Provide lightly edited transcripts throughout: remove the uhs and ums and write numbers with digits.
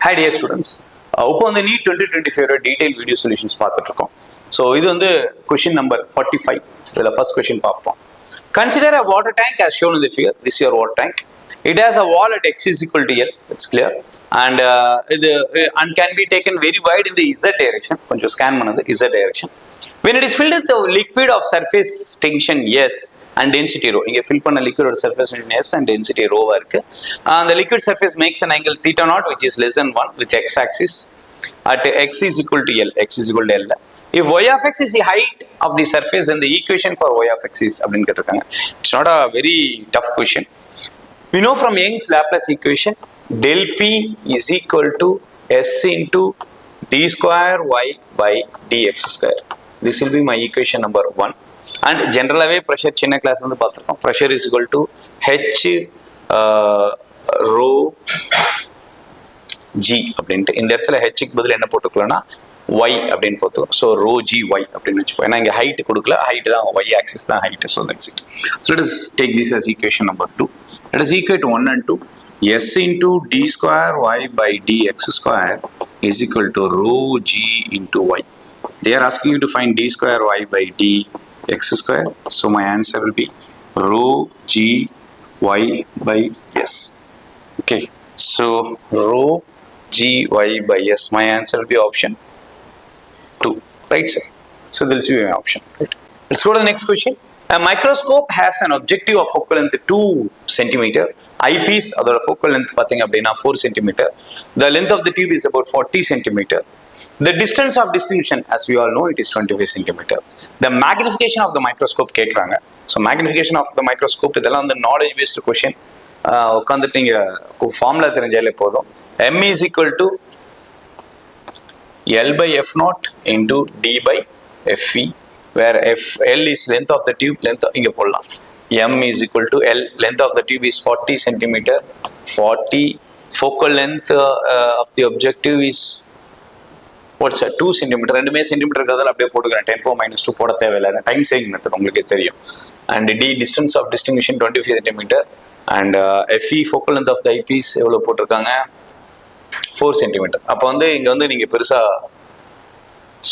Hi dear students. இப்போ வந்து NEET 2025 detailed video solutions பார்த்துட்டு இருக்கோம். So இது வந்து question number 45. இதுல first question பார்ப்போம். Consider a water tank as shown in the figure. This is your water tank. It has a wall at x is equal to L. It's clear. And and can be taken very wide in the Z direction. கொஞ்சம் scan பண்ணது Z direction. When it is filled with a liquid of surface tension S and density rho. இங்க fill பண்ண liquid ஓட surface tension S and density rho இருக்கு. The liquid surface makes an angle theta naught which is less than 1 with x axis at x is equal to L. X is equal to L. If y of x is the height of the surface, then the equation for y of x is அப்படின்னு கேட்டிருக்காங்க. It's not a very tough question. We know from Young's Laplace equation del P is equal to S into d square y by dx square. This will be my equation number 1. And generally pressure சின்ன class வந்து பார்த்துருக்கோம். Pressure is equal to H rho G அப்படின்ட்டு இந்த இடத்துல ஹெச்சுக்கு பதில் என்ன போட்டுக்கலாம்னா y அப்படின்னு போட்டுக்கலாம். ஸோ ரோ ஜி ஒய் அப்படின்னு வச்சுப்போம். ஏன்னா இங்கே ஹைட் கொடுக்கல, ஹைட் தான் y ஆக்சிஸ் தான் height. So that's it. So let us take this as equation number 2. Let us equate 1 and 2. S into d square y by dx square is equal to rho g into y. They are asking you to find d square y by dx square. So my answer will be rho g y by s. Okay. So rho g y by s. My answer will be option 2. Right, sir? So this will be my option. Right. Let's go to the next question. A microscope has an objective of focal length 2 cm. Eyepiece, அதோட focal length பார்த்தீங்க அப்படின்னா 4 cm. The length of the tube is about 40 cm. The distance of distribution, as we all know, it is 25 cm. The magnification of the microscope கேட்குறாங்க. So magnification of the microscope இதெல்லாம் வந்து knowledge based question. உட்காந்துட்டு நீங்கள் formula தெரிஞ்சாலே போதும். M is equal to L by F naught into D by FE, where L is length of the tube, length இங்கே போடலாம். M is equal to L, length of the tube is 40 cm. 40 focal length of the objective is what's that? 2 cm. ரெண்டுமே centimetre இருக்கிறதால அப்படியே போட்டுக்கிறேன். 10 power minus 2 போட தேவையில்லை. Time saving method உங்களுக்கு தெரியும். And D distance of distinction 25 cm. And FE focal length of the eyepiece எவ்வளோ போட்டிருக்காங்க? 4 cm. அப்போ வந்து இங்கே வந்து நீங்கள் பெருசாக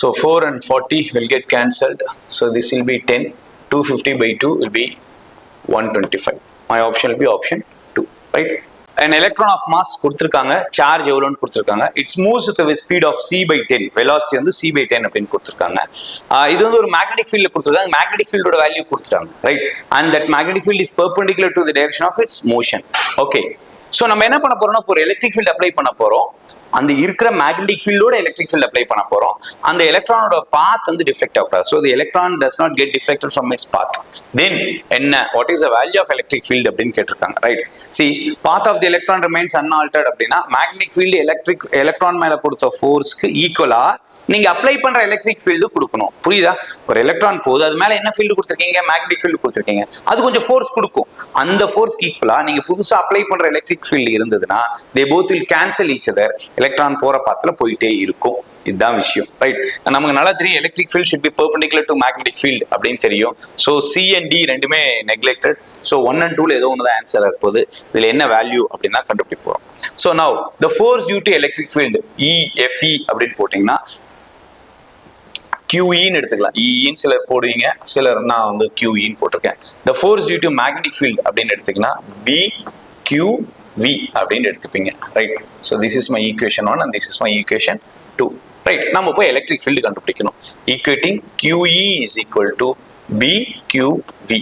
so 4 and 40 will get cancelled. So this will be 10. 250 by 2 will be 125. My option will be option 2. Right? An electron of mass கொடுத்திருக்காங்க, charge எவ்வளோன்னு கொடுத்திருக்காங்க. It's moves with speed of c by 10. Velocity வந்து c by 10 அப்படின்னு கொடுத்திருக்காங்க. இது வந்து ஒரு magnetic field கொடுத்திருக்காங்க. மேக்னெட்டிக் ஃபீல்டோட வேல்யூ கொடுத்துட்டாங்க. Right. And that magnetic field is perpendicular to the direction of its motion. Okay. So நம்ம என்ன பண்ண போறோம்னா ஒரு எலக்ட்ரிக் ஃபீல்டு அப்ளை பண்ண போறோம். அந்த இருக்கிற மேக்னெட்டிக் ஃபீல்டோட எலக்ட்ரிக் ஃபீல்ட் அப்ளை பண்ண போறோம். அந்த எலக்ட்ரானோட பாத் வந்து டிஃபெக்ட் ஆகக்கூடாது. So the electron does not get defected from its path. Then என்ன what is the value of electric field அப்படின்னு கேட்டிருக்காங்க. Right. See path of the electron remains unaltered அப்படின்னா மேக்னெட்டிக் ஃபீல்டு எலக்ட்ரான் மேல கொடுத்த ஃபோர்ஸ்க்கு ஈக்குவலா நீங்க அப்ளை பண்ற எலக்ட்ரிக் ஃபீல்டு கொடுக்கணும். புரியுதா? ஒரு எலக்ட்ரான் போகுது, அது மேல என்ன ஃபீல்டு கொடுத்துருக்கீங்க? மேக்னெட்டிக் ஃபீல்டு கொடுத்துருக்கீங்க. அது கொஞ்சம் ஃபோர்ஸ் கொடுக்கும். அந்த ஃபோர்ஸ்க்கு ஈக்குவலா நீங்க புதுசா அப்ளை பண்ற எலக்ட்ரிக் ஃபீல்டு இருந்ததுன்னா they both will cancel each other. Electron போற பாத்துல போயிட்டே இருக்கும். இதுதான் விஷயம். ரைட். நமக்கு நல்லா தெரியும் electric field should be perpendicular to magnetic field அப்படின்னு தெரியும். ஸோ சி அண்ட் டி ரெண்டுமே நெக்லெக்டட். ஸோ 1 and 2ல ஏதோ ஒன்று தான் ஆன்சர் இருப்போது. இதுல என்ன வேல்யூ அப்படின்னா கண்டுபிடிக்க போறோம். So now the force due to electric field EFE அப்படின்னு போட்டீங்கன்னா QEன்னு எடுத்துக்கலாம். Eன்னு சிலர் போடுவீங்க, சிலர் நான் வந்து QEன்னு போட்டிருக்கேன். The force due to magnetic field அப்படின்னு எடுத்துக்கினா BQV அப்படின்னு எடுத்துப்பீங்க. Right. So this is my equation 1 and this is my equation 2. Right. நம்ம போய் எலக்ட்ரிக் ஃபீல்டு கண்டுபிடிக்கணும். Equating QE is equal to BQV.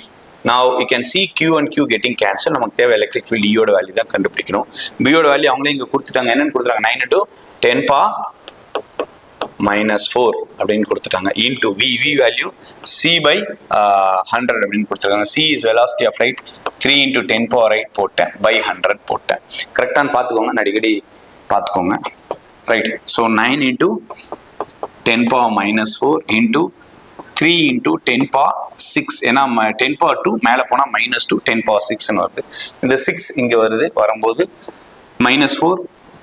Now you can see Q and Q getting cancelled. நமக்கு தேவை electric field ஈயோட value தான் கண்டுபிடிக்கணும். பியோட value அவங்களே இங்கே கொடுத்துட்டாங்க. என்னன்னு கொடுத்துட்டாங்க? 9 into 10 power minus 4 அப்படின்னு கொடுத்துட்டாங்க. Into V value C by 100 அப்படின்னு கொடுத்துருக்காங்க. C is velocity of light. 3 into 10 power 8 போட்டேன் by 100 போட்டேன். கரெக்டானு பார்த்துக்கோங்க, அடிக்கடி பார்த்துக்கோங்க. Right. So 9 into 10 power minus 4 into 3 into 10 power 6. ஏன்னா 10 power 2 மேலே போனால் -2 10 power 6ன்னு வருது. இந்த 6 இங்கே வருது. வரும்போது -4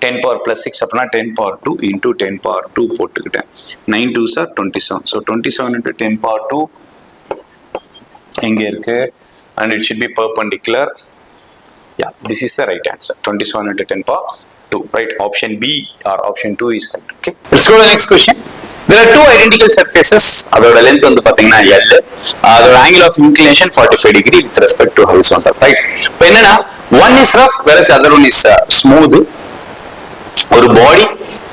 10 power plus 6 அப்படின்னா 10 power 2 into 10 power 2 போட்டுக்கிட்டேன். 9 2s are 27. So 27 into 10 power 2 எங்கே இருக்கு? And it should be perpendicular. Yeah, this is the right answer. 27 into 10 power 2, right? Option B or option 2 is right. Okay, let's go to the next question. There are two identical surfaces. அதோட length வந்து பாத்தீங்கன்னா L, அதோட angle of inclination 45 degree with respect to horizontal, right? இப்போ என்னன்னா one is rough whereas other one is smooth. ஒரு body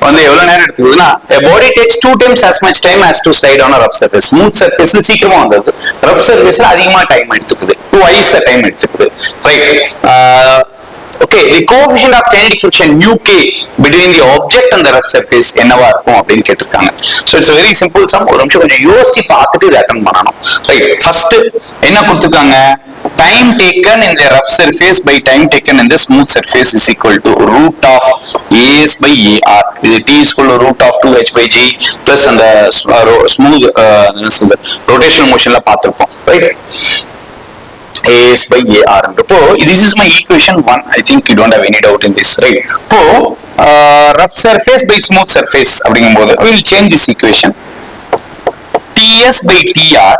வந்து எவ்வளவு நேரம் எடுத்துக்குதுன்னா a body takes 2 times as much time as to slide on a rough surface. smooth surfaceல சீக்கிரமா வந்தது, rough surfaceல அதிகமா time எடுத்துக்குது, twice the time எடுத்துக்குது, right? Okay, the coefficient of kinetic friction mu k between the object and the rough surface என்னவா இருக்கும் அப்படின்னு கேட்டிருக்காங்க. So it's a very simple sum. ஒரு நிமிஷம் கொஞ்சம் யோசிச்சு பார்த்துட்டு இதை அட்டெண்ட் பண்ணணும். Right, first என்ன கொடுத்துருக்காங்க, time taken in the rough surface by time taken in the smooth surface is equal to root of as by ar. இது t is equal to root of 2h by g plus அந்த smooth rotational motionல பார்த்திருப்போம், right? as by ar. This is my equation 1. I think you don't have any doubt in this, right? Rough surface by smooth surface அப்படிங்கும்போது we will change this equation. ts by tr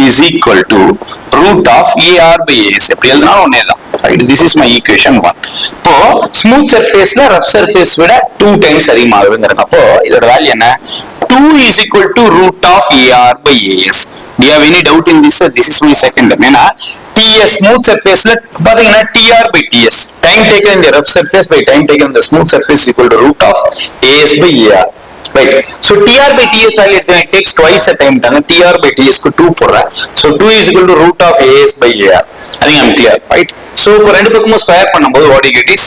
is equal to root of ar by as. எப்படி எழுதினாலும் ஒண்ணே தான், right? This is my equation 1. இப்போ smooth surfaceல rough surface விட 2 times அதிகமாகுதுங்கறாங்க. அப்போ இதோட value என்ன, 2 is equal to root of ar by as. Do you have any doubt in this? This is my second term. ஏன்னா ts smooth surface ல பாத்தீங்கன்னா tr by ts, time taken in the rough surface by time taken in the smooth surface is equal to root of as by ar, right? So tr by ts value எடுத்தா it takes twice the time டாங்க, tr by ts க்கு 2 போடுறேன். So 2 is equal to root of as by ar. I think I'm clear, right? So இப்போ ரெண்டு பக்கமும் square பண்ணும்போது what you get is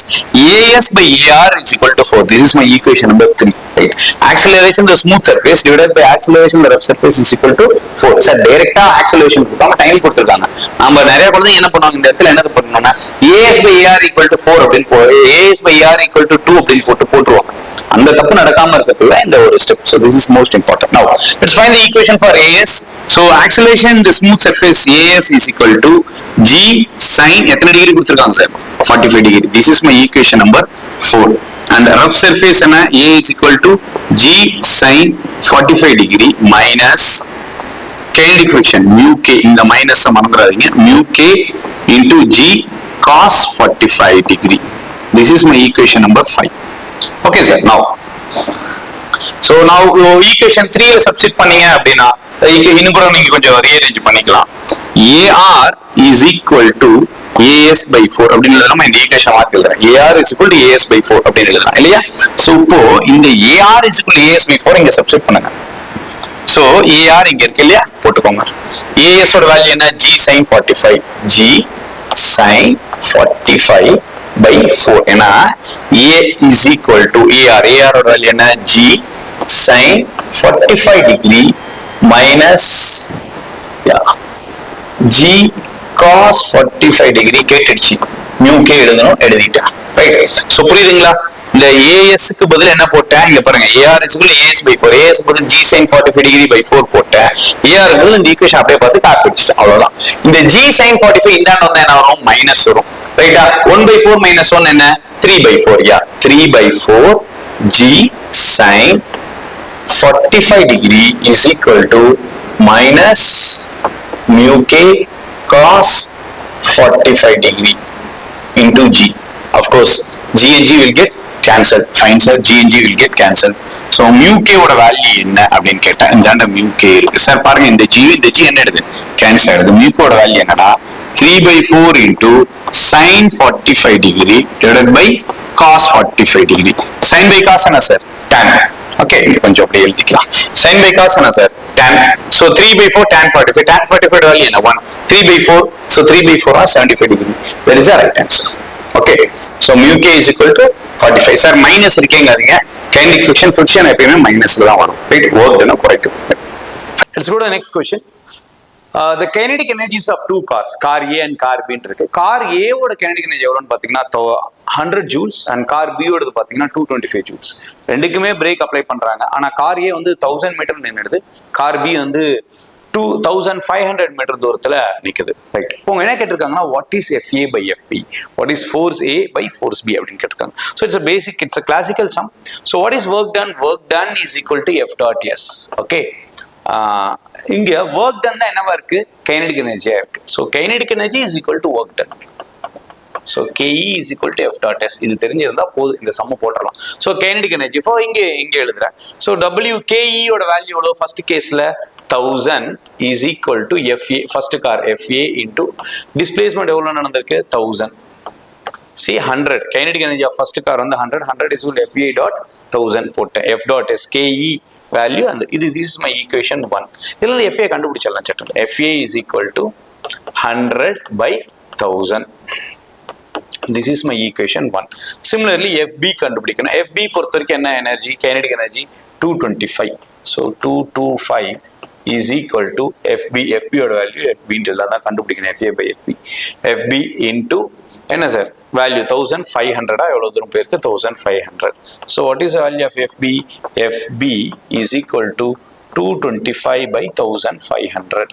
as by ar is equal to 4. This is my equation number 3, right? Acceleration the smooth surface divided by acceleration the rough surface is equal to 4. Sir டைரக்டா acceleration கொடுக்காம time கொடுத்திருக்காங்க. நம்ம நிறைய குழந்தைங்க என்ன பண்ணுவாங்க, இந்த இடத்துல என்ன பண்ணணும்னா as by ar equal to 4 அப்படின்னு போய் as by ar equal to 2 அப்படின்னு போட்டுருவாங்க. அந்த தப்பு நடக்காம இருக்கிறதுல இந்த ஒரு step. So this is most important. Now let's find the equation for as. So acceleration in the smooth surface as is equal to g sin எத்தனை டிகிரி கொடுத்திருக்காங்க sir, 45 degree. This is my equation number 4. And rough surface என்ன, a is equal to g sin 45 degree minus kinetic friction mu k, இந்த minus மறந்துடாதீங்க, mu k into g cos 45 degree. This is my equation number 5. Okay sir, now so now equation 3 ல substitute பண்ணீங்க அப்படினா இன்னும் கூட நீங்க கொஞ்சம் rearrange பண்ணிக்கலாம். ar is equal to as by 4 அப்படின்னு எழுதலாம். இந்த ஈக்குவேஷன் மாத்தி எழுதுறேன், ar is equal to as by 4 அப்படின்னு எழுதலாம் இல்லையா? சோ இப்போ இந்த ar is equal to as by 4 இங்க சப்ஸ்டிட் பண்ணுங்க. சோ ar இங்க இருக்கு இல்லையா, போட்டுக்கோங்க. as ஓட வேல்யூ என்ன, g sin 45, g sin 45 by 4. ஏன்னா a is equal to ar ஓட வேல்யூ என்ன, g sin 45 degree minus g cos 45 degree கேட்டுடுச்சு, mu k எழுதணும், எழுதிட்டேன், ரைட்? சோ புரியுதுங்களா? இந்த as க்கு பதிலா என்ன போட்டேன், இங்க பாருங்க ar is equal to as by 4, as பதிலா g sin 45 degree by 4 போட்டேன், ar க்கு பதிலா இந்த ஈக்குவேஷன் அப்படியே பார்த்து காப்பி அடிச்சிட்டேன், அவ்வளவுதான். இந்த g sin 45 இந்தாண்ட வந்தா என்ன வரும், மைனஸ் வரும், ரைட்டா? 1 by 4 minus 1 என்ன, 3 by 4. 3 by 4 g sin 45 degree is equal to minus mu k cos 45 degree into g. Of course g and g will get cancelled. Fine sir, g and g will get cancelled. So mu k ஓட value என்ன அப்படின்னு கேட்டா இந்தாண்ட mu k இருக்கு sir. பாருங்க இந்த g என்ன எடுது, cancel ஆயிடுது. mu k ஓட வேல்யூ என்னடா, 3 by 4 into sin 45 degree divided by cos 45 degree. sin by cos என்ன சார், tan. Okay, இங்க கொஞ்சம் அப்படியே எழுதிக்கலாம். sin by cos என்ன sir, tan. So 3 by 4 tan 45. tan 45 value என்ன, 1. 3 by 4, so 3 by 4 are 75 degree. That is the right answer. Okay, so mu k is equal to 45. Sir minus இருக்கேங்காதீங்க, kinetic friction எப்பயுமே மைனஸ்ல தான் வரும், right? work done குறைக்கும். Let's go to the next question. The kinetic energies of two cars, car A and car B இருக்கு. car A ஓட kinetic energy எவ்வளவுன்னு பாத்தீங்கன்னா 100 joules and car B ஓடது பாத்தீங்கன்னா 225 joules. ரெண்டுக்குமே பிரேக் அப்ளை பண்றாங்க. ஆனா car A வந்து 1000 மீட்டர் நின்னுடுது, car B வந்து 2500 மீட்டர் தூரத்துல நிக்குது, ரைட்? இப்போ என்ன கேட்டிருக்காங்கன்னா what is FA by FB, what is force A by force B அப்படின்னு கேட்டிருக்காங்க. So it's a classical sum. So what is work done is equal to F dot S. Okay, இங்க work done தான் என்னவா இருக்கு, kinetic energy இருக்கு. So kinetic energy is equal to work done. So KE is equal to F dot S. இது தெரிஞ்சிருந்தா போதும், இந்த சம்ம போட்டுடலாம். ஸோ கைனடிக் எனர்ஜி ஃபார் இங்கே எழுதுறேன். ஸோ WKE ஓட வேல்யூ எவ்வளோ? ஃபர்ஸ்ட் கேஸ்ல 1000 is equal to FA, first car FA into displacement எவ்வளோ நடந்திருக்கு? 1000. See 100, kinetic energy of first car வந்து 100 is equal to FA dot 1000 போட்டேன். F dot S KE value and this is my equation 1. இதில் FA கண்டுபிடிச்சிடலாம் சட்டம். FA is equal to 100 by 1000. This is my equation 1. Similarly FB கண்டுபிடிக்கணும். FB பொறுத்த வரைக்கும் என்ன energy? kinetic energy 225. So 225 is equal to FB. FB ஓட value FB தான் கண்டுபிடிக்கணும். FA by FB. FB into என்ன சார் வேல்யூ 1500 எவ்வளவு தூரம் போயிருக்கு? 1500. So what is the value of FB? FB is equal to 225 by 1500.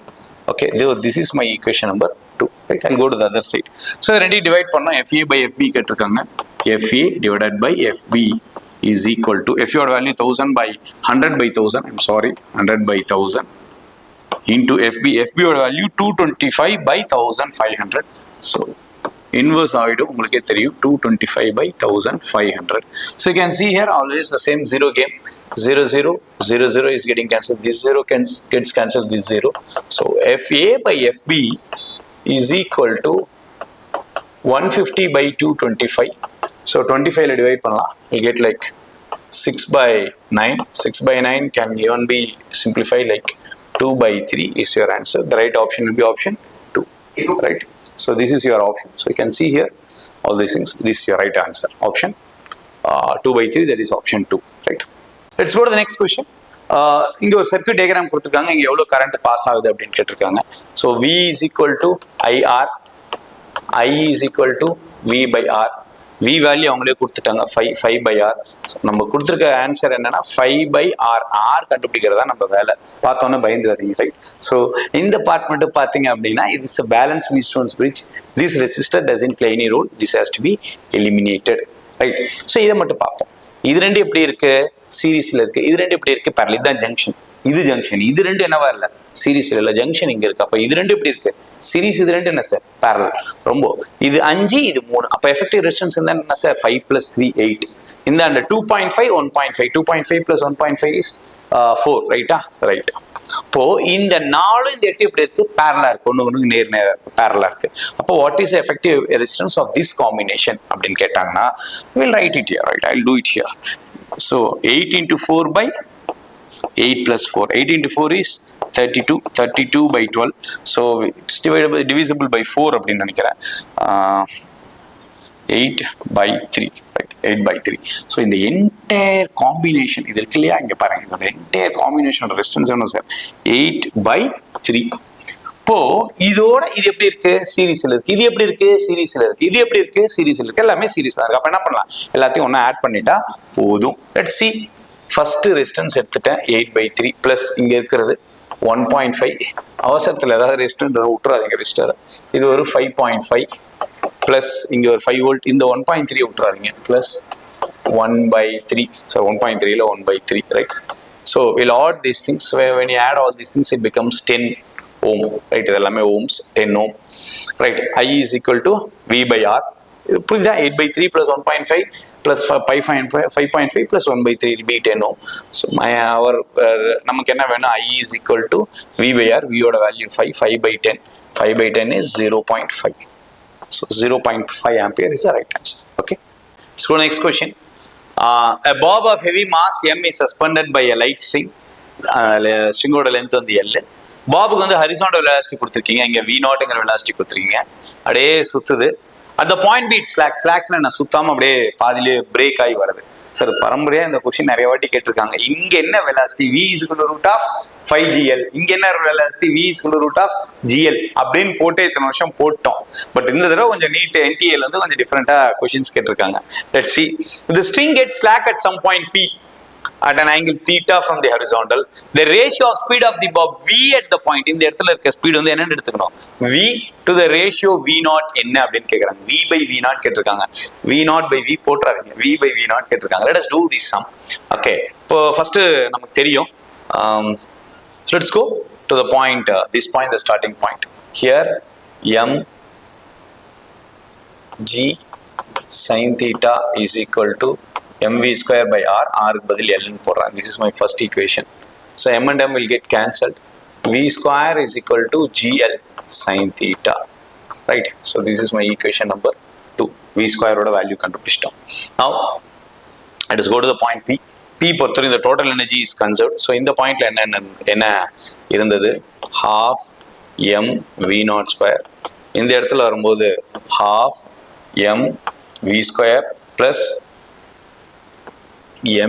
Okay, this is my equation number 2. Right, I'll go to the other side. So ரெண்டி divide பண்ணோம். FA by FB கேட்டிருக்காங்க. FA divided by FB is equal to FA ஓட value 1000 by 100 by 1000. I'm sorry, 100 by 1000 into FB. FB ஓட value 225 by 1500. So inverse ஆகிடும், உங்களுக்கே தெரியும் 225 by 1500. So you can see here always the same zero game. 0 0 0 0 is getting cancelled. This 0 gets cancelled. This 0. So FA by FB is equal to 150 by 225. So 25 la divide பண்ணலாம். You get like 6 by 9. 6 by 9 can even be simplified like 2 by 3 is your answer. The right option will be option 2. Right. So this is your option. So you can see here all these things. This is your right answer. Option 2 by 3, that is option 2. Right. Let's go to the next question. இங்க ஒரு circuit diagram கொடுத்துருக்காங்க. இங்க எவ்வளவு current pass ஆகுது அப்படின்னு கேட்டிருக்காங்க. So V is equal to IR, I is equal to V by R. V value அவங்களே கொடுத்துட்டாங்க 5 by R. நம்ம கொடுத்துருக்க ஆன்சர் என்னன்னா 5 by R. R கண்டுபிடிக்கிறதா நம்ம வேலை. பார்த்தோன்னே பயந்துடாதீங்க. ரைட். ஸோ இந்த பார்ட் மட்டும் பார்த்தீங்க அப்படின்னா இது is balance Wheatstone's bridge. This resistor doesn't play any role. This has to be eliminated. Right. So இதை மட்டும் பார்ப்போம். இது ரெண்டு எப்படி இருக்கு? சீரீஸ்ல இருக்கு. இது ரெண்டு எப்படி இருக்கு? பேரலல். இதுதான் ஜங்ஷன், இது ஜங்ஷன். இது ரெண்டு என்னவா இல்ல? சீரீஸ்ல இல்ல, ஜங்ஷன் இங்க இருக்கு. அப்ப இது ரெண்டு எப்படி இருக்கு? சீரீஸ். இது ரெண்டு என்ன சார்? பேரலல். ரொம்ப. இது 5, இது 3. அப்ப எஃபெக்டிவ் ரெசிஸ்டன்ஸ் என்ன சார்? 5 + 3 8. இந்த 2.5 1.5. 2.5 + 1.5 is 4. ரைட்டா? ரைட். இப்போ இந்த 4 இந்த 8 எப்படி இருக்கு? பேரலா இருக்கு. ஒண்ணு நேர் நேரா இருக்கு, பேரலா இருக்கு. அப்போ what is effective resistance of this combination அப்படின்னு கேட்டாங்கன்னா we'll write it here. Right, I'll do it here. So 8 into 4 by 8 plus 4. 8 into 4 is 32. 32 by 12. So it's divisible by 4 அப்படின்னு நினைக்கிறேன். 8 by 3. Right, 8 by 3. So இந்த entire combination இது இருக்கு இல்லையா? இங்க பாருங்க, இதோட entire combination ரெசிஸ்டன்ஸ் என்ன சார்? 8 by 3. இப்போ இதோட இது எப்படி இருக்கு? சீரீஸ்ல இருக்கு. இது எப்படி இருக்கு? சீரீஸ்ல இருக்கு. இது எப்படி இருக்கு? சீரீஸ்ல இருக்கு. எல்லாமே சீரீஸ்ல இருக்கு. அப்ப என்ன பண்ணலாம்? எல்லாத்தையும் ஒண்ணா ஆட் பண்ணிட்டா போதும். Let's see. ஃபர்ஸ்ட் ரெசிஸ்டன்ஸ் எடுத்துட்டேன் 8 by 3 பிளஸ் இங்க இருக்கிறது 1.5. அவசரத்துல ஏதாவது ரெசிஸ்டன்ஸ் விட்டுறாதீங்க. ரெசிஸ்டர் இது ஒரு 5.5 பிளஸ் இங்க ஒரு 5 வோல்ட். இந்த 1.3 விட்டுறாதீங்க. பிளஸ் 1/3. So 1.3 ல 1/3. Right. So we'll add these things. When you add all these things, it becomes 10 ohm. Right. இதெல்லாமே ohms. 10 ohm. Right. I is equal to V by R. புரியுதா? 8 by 3 plus 1.5 plus 5.5 plus 1/3 will be 10 ohm. So நமக்கு என்ன வேணும்? I is equal to V by R. V ஓட value 5 by 10. 5 by 10 is 0.5. So 0.5 ampere is the right answer. Okay. Let's go next question. A bob of heavy mass M is suspended by a light string. String ஓட length வந்து L. பாபுக்கு வந்து horizontal velocity கொடுத்துருக்கீங்க. இங்க V0ங்கிற velocity கொடுத்துருக்கீங்க. அப்படியே சுத்துது. at the point beat ஸ்லாக்ஸ்ல நான் சுத்தாம அப்படியே பாதியிலே பிரேக் ஆகி வருது. சார் பரம்பரையா இந்த கொஸ்டின் நிறைய வாட்டி கேட்டிருக்காங்க. இங்க என்ன velocity? V is equal to root of 5gl. இங்க என்ன velocity? V is equal to root of gl அப்படின்னு போட்டு இத்தனை வருஷம் போட்டோம். பட் இந்த தடவை கொஞ்சம் நீட் NTA வந்து கொஞ்சம் டிஃபரெண்டா கொஸ்டின்ஸ் கேட்டிருக்காங்க. Let's see. The string gets slack at some point P at an angle theta from the horizontal. The ratio of speed of the bob V at the point, இந்த இடத்துல இருக்க speed வந்து என்னன்னு எடுத்துக்கணும்? V to the ratio V0 என்ன அப்படின்னு கேக்குறாங்க. V by V0 கேட்டிருக்காங்க. V0 by V போட்டுறாதீங்க. V by V0 கேட்டிருக்காங்க. Let us do this sum. Okay. இப்போ ஃபர்ஸ்ட் நமக்கு தெரியும். So let's go to the point, this point, the starting point. Here M g sin theta is equal to mv square by r, r பதில் l ன்னு போடுறேன். This is my first equation. So m and m will get cancelled. V square is equal to gl sin theta, right? So this is my equation number 2. V square ஓட value கண்டுபிடிச்சிட்டோம். Now let us go to the point P. P பொறுத்தவரை இந்த total energy is conserved. So இந்த பாயிண்ட்ல என்ன இருந்தது? half m v naught square. இந்த இடத்துல வரும்போது half m v square plus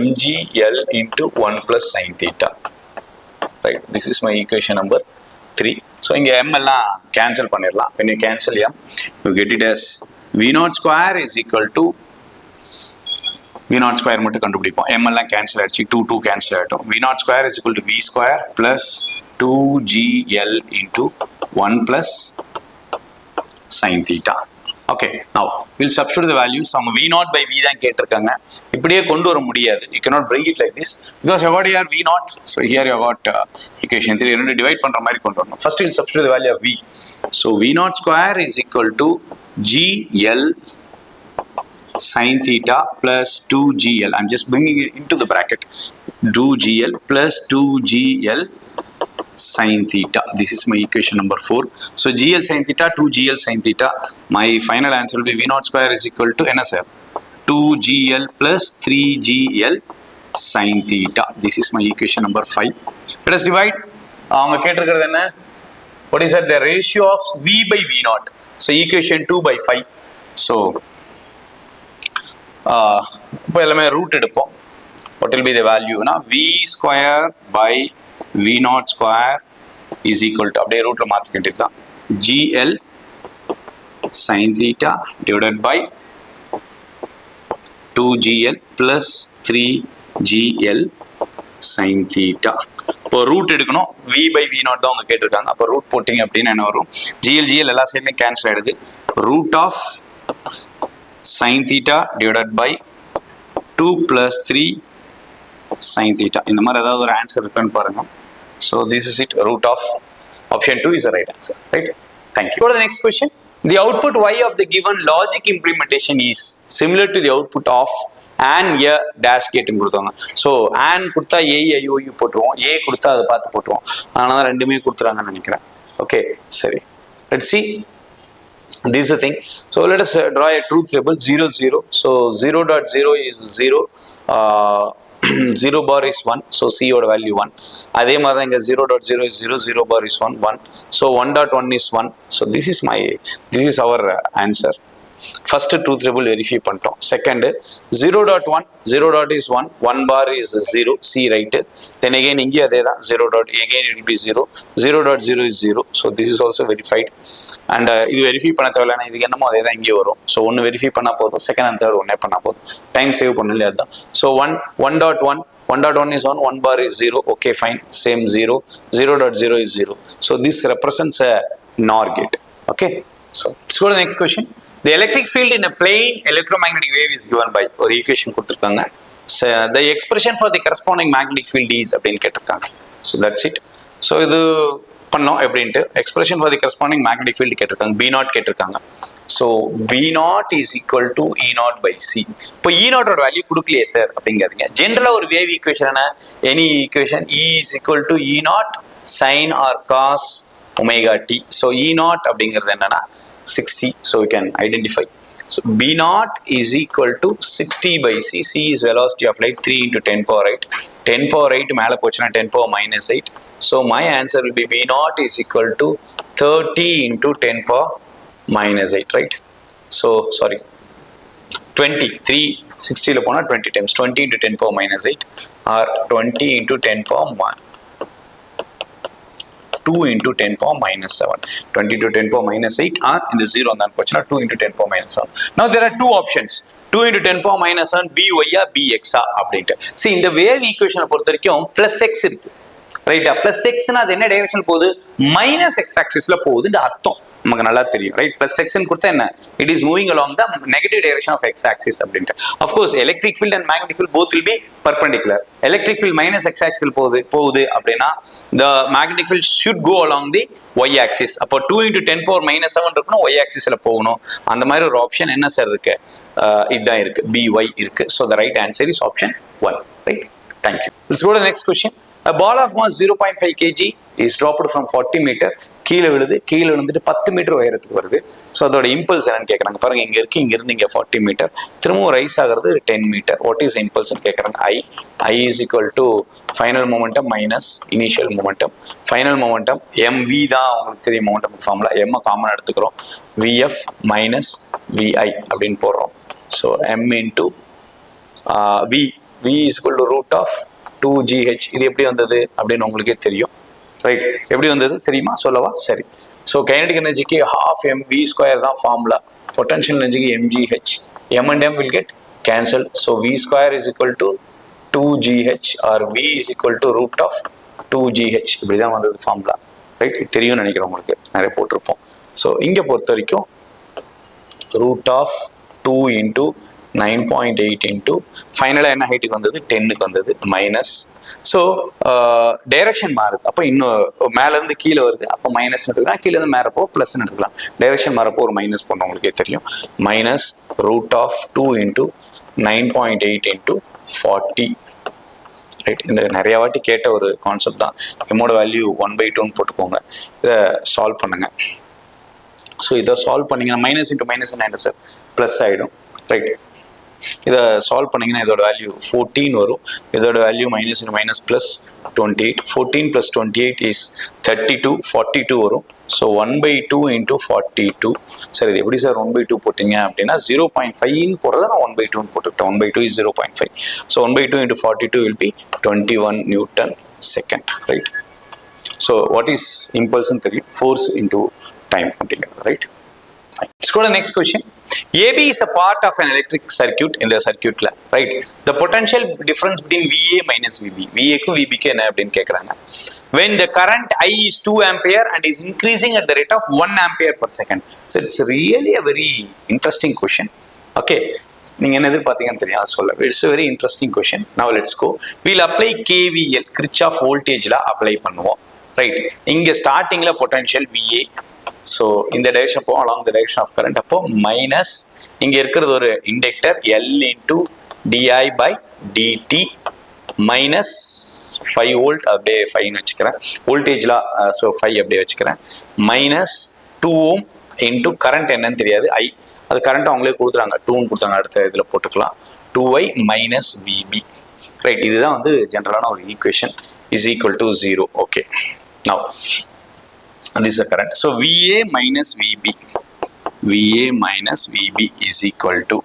mgl into 1 plus sin theta, right? This is my equation number 3. So இங்க m எல்லாம் cancel பண்ணிடலாம். When you cancel m, you get it as v naught square is equal to v naught square மட்டும் கண்டுபிடிப்போம். m எல்லாம் cancel ஆயிடுச்சு, 2 cancel ஆயிட்டோம். v naught square is equal to v square plus 2gl into 1 plus sin theta. Okay, now we'll substitute the values. Some v naught by v தான் கேட்டிருக்காங்க. இப்படியே கொண்டு வர முடியாது. You cannot bring it like this because you got here v naught. So here you got equation 3 ரெண்டு divide பண்ற மாதிரி கொண்டு வரணும். First we'll substitute the value of v. So v naught square is equal to gl sin theta plus 2gl. I'm just bringing it into the bracket. 2gl plus 2gl sin theta. This is my equation number 4. So gl sin theta, 2gl sin theta. My final answer will be v naught square is equal to NSF 2gl plus 3gl sin theta. This is my equation number 5. Let us divide. அவங்க கேட்டிருக்கிறது என்ன? What is that? The ratio of v by v naught. So equation 2 by 5. So இப்போ எல்லாமே root எடுப்போம். What will be the value? Na v square by v naught square is equal to அப்படியே ரூட்ல மாத்திக்கிட்டு தான் gl sin theta divided by 2gl plus 3gl sin theta. இப்போ root எடுக்கணும். v by v naught தான் அவங்க கேட்டிருக்காங்க. அப்போ ரூட் போட்டிங்க அப்படின்னு என்ன வரும்? gl எல்லா சைடுமே கேன்சல் ஆயிடுது. Root of sin theta divided by 2 plus 3 sin theta. இந்த மாதிரி ஏதாவது ஒரு ஆன்சர் இருக்குன்னு பாருங்க. So this is it. Root of option 2 is the right answer, right? Thank you. Go to the next question. The output y of the given logic implementation is similar to the output of and a dash gate கொடுத்தாங்க. So and கொடுத்தா a ஐ போட்டுருவோம், a கொடுத்தா அதை பார்த்து போட்டுருவோம். அதனால தான் ரெண்டுமே கொடுத்துறாங்கன்னு நினைக்கிறேன். Okay, சரி. Let's see. This is the thing. So let us draw a truth table 0 0. So 0.0 is 0. 0 bar is 1. So C oda value 1. அதே மாதிரி தான் இங்க 0.0 is 0. 0 bar is 1. 1. So 1.1 is 1. So this is our answer. First truth table verify பண்ணிட்டோம். Second 0.1. 0 dot is 1. 1 bar is 0. C right. Then again இங்கே அதே தான் 0 dot. Again it will be 0. 0.0 is 0. So this is also verified. And இது verify பண்ண தேவையில்லை, இதுக்கு என்னமோ அதே தான் இங்கே வரும். ஸோ ஒன்று வெரிஃபை பண்ணால் போதும், செகண்ட் அண்ட் தேர்ட் ஒன்றே பண்ணால் போதும், டைம் சேவ் பண்ணல அதுதான். So 1.1 is 1, 1 bar is 0, okay fine, same 0, 0.0 is 0. So this represents a NOR gate. Okay, so let's go to the next question. The electric field in a plane electromagnetic wave is given by ஒரு equation கொடுத்துருக்காங்க. So the expression for the corresponding magnetic field is அப்படின்னு கேட்டிருக்காங்க. So that's it. So இது பண்ணோம் எப்படின்ட்டு expression for the corresponding magnetic field கேட்டிருக்காங்க, B naught கேட்டிருக்காங்க. So B naught is equal to E naught by C. இப்போ E நாட்டோட வேல்யூ கொடுக்கலையே சார் அப்படிங்கிறதுங்க. ஜென்ரலாக ஒரு வேவ் ஈக்குவேஷன் என்ன? Any equation E is equal to E naught sine or cos omega T. So E naught அப்படிங்கிறது என்னன்னா 60. So we can identify. So B naught is equal to 60 by C. C is velocity of light 3 into 10 power 8. 10 power 8 மேலே போச்சுன்னா 10 power minus 8. So my answer will be B naught is equal to 30 into 10 power minus 8, right? So sorry, 20. 360 போனா 20 times 20 into 10 power minus 8 or 20 into 10 power 2 into 10 power minus 7. 20 to 10 power minus 8 or in the 0 தான் போச்சுன்னா 2 into 10 power minus 7. Now there are two options. 2 into 10 power minus 7 by bx அப்படின்ட்டு. See இந்த wave ஈக்குவேஷனை பொறுத்த வரைக்கும் plus x இருக்கு, ரைட்டா? plus x னா அது என்ன டைரக்ஷன் போகுது? மைனஸ் x ஆக்சிஸ்ல போகுதுன்னு அர்த்தம். நமக்கு நல்லா தெரியும், ரைட்? பிளஸ் செக்ஷன் கொடுத்தா என்ன, it is moving along the negative direction of X axis அப்படின்ட்டு. Of course electric field and magnetic field both will be perpendicular. Electric field minus X axis போகுது அப்படின்னா the magnetic field should go along the y axis. அப்போ 2 into 10 power minus 7 இருக்கணும், y axisல போகணும். அந்த மாதிரி ஒரு option என்ன சார் இருக்கு? இதுதான் இருக்கு, by இருக்கு. So the right answer is option 1, right? Thank you. Let's go to the next question. A ball of mass 0.5 kg is dropped from 40 meter. கீழே விழுந்துட்டு 10 மீட்டர் உயரத்துக்கு வருது. ஸோ அதோட இம்பல்ஸ் என்னன்னு கேட்குறாங்க. பாருங்க, இங்கே இருக்கு, இங்கிருந்து இங்கே 40 மீட்டர், திரும்பவும் ரைஸ் ஆகிறது 10 மீட்டர். வாட் இஸ் இம்பல்ஸ்ன்னு கேட்குறாங்க. I is equal to final momentum minus initial momentum. Final momentum MV தான் உங்களுக்கு தெரியும், மொமெண்டம் ஃபார்முலா. எம்மை காமன் எடுத்துக்கிறோம், விஎஃப் மைனஸ் விஐ அப்படின்னு போடுறோம். So M into V is equal to root of 2GH. இது எப்படி வந்தது அப்படின்னு உங்களுக்கே தெரியும், ரைட்? எப்படி வந்தது தெரியுமா, சொல்லவா? சரி. ஸோ கைனடிக் எனர்ஜிக்கு half mv ஸ்கொயர் தான் ஃபார்முலா. பொட்டன்ஷியல் எனர்ஜிக்கு mgh. m and m will get cancelled. So v square is equal to 2gh or v is equal to root of 2gh. இப்படி தான் வந்தது ஃபார்முலா, ரைட்? இது தெரியும்னு நினைக்கிறேன், உங்களுக்கு நிறைய போட்டிருப்போம். ஸோ இங்கே பொறுத்த வரைக்கும் ரூட் ஆஃப் 2 into 9.8 into ஃபைனலாக என்ன ஹைட்டுக்கு வந்தது, 10க்கு வந்தது, மைனஸ். ஸோ டைரக்ஷன் மாறுது, அப்போ இன்னும் மேலேருந்து கீழே வருது, அப்போ மைனஸ் எடுத்துக்கலாம். கீழேருந்து மேறப்போ ப்ளஸ் எடுத்துக்கலாம். டைரக்ஷன் மாறப்போ ஒரு மைனஸ் பண்ண உங்களுக்கே தெரியும். Minus root of 2 into 9.8 into 40, right? இந்த நிறைய வாட்டி கேட்ட ஒரு கான்செப்ட் தான். எம்மோட வேல்யூ 1/2ன்னு போட்டுக்கோங்க. இதை சால்வ் பண்ணுங்க. ஸோ இதை சால்வ் பண்ணீங்கன்னா மைனஸ் இன்ட்டு மைனஸ் என்ன சார், ப்ளஸ் ஆகிடும், ரைட்? இதை சால்வ் பண்ணீங்கன்னா இதோட வேல்யூ 14 வரும். இதோட value minus into minus plus 28. 14 plus 28 is 32. 42 வரும். So 1/2 into 42. சரி, இது எப்படி சார் 1/2 போட்டீங்க அப்படின்னா 0.5 போடுறத நான் 1/2 போட்டுக்கிட்டேன். 1/2 is 0.5. So 1/2 into 42 will be 21 Newton second, right? So what is இம்பல்ஸ்ன்னு தெரியும், ஃபோர்ஸ் இன்டூ டைம் அப்படிங்கிறது, right? Let's go to the next question. AB is a part of an electric circuit in the circuit, right? The potential difference between VA minus VB. VA க்கு VB க்கு என்ன அப்படின்னு கேக்குறாங்க. When the current I is 2 ampere and is increasing at the rate of 1 ampere per second. So it's really a very interesting question. Okay. நீங்க என்ன எதிர்பார்த்தீங்கன்னு தெரியாது சொல்ல. It's a very interesting question. Now let's go. We'll apply KVL, Kirchhoff voltage law apply பண்ணுவோம். Right? இங்க ஸ்டார்டிங்ல potential VA. So இந்த direction போகும், along the direction of current. அப்போ மைனஸ் இங்கே இருக்கிறது ஒரு inductor L into DI by DT minus 5 volt, அப்படியே 5ன்னு வச்சுக்கிறேன். வோல்டேஜ்லாம் ஸோ 5 அப்படியே வச்சுக்கிறேன். மைனஸ் 2 ohm இன்டூ கரண்ட் என்னன்னு தெரியாது, ஐ. அது கரண்ட் அவங்களே கொடுத்துறாங்க, 2ன்னு கொடுத்தாங்க. அடுத்த இதில் போட்டுக்கலாம் 2i மைனஸ் விபி, ரைட்? இதுதான் வந்து ஜென்ரலான ஒரு equation. Is equal to 0. Okay, now this is the current. So VA minus VB is equal to,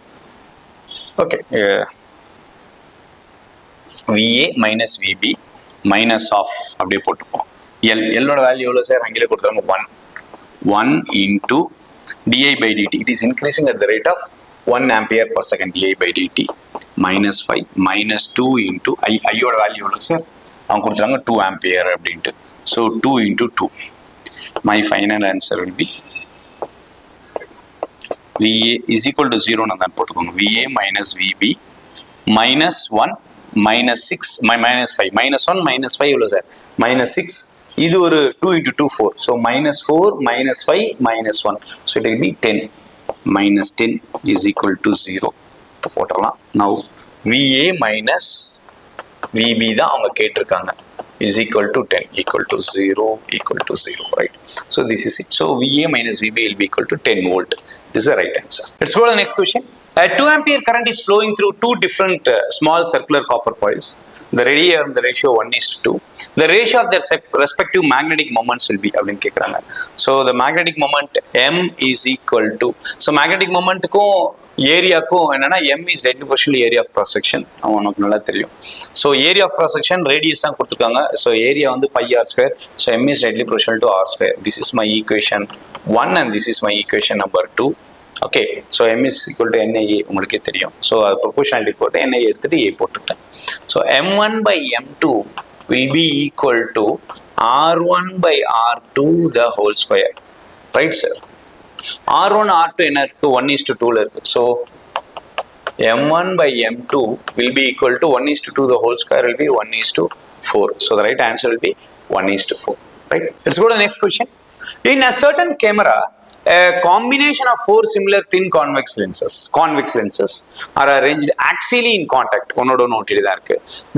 okay, VA minus VB minus of அப்படியே போட்டுப்போம். L ஓட வேல்யூ எவ்வளோ சார், அங்கே கொடுத்தாங்க 1 into DI by dt. It is increasing at the rate of 1 ampere per second. DI by dt minus 5 minus 2 into I ஓட value எவ்வளோ sir, அவங்க கொடுத்தாங்க 2 ampere அப்படின்ட்டு. So 2 into 2. My final answer will be VA is equal to 0. நான் போட்டுக்கோங்க. VA minus VB minus 1 minus 6 minus 5 minus 1 minus 5 எவ்வளோ sir, minus 6. இது ஒரு 2 into 2 4. So minus 4 minus 5 minus 1. So it will be 10. Minus 10 is equal to 0. போட்டுடலாம். Now VA minus VB தான் அவங்க கேட்டிருக்காங்க. Is equal to 10, equal to 0, right? So this is it. So VA minus VB will be equal to 10 volt. This is the right answer. Let's go to the next question. A 2 ampere current is flowing through two different small circular copper coils. The radius and the ratio 1:2. The ratio of their respective magnetic moments will be அப்படின்னு கேட்குறாங்க. So the magnetic moment M is equal to, so magnetic momentக்கும் ஏரியாக்கும் என்னன்னா M is directly proportional area of cross section. அவனுக்கு நல்லா தெரியும். So area of cross section radius தான் கொடுத்துருக்காங்க. So area வந்து pi r square. So M is directly proportional to r square. This is my equation 1 and this is my equation number 2. Okay, so M is equal to NIA உங்களுக்கே தெரியும். So proportionality போட்டு NIA எடுத்துட்டு A போட்டுட்டேன். So M1 by M2 will be equal to R1 by R2 the whole square. Right sir? R1 R2 என்ன இருக்கு 1:2 இருக்கு. So M1 by M2 will be equal to 1:2, the whole square will be 1:4. So the right answer will be 1:4. Right? Let's go to the next question. In a certain camera, a combination of 4 similar thin convex lenses are arranged axially in contact.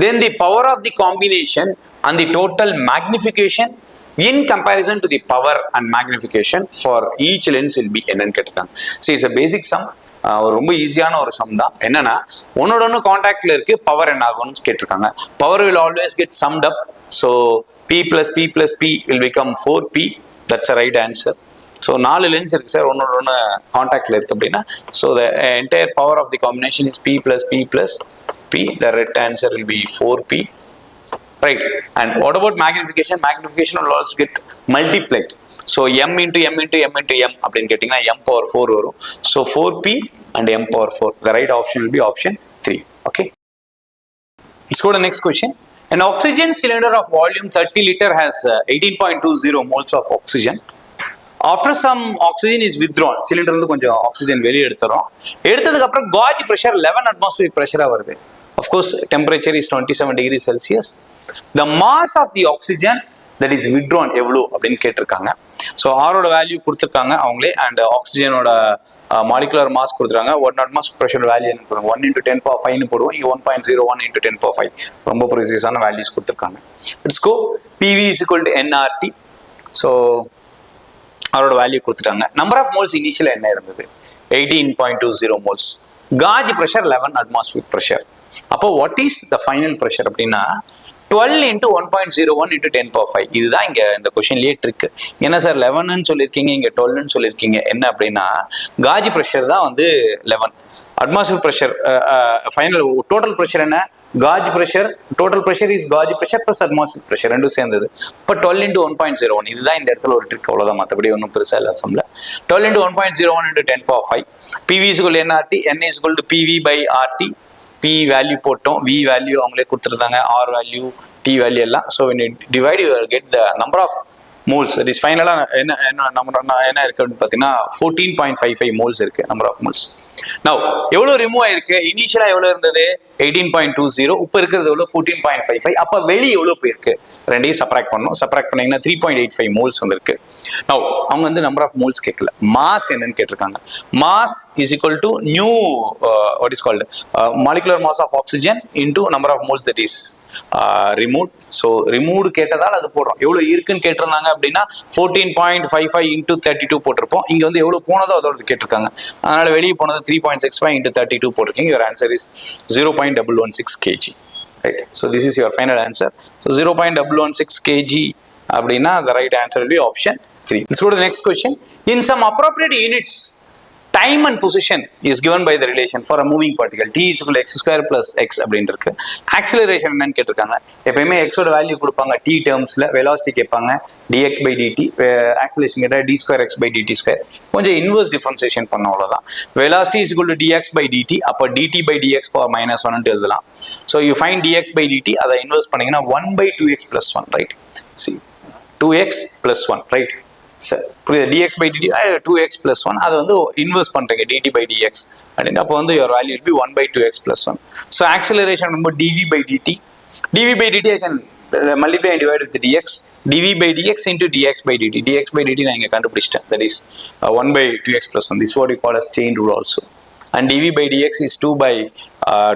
Then the power of the combination and the total magnification in comparison to the power and magnification for each lens will be என்னன்னு கேட்டிருக்காங்க. See, it's a basic sum. ரொம்ப ஈஸியான ஒரு some தான். என்னன்னா ஒன்னோட கான்டாக்ட்ல இருக்கு, power என்ன ஆகும்னு கேட்டிருக்காங்க. Power will always get summed up. So P plus P plus P will become 4P. That's the right answer. So 4 lens இருக்கு சார், ஒன்னோட கான்டாக்ட்ல இருக்கு அப்படின்னா, so the entire power of the combination is P plus P plus P. The right answer will be 4P. Right? And what about magnification? Magnification will also get multiplied. So M into M into M into M அப்படின்னு கேட்டிங்கன்னா M power 4 வரும். So 4P and M power 4. The right option will be option 3. Okay. Let's go to the next question. An oxygen cylinder of volume 30 liter has 18.20 moles of oxygen. After some oxygen is withdrawn, cylinder வந்து கொஞ்சம் oxygen வெளியே எடுத்துறோம். எடுத்ததுக்கு அப்புறம் gauge pressure 11 atmospheric pressure வருது. Of course, temperature is 27 degrees Celsius. The mass of the oxygen that is withdrawn எவ்வளோ அப்படின்னு கேட்டிருக்காங்க. So ஆரோட வேல்யூ கொடுத்துருக்காங்க அவங்களே, அண்ட் ஆக்சிஜனோட மாலிகுலர் மாஸ் கொடுத்துருக்காங்க. 1 atmospheric pressure வேல்யூ என்ன போடுவோம், 1 into 10 power 5 போடுவோம். இங்கே 1.01 into 10 power 5 ரொம்ப ப்ரிசைஸான வேல்யூஸ் கொடுத்துருக்காங்க. It's go PV is equal to nRT. So அவரோட வேல்யூ கொடுத்துட்டாங்க. நம்பர் ஆஃப் மோல்ஸ் இனிஷியல் என்ன இருந்தது, 18.20 moles. Gauge pressure 11 atmospheric pressure. அப்போ what is the final pressure அப்படின்னா 12 into 1.01 into 10 power 5. இதுதான் இங்க இந்த கொஸ்டின்லயே ட்ரிக். என்ன சார் 11ன்னு சொல்லியிருக்கீங்க, இங்க 12ன்னு சொல்லியிருக்கீங்க, என்ன அப்படின்னா காஜ் ப்ரெஷர் தான் வந்து 11. Atmosphere pressure final total pressure என்ன, gauge pressure, total pressure is gauge pressure plus atmosphere pressure ரெண்டும் சேர்ந்தது. இப்போ 12 into 1.01 இதுதான் இந்த இடத்துல ஒரு ட்ரிக், அவ்வளோதான், மற்றபடி ஒன்றும் பெருசாக இல்லை சம்ல. 12 into 1.01 into 10 power 5. PV is equal to nRT, N is equal to PV by RT. P value போட்டோம், V வேல்யூ அவங்களே கொடுத்துருந்தாங்க, R வேல்யூ, T வேல்யூ எல்லாம். So when you divide you will get the number of moles. that is ஃபைனலாக என்ன இருக்கு அப்படின்னு பார்த்தீங்கன்னா 14.55 moles இருக்கு, நம்பர் ஆஃப் moles. Now எவ்வளோ ரிமூவ் ஆயிருக்கு, இனிஷியலா எவ்வளோ இருந்தது 18.20, இப்போ இருக்கிறது எவ்வளோ 14.55. அப்போ வெளியே எவ்வளோ போயிருக்கு, ரெண்டையும் சப்ராக்ட் பண்ணணும். சப்ராக்ட் பண்ணீங்கன்னா 3.85 moles வந்துருக்கு. Now அவங்க வந்து நம்பர் ஆஃப் moles கேட்கல, மாஸ் என்னன்னு கேட்டிருக்காங்க. Mass is equal to new what is called molecular mass of oxygen into number of moles that is removed. So removed கேட்டதால் அது போடுறோம். எவ்வளோ இருக்குன்னு கேட்டிருந்தாங்க அப்படின்னா 14.55 into 32 போட்டிருப்போம். இங்கே வந்து எவ்வளோ போனதோ அதோட கேட்டிருக்காங்க, அதனால வெளியே போனது 3.65 into 32 போட்டிருக்கீங்க. your answer is 0.116 kg. right? So this is your final answer. So 0.116 kg அப்படின்னா the right answer will be option 3. Let's go to the next question. In some appropriate units, time and position is given by the relation for a moving particle. T is equal to x square plus x அப்படின்னு இருக்கு. Acceleration என்னன்னு கேட்டிருக்காங்க. எப்பயுமே எக்ஸோட value கொடுப்பாங்க t டேர்ம்ஸ்ல, velocity கேட்பாங்க dx by dt, acceleration கேட்டா d square x by dt square. கொஞ்சம் இன்வர்ஸ் டிஃபரன்சியேஷன் பண்ண அவ்வளவுதான். Velocity is equal to dx by dt, அப்போ dt by dx power minus 1 எழுதலாம். So you find dx by dt, அதை inverse பண்ணீங்கன்னா 1 by 2x plus 1, right? See 2x plus 1, right? புரியுது, dx by dt 2x plus 1, அது வந்து inverse பண்றீங்க dt by dx அப்படின்னு, அப்போ வந்து your value will be 1 by 2x plus 1. So acceleration ரொம்ப dv by dt, dv by dt I can multiply and divide with dx, dv by dx into dx by dt, dx by dt நான் இங்க கண்டுபிடிச்சிட்டேன், that is 1 by 2x plus 1. This is what we call as chain rule also. And dv by dx is 2 by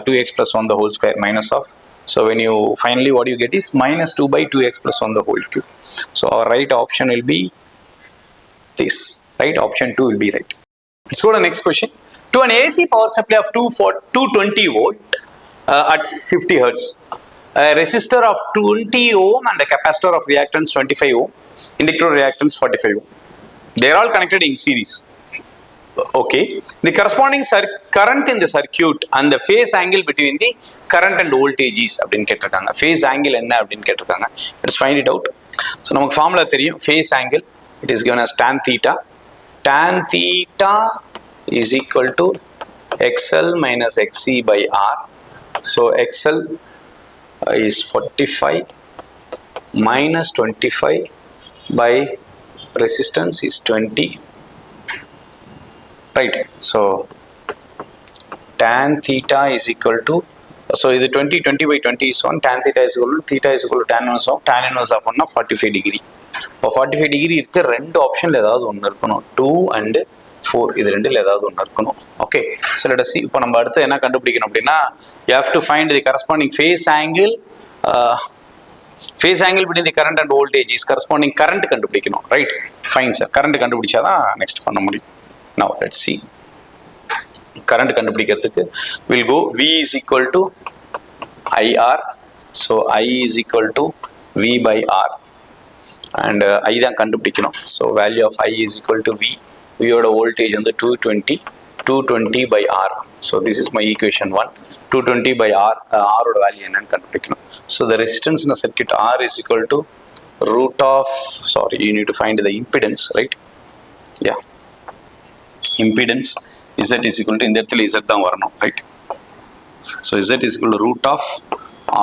2x plus 1 the whole square minus of. So when you finally what you get is minus 2 by 2x plus 1 the whole cube. So our right option will be this, right? Option 2 will be right. Let's go to the next question. To an AC power supply of 220 volt at 50 hertz, a resistor of 20 ohm and a capacitor of reactance 25 ohm, inductor reactance 45 ohm. They are all connected in series. Okay. The corresponding current in the circuit and the phase angle between the current and voltage is அப்படின்னு கேட்டிருக்காங்க. Phase angle என்ன அப்படின்னு கேட்டிருக்காங்க. Let's find it out. So நமக்கு formula தெரியும், phase angle. It is given as tan theta. Tan theta is equal to XL minus XC by R. So XL is 45 minus 25 by resistance is 20 right? So tan theta is equal to, so இது 20 by 20 is 1, tan theta is equal to tan inverse of 1 45 degree. இப்போ 45 degree இருக்க ரெண்டு ஆப்ஷன்ல ஏதாவது ஒன்று இருக்கணும், 2 and 4, இது ரெண்டுல ஏதாவது ஒன்று இருக்கணும். Okay, so let us see. இப்போ நம்ம அடுத்து என்ன கண்டுபிடிக்கணும் அப்படின்னா, you have to find the corresponding phase angle between the current and voltage is corresponding current கண்டுபிடிக்கணும், ரைட்? ஃபைன் சார், கரண்ட் கண்டுபிடிச்சாதான் நெக்ஸ்ட் பண்ண முடியும். Now let's see. கரண்ட் கண்டுபிடிக்கிறதுக்கு will go V is equal to IR, so I is equal to V by R, and I தான் கண்டுபிடிக்கணும். So value of I is equal to V. V ஓட voltage வந்து 220 by R. So this is my equation 1. 220 by R, R ஓட value என்னன்னு கண்டுபிடிக்கணும். So the resistance in a circuit R is equal to root of, sorry, you need to find the impedance, right? Yeah, impedance Z is equal to, இந்த இடத்துல Z தான் வரணும், right? So Z is equal to root of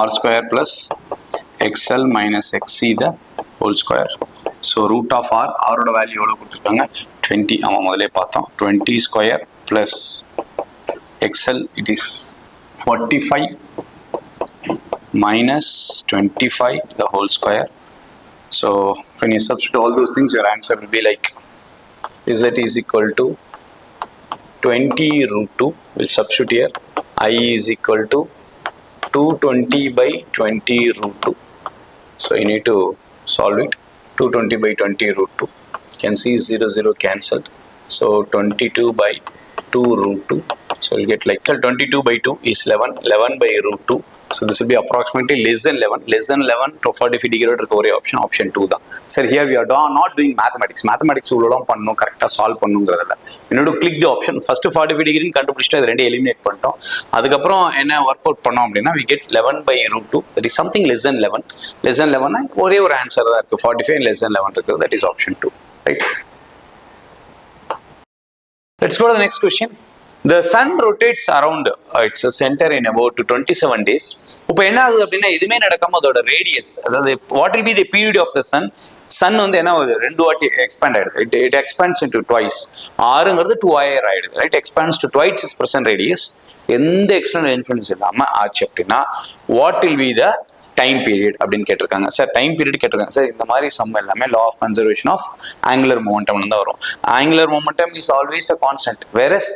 R square plus XL minus XC the whole square. So root of R, R ஓட value எவ்வளோ கொடுத்துருக்காங்க, 20, ஆமாம் முதலே பார்த்தோம், 20 square plus XL, it is 45 minus 25 the whole square. So when you substitute all those things, your answer will be like Z is equal to 20 root 2, will substitute here, I is equal to 220 by 20 root 2. So you need to solve it. 220 by 20 root 2. You can see 0 cancelled. So 22 by 2 root 2. So you'll get like 22 by 2 is 11 by root 2. So this will be approximately less than 11 to 45 degree recovery option 2 தான். Sir, here we are not doing mathematics உள்ளலாம் பண்ணனும், கரெக்ட்டா solve பண்ணனும்ங்கறதல்ல. You need to click the option. First 45 degree கண்டுபிடிச்சிட்டு அது ரெண்டு eliminate பண்ணிட்டோம். அதுக்கு அப்புறம் என்ன வொர்க் அவுட் பண்ணோம் அப்படினா we get 11 by root 2, that is something less than 11 ஒரே ஒரு ஆன்சர் தான் இருக்கு, 45 and less than 11 இருக்கு, that is option 2, right? Let's go to the next question. The sun rotates around its center in about 27 days. இப்போ என்ன ஆகுது அப்படின்னா, எதுவுமே நடக்காம அதோட ரேடியஸ், அதாவது what will be the period of the sun வந்து என்ன ஆகுது, ரெண்டு வாட்டி எக்ஸ்பேண்ட் ஆயிடுது, it expands into twice. ஆறுங்கிறது 2r ஆயிடுது, right? expands to twice its present radius. எந்த எக்ஸ்டர்னல் இன்ஃப்ளூயன்ஸ் இல்லாம ஆச்சு அப்படின்னா what will be the time period அப்படின்னு கேட்டிருக்காங்க. சார் டைம் பீரியட் கேட்டிருக்காங்க சார், இந்த மாதிரி சம் எல்லாமே law of conservation of angular momentum தான் வரும். Angular momentum is always a constant, whereas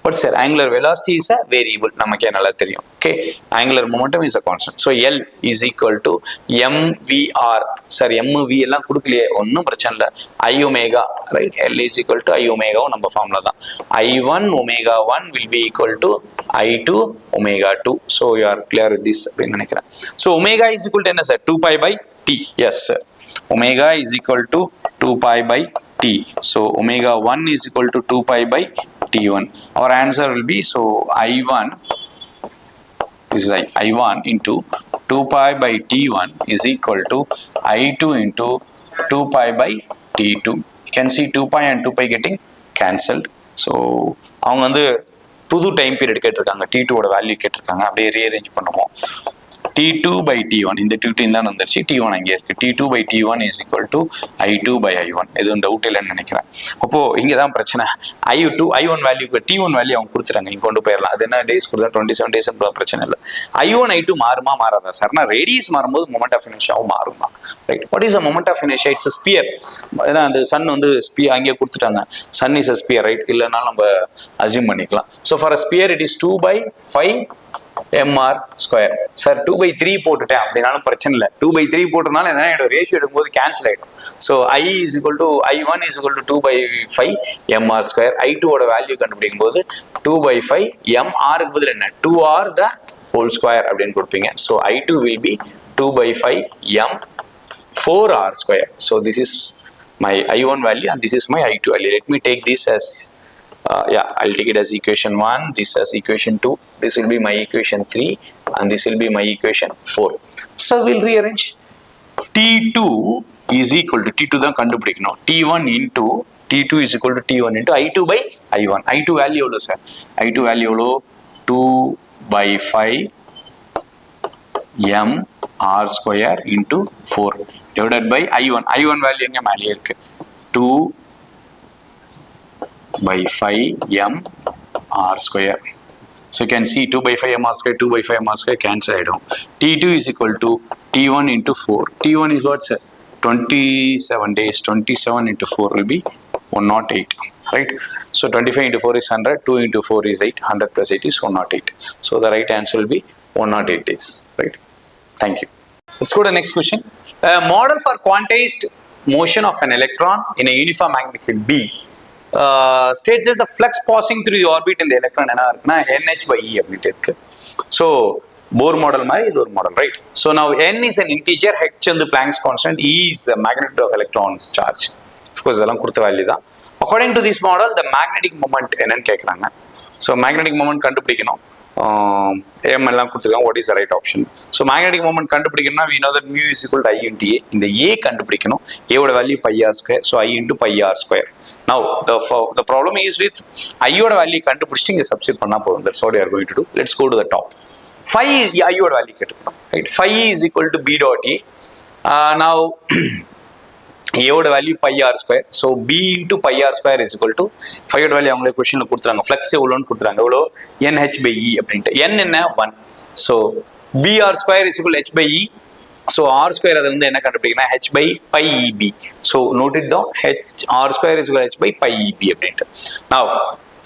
what's here, angular velocity is a variable, நமக்கே நல்லா தெரியும். Okay, angular momentum is a constant. So L is equal to mvr. Sir mv எல்லாம் கொடுக்கலையே, ஒன்றும் பிரச்சனை இல்லை, I omega, right? L is equal to I omega, நம்ம formula தான். I1 omega 1 will be equal to I2 omega 2. So you are clear with this அப்படின்னு நினைக்கிறேன். So omega is equal to என்ன sir, 2 pi by t. Yes sir, omega is equal to 2 pi by t. So omega 1 is equal to 2 pi by T1. Our answer will be, so I1 is like I1 into 2 pi by T1 is equal to I2 into 2 pi by T2. You can see 2 pi and 2 pi getting cancelled. So அவங்க வந்து புது time period கேட்டிருக்காங்க, T2 ஓட value கேட்டிருக்காங்க, அப்படியே rearrange பண்ணுவோம். T2 by T1, இந்த T2 தான் வந்துருச்சு, T1 அங்கே இருக்கு. T2 by T1 is equal to I2 by I1. எதுவும் டவுட் இல்லைன்னு நினைக்கிறேன். அப்போ இங்கே தான் பிரச்சனை, I1 வேல்யூ T1 வேல்யூ அவங்க கொடுத்துறாங்க, இங்கே கொண்டு போயிடலாம். அது என்ன டேஸ் கொடுத்தா 27 days பிரச்சனை இல்லை. I1 I2 மாறுமா மாறாதா சார்? நான் ரேடியஸ் மாறும்போது மொமெண்ட் ஆஃப் இனர்ஷியாவும் மாறும் தான், right? What is a moment of inertia? It's a sphere. ஏன்னா அந்த சன் வந்து ஸ்பியர் அங்கே கொடுத்துட்டாங்க, sun is a sphere, right? இல்லைனாலும் நம்ம அசியூம் பண்ணிக்கலாம். So for a sphere it is 2 by 5 mr square. Sir 2 by 3 போட்டுட்டேன் அப்படின்னாலும் பிரச்சனை இல்லை, 2 by 3 போட்டதுனால என்ன ஆகிடும், ரேஷியோ எடுக்கும்போது கேன்சல் ஆகிடும். So I1 is equal to 2 by 5 mr square. I2 ஓட வேல்யூ கண்டுபிடிக்கும் போது 2 by 5 mr க்கு பதில் என்ன, 2r the whole square அப்படின்னு கொடுப்பீங்க. So I2 will be 2 by 5 m 4r square. So this is my I1 value and this is my I2 value. Let me take this as I'll take it as equation 1, this as equation 2, this will be my equation 3 and this will be my equation 4. So we'll rearrange. T2 is equal to, T2 தான் கண்டுபிடிக்கணும், T1 into T2 is equal to T1 into I2 by I1. I2 value எவ்வளோ sir? I2 value எவ்வளோ, 2 by 5 m r square into 4 divided by I1. I1 value எங்க மேலே இருக்கு, 2 by 5 m r square. So you can see 2 by 5 m r square, 2 by 5 m r square cancel item. T2 is equal to T1 into 4. T1 is what, sir? 27 days. 27 into 4 will be 108, right? So 25 into 4 is 100, 2 into 4 is 8, 100 plus 8 is 108. So the right answer will be 108 days, right? Thank you. Let's go to the next question. A model for quantized motion of an electron in a uniform magnetic field B states that the flux passing through the orbit in the electron என்ன இருக்குன்னா NH by E அப்படின்ட்டு இருக்கு. So Bohr model மாதிரி இது ஒரு model, right? So now N is an integer, H வந்து Planck's constant, E is the magnitude of electrons charge. Of course இதெல்லாம் கொடுத்த வேல்யூ தான். According to this model, the magnetic moment என்னன்னு கேட்குறாங்க. So magnetic moment கண்டுபிடிக்கணும். M எல்லாம் கொடுத்துருக்காங்க. What is the right option? So magnetic moment கண்டுபிடிக்கணும்னா we know that mu is equal to I into A. இந்த A கண்டுபிடிக்கணும். A ஓட value pi r square. So I into pi r square. Now the problem is with I ஓட value கண்டுபிடிச்சிட்டு இங்க substitute பண்ணா போதும். That's what we are going to do. Let's go to the top. Phi I ஓட value கேட்டுக்கணும். Right? Phi is equal to B dot A. Now A ஓட value pi r square. So B into pi r square is equal to phi ஓட value அவங்களே क्वेश्चनல கொடுத்துறாங்க. Flux எவ்வளவுன்னு கொடுத்துறாங்க. எவ்வளோ NH by E அப்படின்ட்டு. N என்ன 1. So B r square is equal to H by E. So r square அதுல இருந்து என்ன கண்டுபிடிக்கணும் h by pi eb. So note it down, h r square is equal to h by pi eb அப்படின்ட்டு. Now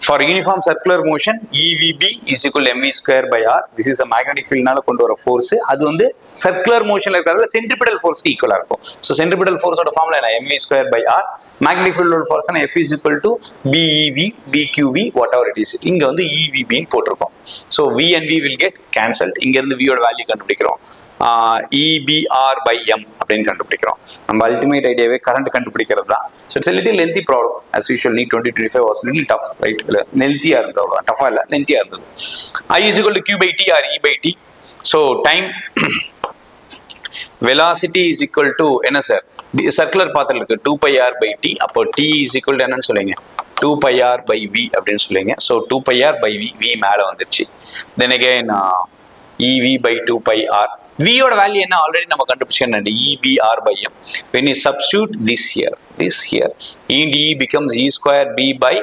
for uniform circular motion EVB is equal to mv square by r. This is a magnetic field னால கொண்டு வர force. அது வந்து circular motionல இருக்கிறதுல centripetal force க்கு ஈக்குவலா இருக்கும். So centripetal force ஓட ஃபார்முலா என்ன mv square by r. Magnetic field ஓட force என்ன F is equal to BEV BQV whatever it is. இங்க வந்து EVB ன்னு போட்டுருக்கோம். So V and V will get cancelled. இங்க இருந்து V ஓட வேல்யூ கண்டுபிடிக்கிறோம். EBR by M அப்படின்னு கண்டுபிடிக்கிறோம். நம்ம அல்டிமேட் ஐடியாவே கரண்ட் கண்டுபிடிக்கிறது தான். So it's a little lengthy problem. As usual, NEET-2025 was little tough, right? லென்த்தியா இருந்தது, அவ்வளோ டஃபா இல்லை, லென்த்தியா இருந்தது. I is equal to Q by T or E by T. So time velocity is equal to என்ன sir? Circular பாத்தில் இருக்கு 2 pi r by T. அப்போ T is equal to என்னன்னு சொல்லுங்க? 2 pi r by V அப்படின்னு சொல்லுங்க. So 2 pi r by V, V மேலே வந்துருச்சு. Then again EV by 2 pi r. V ஓட வேல்யூ என்ன ஆல்ரெடி நம்ம கண்டுபிடிச்சோம், EBR by M. When you substitute this here E and E becomes E square B by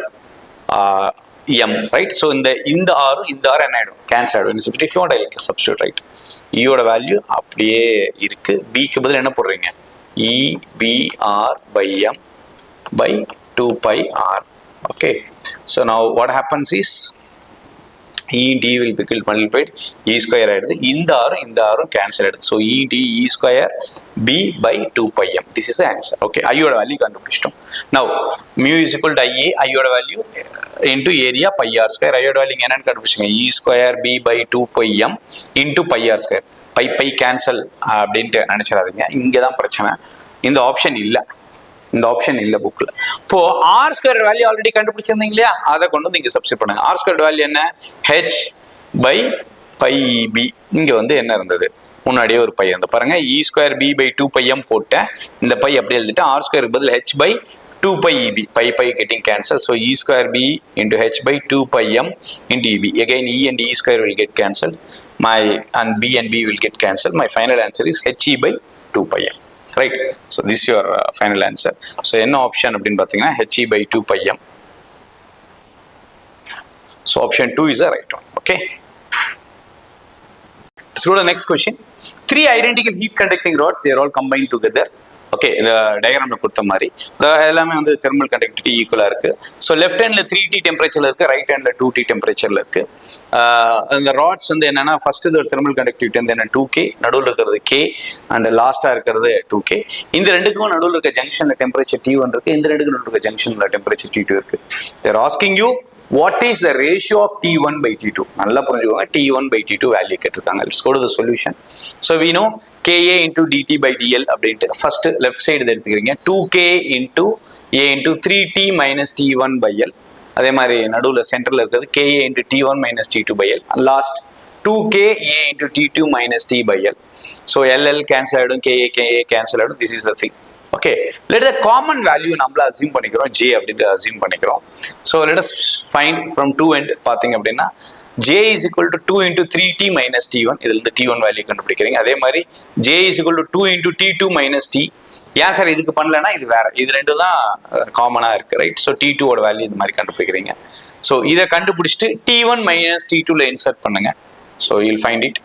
M, right? So இந்த R என்ன ஆயிடும், cancel ஆயிடும். When you substitute, if you want, I substitute, right? E ஓட value அப்படியே இருக்கு. B க்கு பதில் என்ன போடுறீங்க, EBR by M by 2 pi r. Okay, so now what happens is E and E will be multiplied, E square ஆயிடுது. இந்த ஆரும் cancel ஆயிடுது. So E and E square B by 2 pi M. This is the answer. Okay, I ஓட value கண்டுபிடிச்சிட்டோம். Now mu is equal to IA, I ஓட value into area pi r square. I ஓட value என்னன்னு கண்டுபிடிச்சிங்க, E square B by 2 pi M into pi r square. pi cancel அப்படின்ட்டு நினைச்சிடாதீங்க, இங்கே தான் பிரச்சனை. இந்த ஆப்ஷன் இல்லை புக்ல. இப்போ r ஸ்கொயர் வேல்யூ ஆல்ரெடி கண்டுபிடிச்சிருந்தீங்க இல்லையா, அதை கொண்டு வந்து இங்க சப்ஸ்டிட் பண்ணுங்க. r ஸ்கொயர் வேல்யூ என்ன, h by pi b. இங்க வந்து என்ன இருந்தது, முன்னாடியே ஒரு பை இருந்து பாருங்க, E square B by 2 pi M போட்டேன். இந்த பை அப்படியே எழுதிட்டு r ஸ்கொயர் பதில் h by 2 pi eb. pi getting cancelled. So E square B into h by 2 pi M into eb. Again E and E square will get cancelled. And B and B will get cancelled. My final answer is he by 2 pi M. Right? So this is your final answer. So என்ன option அப்படின்னு பார்த்தீங்கன்னா he by 2 pi M. So option 2 is the right one. Okay. Let's go to the next question. 3 identical heat conducting rods, they are all combined together. Okay, இந்த டயக்ராம்ல கொடுத்த மாதிரி எல்லாமே வந்து thermal conductivity ஈக்குவலா இருக்கு. ஸோ லெஃப்ட் ஹேண்ட்ல 3T டெம்பரேச்சர்ல இருக்கு, right ஹேண்ட்ல 2T டெம்பரேச்சர்ல இருக்கு. அந்த ராட்ஸ் வந்து என்னன்னா ஃபர்ஸ்ட் இது தெர்மல் கண்டக்டிவிட்டி வந்து என்ன 2K, நடுவில் இருக்கிறது K அண்ட் லாஸ்டா இருக்கிறது 2K. இந்த ரெண்டுக்கும் நடுவில் இருக்க ஜங்ஷன்ல டெம்பரேச்சர் T1 இருக்கு, இந்த ரெண்டுக்கும் நடுவில் இருக்க ஜங்ஷன்ல டெம்பரேச்சர் T2 இருக்கு. They're asking you what is the ratio of T1 by T2. நல்லா புரிஞ்சுக்கோங்க, T1 by T2 வேல்யூ கேட்டிருக்காங்க. Let's go to the solution. So we know Ka into dt by dl அப்படின்ட்டு ஃபர்ஸ்ட் லெஃப்ட் சைடு எடுத்துக்கிறீங்க. 2K into A into 3T minus T1 by L. அதே மாதிரி நடுவில் சென்டர்ல இருக்கிறது Ka into T1 minus T2 by L. Last 2K A into T2 minus T by L. So LL cancel ஆயிடும், Ka cancel ஆயிடும். This is the thing. Okay, let the common value நம்மள assume பண்ணிக்கிறோம், J அப்படின்ட்டு assume பண்ணிக்கிறோம். So let us find from 2 end பாத்தீங்க அப்படின்னா J is equal to 2 into 3T minus T1. இதுல இருந்து T1 வேல்யூ கண்டுபிடிக்கிறீங்க. அதே மாதிரி J is equal to 2 into T2 minus T. ஏன் சார் இதுக்கு பண்ணலன்னா இது வேற, இது ரெண்டும் தான் காமனாக இருக்கு, ரைட்? ஸோ T2 ஓட வேல்யூ இந்த மாதிரி கண்டுபிடிக்கிறீங்க. ஸோ இதை கண்டுபிடிச்சிட்டு T1 மைனஸ் T2ல இன்சர்ட் பண்ணுங்க. So you'll find it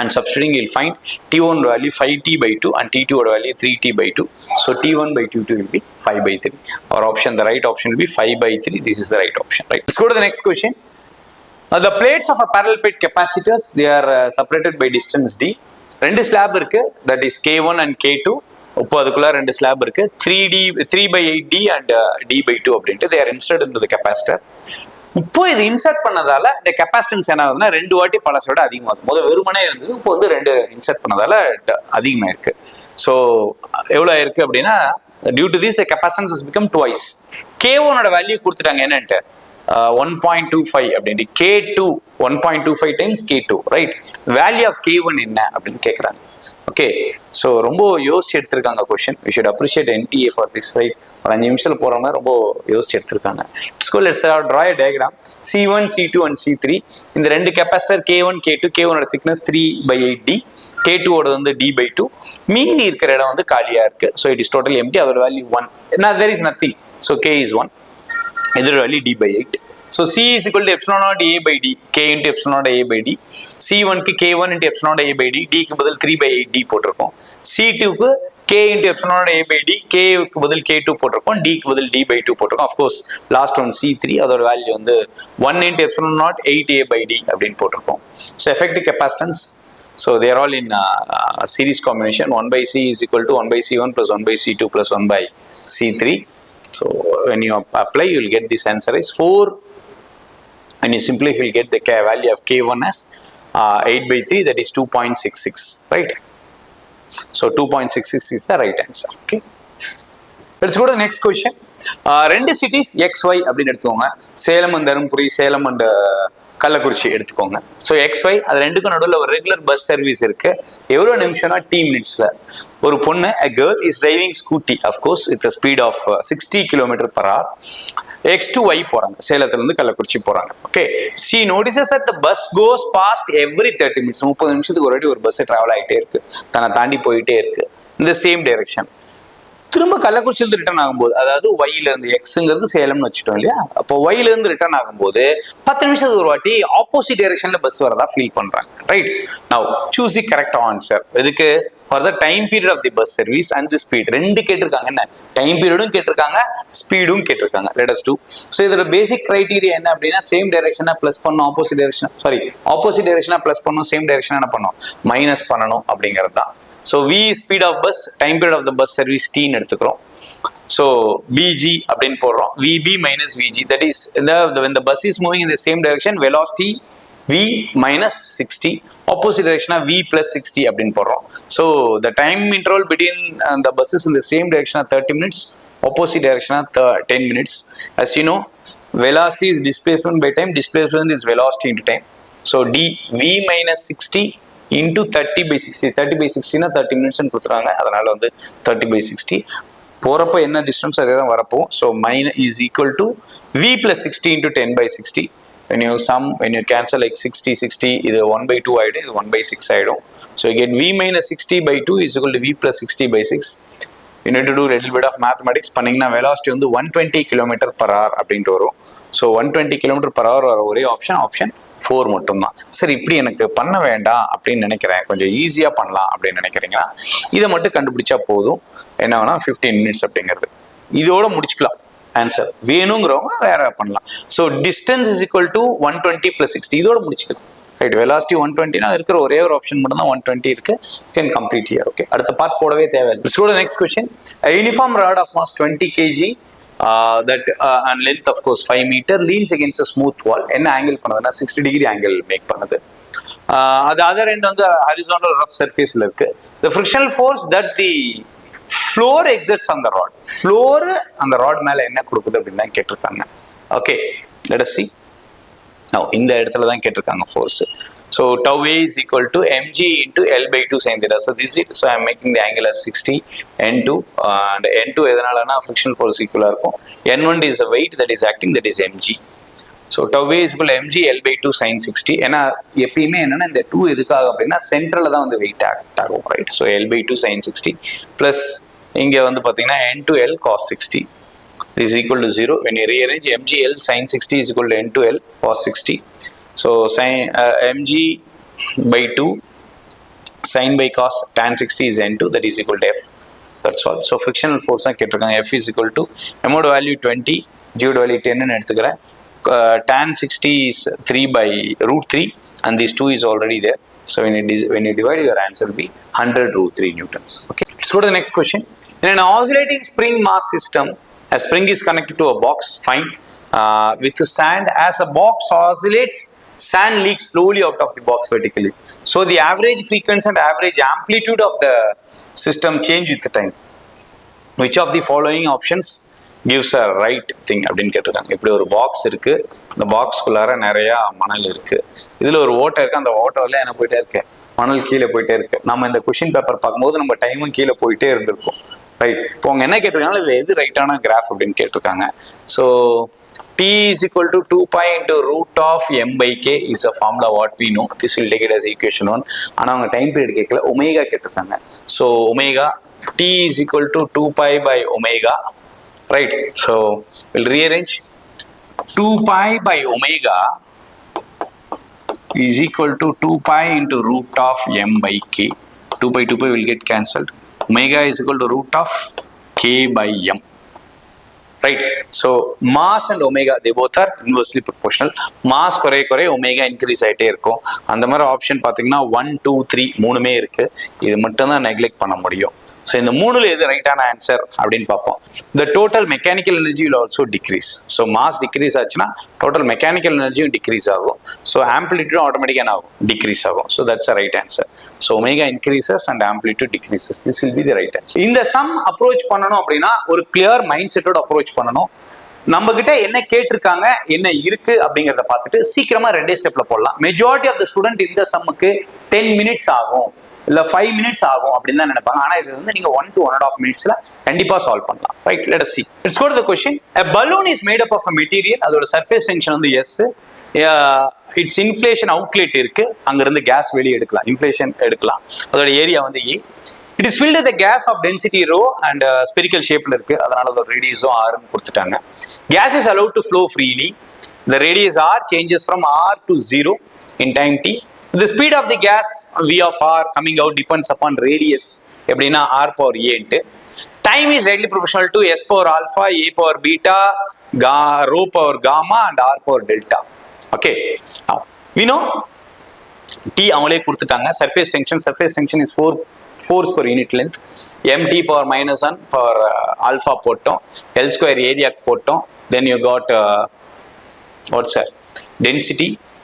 and substituting you'll find T1 value 5t by 2 and T2 value 3t by 2. So T1 by T2 will be 5 by 3. Our option, the right option will be 5 by 3. This is the right option, right? Let's go to the next question. The plates of a parallel plate capacitors, they are separated by distance d. ரெண்டு slab இருக்கு, that is K1 and K2. இப்போ அதுக்குள்ள ரெண்டு slab இருக்கு, 3 by 8d and d by 2 அப்படின்ட்டு they are inserted into the capacitor. இப்போ இது insert பண்ணதால இந்த கெப்பாசிட்டன்ஸ் என்ன ஆகுதுன்னா ரெண்டு வாட்டி பழசை விட அதிகமாகும். முதல் வெறுமனே இருந்தது, இப்போ வந்து ரெண்டு இன்சர்ட் பண்ணதால அதிகமாக இருக்கு. ஸோ எவ்வளோ இருக்கு அப்படின்னா, due to this the capacitance has become twice. K1 value கொடுத்துட்டாங்க என்னன்ட்டு 1.25 அப்படின்ட்டு, K2 1.25 times K2, right? Value of K1 என்ன அப்படின்னு கேட்குறாங்க. ஓகே, ஸோ ரொம்ப யோசிச்சு எடுத்திருக்காங்க question. We should appreciate NTA for this, right? ஒரு 5 நிமிஷத்தில் போகிற மாதிரி ரொம்ப யோசிச்சு எடுத்திருக்காங்க. Let's draw a diagram. C1, C2 and C3. இந்த ரெண்டு capacitor K1, K2, K1 thickness 3 by 8d, K2 வந்து d by 2. மீதி இருக்கிற இடம் வந்து காலியா இருக்கு. So it is total empty. அதோட value 1. there is nothing. So K is 1. இதோட வேல்யூ d by 8. So C is equal to epsilon naught A by D, K into epsilon naught A by D. C1 க்கு K1 into epsilon naught A by D, D க்கு பதில் 3 by 8D போட்டிருக்கோம். C2 க்கு K into epsilon naught A by D, K க்கு பதில் K2 போட்டிருக்கோம், D க்கு பதில் D by 2 போட்டிருக்கோம். Of course, last one C3, அதோட வேல்யூ வந்து 1 into epsilon naught 8A by D அப்படின்னு போட்டிருக்கோம். So effective capacitance, so they are all in series combination. 1 by C is equal to 1 by C1 plus 1 by C2 plus 1 by C3. So when you apply, you will get this answer is 4. And you simply will get the value of K1 as 8 by 3, that is 2.66, right? So 2.66 is the right answer. Okay, let's go to the next question. ரெண்டு cities XY அப்படின்னு எடுத்துக்கோங்க. Salem and Dharmapuri, Salem and Kallakurichi எடுத்துக்கோங்க. So XY அது ரெண்டுக்கும் நடுவில் ஒரு regular bus service இருக்கு. எவ்வளோ நிமிஷம்னா T மினிட்ஸ்ல ஒரு பொண்ணு, a girl is driving scooty, of course with a speed of 60 km/h. X to Y போறாங்க, சேலத்துல இருந்து கள்ளக்குறிச்சி போறாங்க. Okay, she notices that the bus goes past every 30 minutes. 30 நிமிஷத்துக்கு ஒரு வாட்டி ஒரு பஸ் டிராவல் ஆகிட்டே இருக்கு, தன்னை தாண்டி போயிட்டே இருக்கு, இந்த சேம் டைரக்ஷன். திரும்ப கள்ளக்குறிச்சியிலிருந்து ரிட்டர்ன் ஆகும்போது, அதாவது ஒய்ல இருந்து, எக்ஸுங்கிறது சேலம்னு வச்சுட்டோம் இல்லையா, அப்போ ஒய்ல இருந்து ரிட்டர்ன் ஆகும்போது 10 நிமிஷத்துக்கு ஒரு வாட்டி ஆப்போசிட் டைரக்ஷன்ல பஸ் வரதா ஃபீல் பண்றாங்க, right? Now choose the correct answer. இதுக்கு for the time period of the bus service and the speed ரெண்டு கேட்டிருக்காங்க. என்ன டைம் பீரியடும் கேட்டிருக்காங்க, ஸ்பீடும் கேட்டிருக்காங்க. Let us to. ஸோ இதோட பேசிக் கிரைட்டீரியா என்ன அப்படின்னா, சேம் டைரக்ஷனா பிளஸ் பண்ணும், ஆப்போசிட் டைரக்ஷனா பிளஸ் பண்ணும், சேம் டைரக்ஷனா என்ன பண்ணும், மைனஸ் பண்ணணும் அப்படிங்கிறது தான். So we speed of bus, time period of the bus service T எடுத்துக்கிறோம். So BG அப்படின்னு போடுறோம், VB minus VG, that is when the bus is moving in the same direction, velocity V minus 60, opposite direction V plus 60 அப்படின்னு போடுறோம். So the time interval between the buses in the same direction 30 minutes, opposite direction 10 minutes. As you know, velocity is displacement by time, displacement is velocity into time. So D V minus 60 into 30 by 60, 30 by 60 னா 30 minutes கொடுத்துறாங்க, அதனால வந்து 30 by 60. போறப்போ என்ன distance அதே தான் வரப்போ. So minus is equal to V plus 60 into 10 by 60. when you cancel like 60 இது 1 by 2 ஆயிடும், இது 1 by 6 ஆயிடும். So again V minus 60 by 2 is equal to V plus 60 by 6. You need to do a little bit of mathematics. பண்ணீங்கன்னா velocity வந்து 120 km/h அப்படின்ட்டு வரும். So 120 km/h வர ஒரே ஆப்ஷன் 4 மட்டும்தான். சரி, இப்படி எனக்கு பண்ண வேண்டாம் அப்படின்னு நினைக்கிறேன், கொஞ்சம் ஈஸியாக பண்ணலாம் அப்படின்னு நினைக்கிறீங்கன்னா இதை மட்டும் கண்டுபிடிச்சா போதும். என்ன வேணா 15 minutes அப்படிங்கிறது இதோட முடிச்சுக்கலாம். ஆன்சர் வேணுங்கிறவங்க வேற பண்ணலாம். So distance is equal to 120 plus 60 இதோட முடிச்சுக்கலாம், ரைட்? வெலாசிட்டி 120 இருக்கிற ஒரே ஒரு ஆப்ஷன் மட்டும் தான் 120 இருக்கு. Can complete here. ஓகே, அடுத்த பார்ட் போடவே தேவையில்லை. Let's go to the next question. A uniform rod of mass 20 kg that and length of course 5 meter leans against a smooth wall. என்ன ஆங்கிள் பண்ணுதுன்னா 60 degree ஆங்கிள் மேக் பண்ணுது. அது other end வந்து horizontal rough சர்ஃபேஸ்ல இருக்கு. The frictional force that the floor exerts on the rod, floor அந்த rod மேல என்ன கொடுக்குது அப்படின்னு தான் கேட்டிருக்காங்க. Okay, let us see. now இந்த இடத்துல தான் கேட்டிருக்காங்க force. so tau A is equal to mg into L by 2 sin theta. so this is, so I am making the angle as 60. n2 and n2 எதனாலனா friction force equal இருக்கும். n1 is the weight that is acting, that is mg. so tau A is equal to mg L by 2 sin 60. ஏன்னா எப்பயுமே என்னன்னா இந்த 2 எதுக்காக அப்படின்னா சென்ட்ரல்ல தான் வந்து வெயிட் ஆக்ட் ஆகும், right? so L by 2 sin 60 plus இங்கே வந்து பார்த்தீங்கன்னா n to L cos 60 is equal to 0. When you rearrange, mgl sin 60 is equal to n to L cos 60. So sin mg by 2 sin by cos tan 60 is n2, that is equal to F. That's all. So frictional force F is equal to m oda value 20, g oda value 10 ன்னு எடுத்துக்கிறேன். Tan 60 is 3 by root 3 and this 2 is already there. So when you divide, your answer will be 100 root 3 newtons. Okay. Let's go to the next question. In an oscillating spring mass system, a spring is connected to a box, fine, with the sand. As a box oscillates, sand leaks slowly out of the box vertically. So the average frequency and average amplitude of the system change with the time. Which of the following options gives a right thing அப்படின்னு கேட்டிருக்காங்க. இப்படி ஒரு box இருக்கு, இந்த பாக்ஸ்குள்ளார நிறைய மணல் இருக்கு, இதுல ஒரு ஓட்டை இருக்கு, அந்த ஓட்டோல என்ன போயிட்டே இருக்கு, மணல் கீழே போயிட்டே இருக்கு. நம்ம இந்த கொஸ்டின் பேப்பர் பார்க்கும்போது நம்ம டைமும் கீழே போயிட்டே இருந்திருக்கும், ரைட்? இப்போ அவங்க என்ன கேட்டிருக்காங்க, இது எது ரைட்டான கிராஃப் அப்படின்னு கேட்டிருக்காங்க. So T is equal to 2 pi into root of m by k is a formula what we know. This will take it as equation 1. ஆனால் அவங்க டைம் பீரியட் கேட்கல, ஒமேகா கேட்டிருக்காங்க. So omega T is equal to 2 pi by omega, right? So we'll rearrange. 2 pi by omega is equal to 2 pi into root of m by k. 2 pi will get cancelled. Omega is equal to root of k by m. Right, so mass and omega, they both are inversely proportional. Mass குறைய omega increase ஆயிட்டே இருக்கும். அந்த மாதிரி option பார்த்தீங்கன்னா 1 2 3 மூணுமே இருக்கு, இது மட்டும் தான் நெக்லெக்ட் பண்ண முடியும். ஸோ இந்த மூணுல எது ரைட்டான ஆன்சர் அப்படின்னு பார்ப்போம். The total mechanical energy will also decrease. So mass decrease ஆச்சுன்னா டோட்டல் மெக்கானிக்கல் எனர்ஜியும் டிக்ரீஸ் ஆகும். ஸோ ஆம்பிளிட்யூடும் ஆட்டோமேட்டிக்காக என்ன ஆகும், டிக்ரீஸ் ஆகும். So that's a right answer. So omega increases and amplitude decreases. This will be the right answer. இந்த sum approach பண்ணணும் அப்படின்னா ஒரு கிளியர் மைண்ட் செட்டோட அப்ரோச் பண்ணணும். நம்ம கிட்ட என்ன கேட்டிருக்காங்க, என்ன இருக்கு அப்படிங்கிறத பார்த்துட்டு சீக்கிரமா ரெண்டே ஸ்டெப்ல போடலாம். மெஜாரிட்டி ஆஃப் த ஸ்டூடெண்ட் இந்த சம்முக்கு 10 மினிட்ஸ் ஆகும், இல்ல 5 மினிட்ஸ் ஆகும் அப்படின்னு தான் நினைப்பாங்க. ஆனா இது வந்து நீங்க 1 to 1.5 மினிட்ஸ்ல கண்டிப்பா சால்வ் பண்ணலாம். Right, let us see. Let's go to the question. A balloon is made up of a material. அதோட சர்ஃபேஸ் டென்ஷன் வந்து S. இட்ஸ் இன்ஃப்ளேஷன் அவுட்லெட் இருக்கு, அங்க இருந்து கேஸ் வெளியே எடுக்கலாம், இன்ஃப்ளேஷன் எடுக்கலாம். அதோட ஏரியா வந்து A. It is filled with a gas of density rho and spherical shapeல இருக்கு, அதனால அதோட ரேடியஸும் R ன்னு கொடுத்துட்டாங்க. Gas is allowed to flow freely. The radius R changes from R to 0 in time t. The speed of the gas V of R coming out depends upon radius, எப்படின்னா R power A into. Time is directly proportional to S power alpha, A power beta, rho power gamma and R power delta. Okay, now we know T அவங்களே கொடுத்துட்டாங்க. Surface tension is 4 force per unit length. mt power minus 1 per alpha போட்டோம், L square area போட்டோம். Then you got what's that?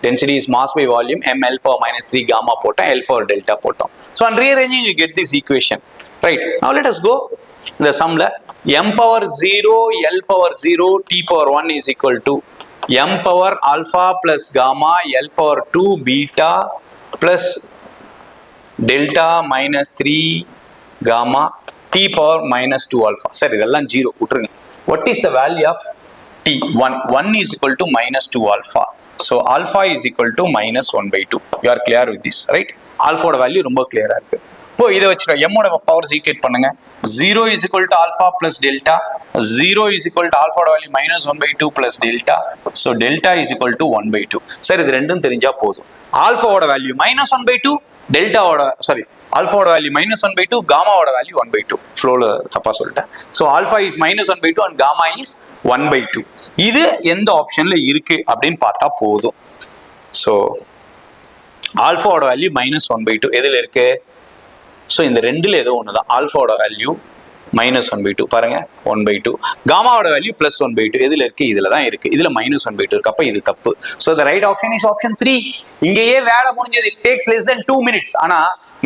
Density is mass by volume, ml power minus 3 gamma போட்டோம், L power delta போட்டோம். So on rearranging you get this equation, right? Now let us go the sumல m power 0, L power 0, T power 1 is equal to m power alpha plus gamma, L power 2 beta plus delta minus 3 gamma, T power minus 2 alpha. சரி, இதெல்லாம் 0 விட்டுருங்க. What is the value of T? 1 is equal to minus 2 alpha. So alpha is equal to minus 1 by 2. You are clear with this, right? Alpha oda value ரொம்ப clear-ஆ இருக்கு. இப்போ இதை வச்சுட்டோம், m ஓட power equate பண்ணுங்க. 0 is equal to alpha plus delta. 0 is equal to alpha oda value minus 1 by 2 plus delta. So delta is equal to 1 by 2. சரி, இது ரெண்டும் தெரிஞ்சா போதும். alpha ஓட value minus 1 by 2, delta ஓட alpha ஓட value minus 1 by 2, gamma ஓட value 1 by 2. ஃப்ளோல தப்பா சொல்லிட்டேன். So alpha is minus 1 by 2 and gamma is 1 by 2. இது எந்த ஆப்ஷன்ல இருக்கு அப்படின்னு பார்த்தா போதும். ஸோ ஆல்ஃபாவோட வேல்யூ minus 1 by 2 எதுல இருக்கு? ஸோ இந்த ரெண்டுல ஏதோ ஒண்ணுதான். ஆல்ஃபாவோட வேல்யூ minus 1 by 2 பாருங்க, 1 by 2. காமாவோட வேல்யூ plus 1 by 2 எதுல இருக்கு? இதுல தான் இருக்கு. இதுல minus 1 by 2 இருக்கு. அப்ப இது தப்பு. So the right option is option 3. இங்கேயே வேலை முடிஞ்சது. It takes less than 2 minutes. ஆனா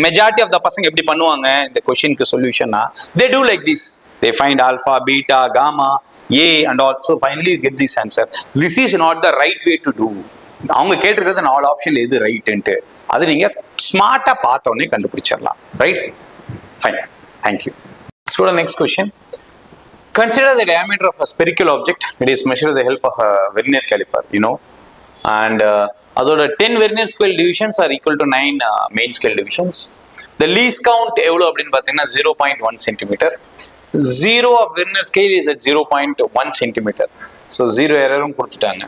majority of the பசங்க எப்படி பண்ணுவாங்க இந்த கொஸ்டினுக்கு சொல்யூஷன்னா, they do like this. They find alpha, beta, gamma, A and all. So finally you get this answer. This is not the right way to do. அவங்க கேட்டிருக்கிறது 4 ஆப்ஷன்ல எது ரைட்ன்ட்டு, அது நீங்க ஸ்மார்ட்டா பார்த்த உடனே கண்டுபிடிச்சிடலாம். Right, fine, thank you. Let's go to the next question. Consider the diameter of a spherical object. It is measured with the help of a vernier caliper, you know, and அதோட 10 vernier scale divisions are equal to 9 main scale divisions. The least count எவ்வளோ அப்படின்னு பார்த்தீங்கன்னா 0.1 centimeter. Zero of Vernier scale is at 0.1 centimeter. So zero error கொடுத்துட்டாங்க.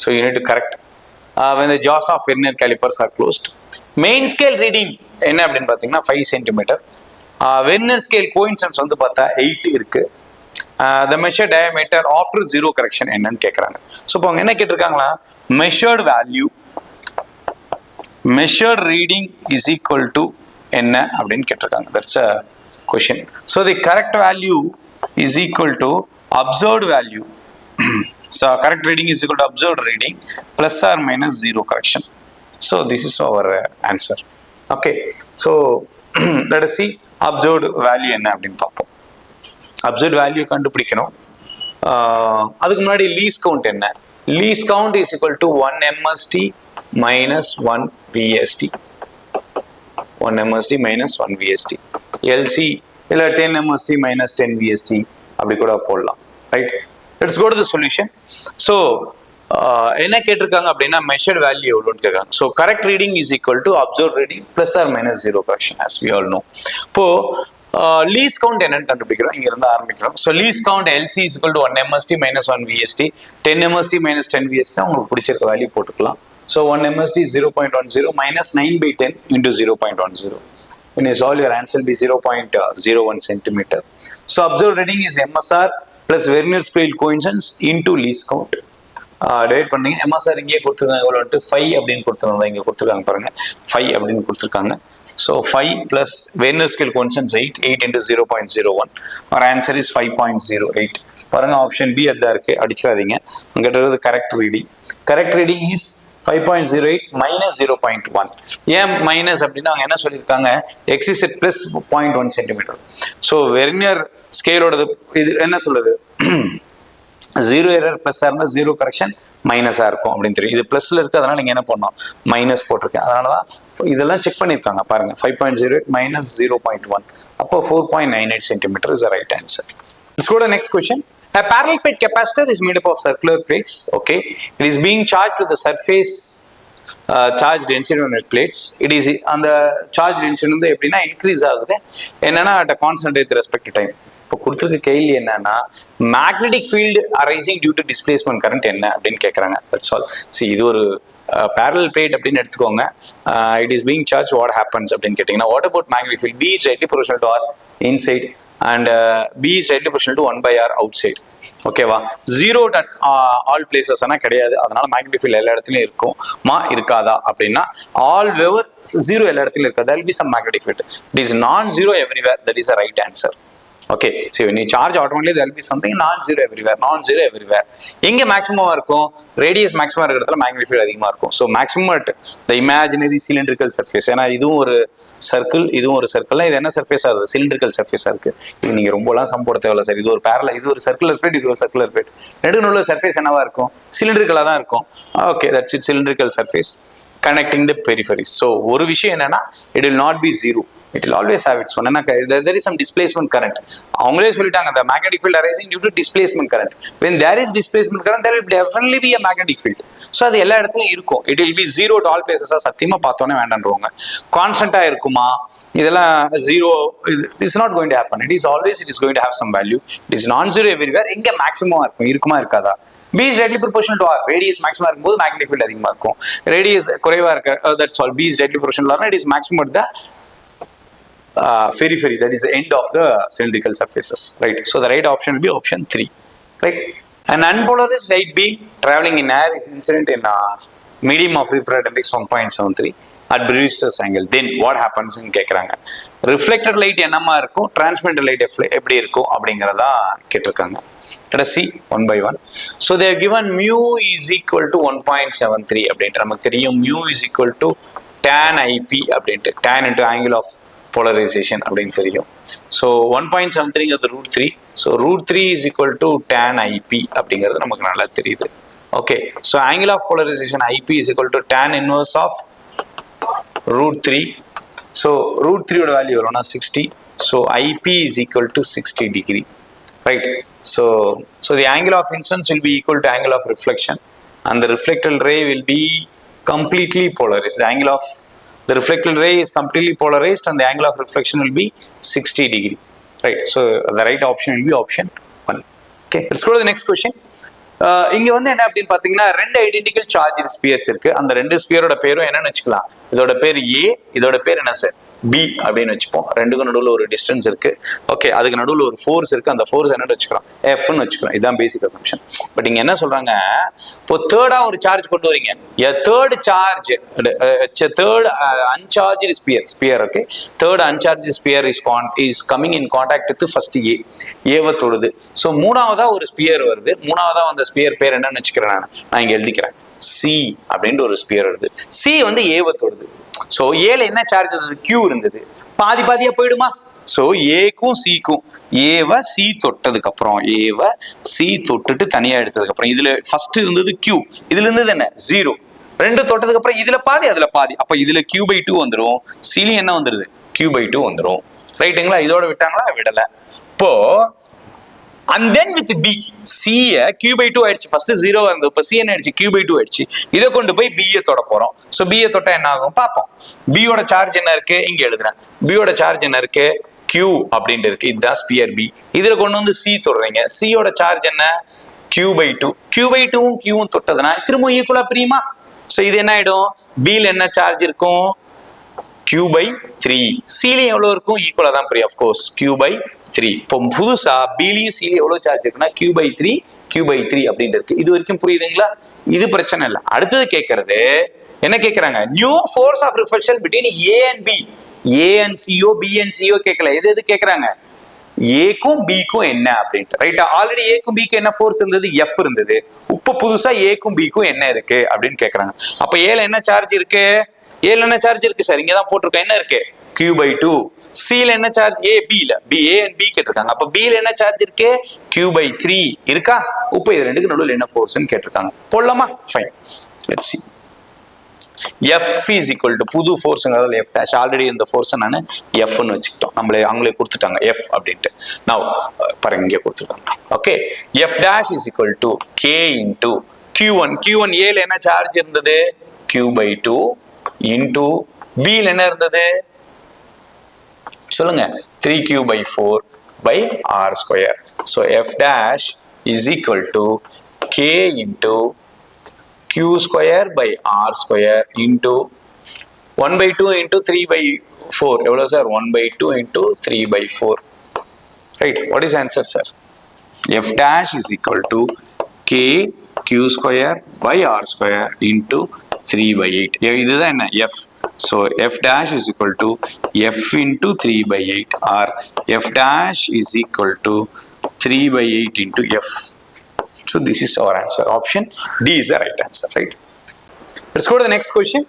So you need to correct. When the jaws of Vernier calipers are closed. Main scale reading என்ன அப்படின்னு பார்த்தீங்கன்னா 5 centimeter. Vernier scale coincidence வந்து பார்த்தா 8 இருக்கு. The measured diameter after zero correction என்னன்னு கேட்குறாங்க. So இப்போ அவங்க என்ன கேட்டிருக்காங்களா, measured value, measured reading is equal to என்ன அப்படின்னு கேட்டிருக்காங்க. That's a question. So the correct value is equal to observed value. So correct reading is equal to observed reading plus or minus zero correction. So this is our answer. Okay. So let us see observed value என்ன அப்படின்னு பார்ப்போம். Observed value கண்டுபிடிக்கணும். அதுக்கு முன்னாடி least count என்ன? Least count is equal to 1 MST minus 1 VST. 1 MST minus 1 VST. LC இல்ல 10 MST minus 10 VST அப்படி கூட போடலாம். Right, let's go to the solution. So என்ன கேட்டிருக்காங்க அப்படின்னா மெஷர்ட் வேல்யூ எவ்வளோன்னு கேட்குறாங்க. So correct reading is equal to observe reading plus or minus zero correction as we all know. இப்போ லீஸ் கவுண்ட் என்னன்னு கண்டுபிடிக்கிறோம், இங்க இருந்து ஆரம்பிக்கிறோம். So least count LC is equal to 1 MST minus 1 VST, 10 MST minus 10 VST உங்களுக்கு பிடிச்சிருக்க value போட்டுக்கலாம். So 1 MST is 0.10 minus 9 by 10 into 0.10. When you solve, your answer will be 0.01 centimeter. So observed reading is MSR plus Vernier scale coincidence into least count. Divide பண்ணீங்க. MSR இங்கே கொடுத்துருக்காங்க எவ்வளோட்டு 5 அப்படின்னு கொடுத்துருக்காங்க, இங்கே கொடுத்துருக்காங்க பாருங்க 5 அப்படின்னு கொடுத்துருக்காங்க. So 5 plus Vernier scale coincidence 8 into 0.01. Our answer is 5.08. பாருங்க ஆப்ஷன் பி அதான் இருக்கு, அடிச்சிடாதீங்க. அங்கிட்ட இருக்கிறது correct reading. Correct reading is 5.08 minus 0.1. ஏன் மைனஸ் அப்படின்னா அவங்க என்ன சொல்லியிருக்காங்க, X is at plus 0.1 centimetre. So vernier ஸ்கேலோடது இது என்ன சொல்லுது, ஜீரோ எரர் பிளஸ்ஸாக இருந்தால் ஜீரோ கரெக்ஷன் மைனஸாக இருக்கும் அப்படின்னு தெரியும். இது பிளஸ்ல இருக்கு, அதனால நீங்கள் என்ன பண்ணோம் மைனஸ் போட்டிருக்கேன். அதனால தான் இதெல்லாம் செக் பண்ணியிருக்காங்க பாருங்க. 5.08 minus 0.1 அப்போ 4.98 centimeter is the right answer. Let's go to the next question. A parallel plate capacitor is made up of circular plates. Okay, it is being charged to the surface charge density on its plates. It is on the charge density வந்து எப்படின்னா increase ஆகுது என்னன்னா at a constant with respect to time. இப்போ கொடுத்துருக்க கேள்வி என்னன்னா magnetic field arising due to displacement current என்ன அப்படின்னு கேட்குறாங்க. That's all. சி இது ஒரு parallel plate அப்படின்னு எடுத்துக்கோங்க. It is being charged, what happens அப்படின்னு கேட்டிங்கன்னா what about magnetic field? B is directly proportional to R inside and B is directly proportional to 1 by R outside. ஓகேவா, zero at all places ஆனால் கிடையாது. அதனால magnetic field எல்லா இடத்துலையும் இருக்குமா இருக்காதா அப்படின்னா ஆல் வெவர் ஜீரோ எல்லா இடத்துலையும் இருக்காது. there will be some magnetic field. It is non-zero everywhere. That is the right answer. Okay, so when you charge automatically there will be something non-zero everywhere. Non-zero everywhere. எங்க maximum இருக்கும், radius maximum இருக்கிற இடத்துல magnetic field அதிகமாக இருக்கும். So maximum at the imaginary cylindrical surface. ஏன்னா இதுவும் ஒரு circle, இதுவும் ஒரு சர்க்கிள்னா இது என்ன சர்ஃபேஸாக இருக்குது, சிலிண்ட்ரிக்கல் சர்ஃபேஸாக இருக்குது. இது நீங்கள் ரொம்பலாம் சம் போட தேவையில்ல சார். இது ஒரு பேரலல், இது ஒரு சர்க்குலர் பிளேட், இது ஒரு சர்க்குலர் பிளேட். நடுவில் உள்ள சர்ஃபேஸ் என்னவா இருக்கும், சிலிண்ட்ரிக்கலாக தான் இருக்கும். Okay, that's it, cylindrical surface connecting the peripheries. So ஒரு விஷயம் என்னன்னா it will not be zero, it will always have its one. There is some displacement current. அவங்களே சொல்லிட்டாங்க the magnetic field arising due to displacement current. When there is displacement current, there will definitely be a magnetic field. So அது எல்லா இடத்துலயும் இருக்கும். It will be zero to all places. சத்தியமா பார்த்தோன்னே வேண்டாம்ன்றவங்க. கான்ஸ்டன்டா இருக்குமா, இதெல்லாம் zero, this is not going to happen. It is going to have some value. It is non-zero everywhere. எங்க maximum இருக்கும், இருக்குமா இருக்காதா. B is directly proportional to R. Radius maximum இருக்கும்போது magnetic field அதிகமா இருக்கும். Radius குறைவா இருக்க, that's all. B is directly proportional to R. It is maximum at the periphery, that is the end of the cylindrical surfaces, right? So the right option will be option 3, right? An unpolarized light beam traveling in air is incident in a medium of refractive index 1.73 at Brewster's angle. Then what happens in கேக்குறாங்க. Reflected light என்னமா இருக்கும், transmitted light எப்படி இருக்கும் அப்படிங்கறதா கேட்டிருக்காங்க. Let us see one by one. So they have given mu is equal to 1.73 அப்படின்ட்டு நமக்கு தெரியும். Mu is equal to tan IP அப்படின்ட்டு, tan into angle of polarization அப்படின்னு தெரியும். ஸோ 1.73 அது √3. So √3 is equal to tan IP அப்படிங்கிறது நமக்கு நல்லா தெரியுது. Okay, so angle of polarization IP is equal to tan inverse of √3. So √3 value வரும்னா 60. So IP is equal to 60 degree, right? So the angle of incidence will be equal to angle of reflection and the reflected ray will be completely polarized. The reflected ray is completely polarized and the angle of reflection will be 60 degree, right? So the right option will be option 1. Okay, let's go to the next question. இங்க வந்து என்ன அப்படின்னு பாத்தீங்கன்னா ரெண்டு identical charge Spears இருக்கு. அந்த ரெண்டு ஸ்பியரோட பேரும் என்னன்னு வச்சுக்கலாம். இதோட பேர் A, இதோட பேர் என்ன சார் B அப்படின்னு வச்சுப்போம். ரெண்டுக்கும் நடுவில் ஒரு டிஸ்டன்ஸ் இருக்கு. ஓகே, அதுக்கு நடுவில் ஒரு ஃபோர்ஸ் இருக்கு. அந்த ஃபோர்ஸ் என்னன்னு வச்சுக்கிறோம், Fன்னு வச்சுக்கிறோம். இதுதான் பேசிக் அசம்ப்ஷன். பட் இங்க என்ன சொல்றாங்க, இப்போ தேர்டா ஒரு சார்ஜ் கொண்டு வரீங்க. A third charge, third uncharged sphere, okay, third uncharged sphere is coming in contact with first A. ஏவ தொடுது. ஸோ மூணாவதா ஒரு ஸ்பியர் வருது. மூணாவதா அந்த ஸ்பியர் பேர் என்னன்னு வச்சுக்கிறேன், நான் இங்க எழுதிக்கிறேன். C அப்படின்ற ஒரு ஸ்பியர் வருது. C வந்து ஏவ தொடுது. சோ ஏல என்ன சார்ஜ் இருந்தது, Q இருந்தது. பாதி பாதியா போயிடுமா? சோ ஏக்கும் சிக்கும், ஏவ சி தொட்டதுக்கு அப்புறம், ஏவ சி தொட்டுட்டு தனியா எடுத்ததுக்கு அப்புறம், இதுல ஃபர்ஸ்ட் இருந்தது Q, இதுல இருந்தது என்ன 0. ரெண்டு தொட்டதுக்கு அப்புறம் இதுல பாதி அதுல பாதி, அப்ப இதுல Q/2 வந்துடும், சிலி என்ன வந்துருது Q/2 வந்துடும். ரைட்டுங்களா? இதோட விட்டாங்களா? விடல. இப்போ and then with B, C Q/2 ஆயிடுச்சு. ஃபர்ஸ்ட் 0 இருந்தது, இப்ப C என்ன ஆயிடுச்சு Q/2 ஆயிடுச்சு. இதை கொண்டு போய் B தொட போறோம். சோ B தொட்டா என்ன ஆகும் பார்ப்போம். B யோட சார்ஜ் என்ன இருக்கு இங்க எழுதுறேன். B யோட சார்ஜ் என்ன இருக்கு Q அப்படின்ட்டு இருக்கு. இதுதான் ஸ்பியர் B. இதுல கொண்டு வந்து C தொடுறீங்க. C யோட சார்ஜ் என்ன Q/2. Q/2வும் Qவும் தொட்டதுனா திரும்ப ஈக்குவலா பிரியுமா? சோ இது என்ன ஆயிடும், B ல என்ன சார்ஜ் இருக்கும் Q/3. C ல எவ்வளவு இருக்கும், ஈக்குவலா தான் பிரியும். Of course Q/3. இப்போ புதுசா பிலியும் சிலியும் எவ்வளவு சார்ஜ் இருக்குன்னா Q/3 அப்படின்ட்டு இருக்கு. இது வரைக்கும் புரியுதுங்களா? இது பிரச்சனை இல்லை. அடுத்தது கேட்கறது என்ன கேட்கறாங்க, new force of repulsion between A and B. A and CO, B and CO கேட்கல. எது கேட்கறாங்க, ஏக்கும் பிக்கும் என்ன அப்படின்ட்டு. ரைட்டா? ஆல்ரெடி ஏக்கும் பிக்கும் என்ன ஃபோர்ஸ் இருந்தது, F இருந்தது. இப்ப புதுசா ஏக்கும் பிக்கும் என்ன இருக்கு அப்படின்னு கேட்கறாங்க. அப்ப ஏல என்ன சார்ஜ் இருக்கு, ஏல என்ன சார்ஜ் இருக்கு சார், இங்கதான் போட்டிருக்கோம். என்ன இருக்கு Q/2. C ல என்ன சார்ஜ், B ல A and B கேட்டிருக்காங்க. அப்ப B ல என்ன சார்ஜ் இருக்கு Q/3 இருக்கா? இப்போ இது ரெண்டுக்கு நடுவில் என்ன ஃபோர்ஸ்னு கேட்டிருக்காங்க. போடலாமா? Fine, let's see. F is equal to புது ஃபோர்ஸ்ங்கிறதால F dash, ஆல்ரெடி இந்த ஃபோர்ஸை நான் F ன்னு வச்சுக்கிட்டோம். அவங்களே கொடுத்துட்டாங்க F அப்படின்ட்டு. now பாருங்க இங்கே கொடுத்துருக்காங்க. Okay, F dash is equal to K into Q1. A ல என்ன சார்ஜ் இருந்தது Q/2 into B ல என்ன இருந்தது சொல்லுங்க 3Q/4 by R square. So F dash is equal to K into Q square by R square into 1/2 into 3/4. எவ்வளவு sir, 1/2 into 3/4. Right? What is answer, sir? F dash is equal to K Q square by R square into 3/8. இதுதான் என்ன F. So F dash is equal to F into 3/8 or F dash is equal to 3/8 into F. So this is our answer. Option D is the right answer, right? Let's go to the next question.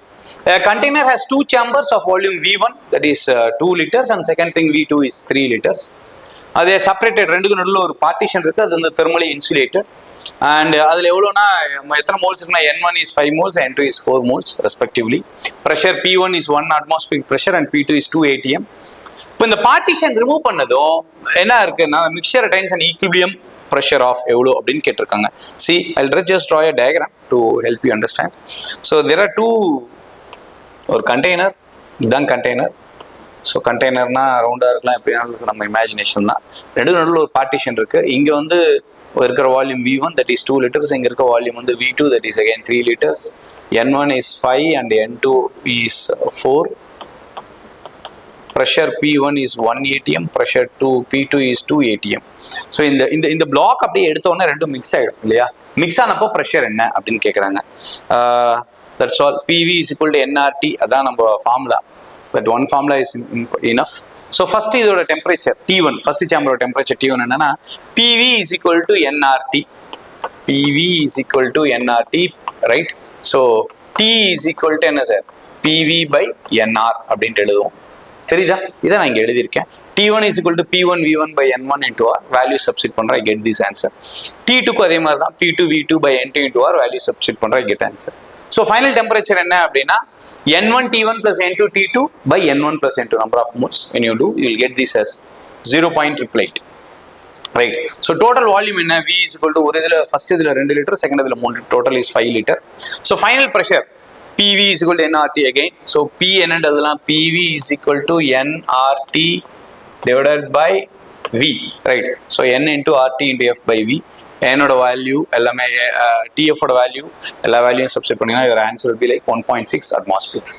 A container has two chambers of volume V1, that is 2 liters, and second thing V2 is 3 liters. They are separated. ரெண்டுக்கு நடுவுல ஒரு partition இருக்கு. அது வந்து thermally insulated. And அதுல எவ்வளவுனா எத்தனை moles இருக்குன்னா N1 is 5 moles, N2 is 4 moles respectively. Pressure P1 is 1 atmospheric pressure and P2 is 2 atm. இப்போ இந்த பார்ட்டிஷன் ரிமூவ் பண்ணதும் என்ன இருக்குன்னா mixture attains and equilibrium pressure of எவ்வளோ அப்படின்னு கேட்டிருக்காங்க. See, I'll just draw a diagram to help you understand. So there are two, ஒரு container, இதுதான் கண்டெய்னர். ஸோ கண்டெய்னர்னா ரவுண்டாக இருக்கலாம், எப்படினாலும் நம்ம இமேஜினேஷன் தான். ரெண்டு நடுவில் ஒரு பார்ட்டிஷன் இருக்கு. இங்கே வந்து இருக்கிற volume V1 that is 2 liters, இங்க இருக்க வால்யூம் வந்து V2 that is again 3 liters. N1 is 5 and N2 is 4. Pressure P1 is 1 atm, pressure P2 is 2 atm. So இந்த பிளாக் அப்படியே எடுத்தோடனே ரெண்டும் மிக்ஸ் ஆகிடும் இல்லையா? மிக்ஸ் ஆனப்போ ப்ரெஷர் என்ன அப்படின்னு கேட்குறாங்க. That's all. PV is equal to nRT, அதான் நம்ம formula. But one formula is enough. So first இதோட டெம்பரேச்சர் T1, ஃபர்ஸ்ட் சேம்பரோட டெம்பரேச்சர் T1 என்னன்னா PV is equal to nRT. PV is equal to nRT, right? So T is equal to என்ன sir PV by nR அப்படின்ட்டு எழுதுவோம். தெரியுதா? இதை நான் இங்கே எழுதியிருக்கேன். T1 is equal to P1 V1 by N1 into R. Value substitute பண்றேன், I get this answer. T2க்கு அதே மாதிரி தான், P2 V2 by N2 into R. Value substitute பண்றேன், I get answer. So final temperature என்ன அப்படின்னா N1 T1 plus N2 T2 by N1 plus N2 number of moles. When you do, you will get this as 0.888. Right? So total volume என்ன V is equal to ஒரு இதில் first இதில் 2 litre, second இதில் 3 litre, total is 5 litre. So final pressure PV is equal to nRT again. So P என்னன்றதுலாம் PV is equal to nRT divided by V, right? So n into RT into F by V. என்னோட value எல்லாமே டிஎஃபோட value எல்லா வேல்யூயும் substitute பண்ணிங்கன்னா your answer will be like 1.6 atmospheres,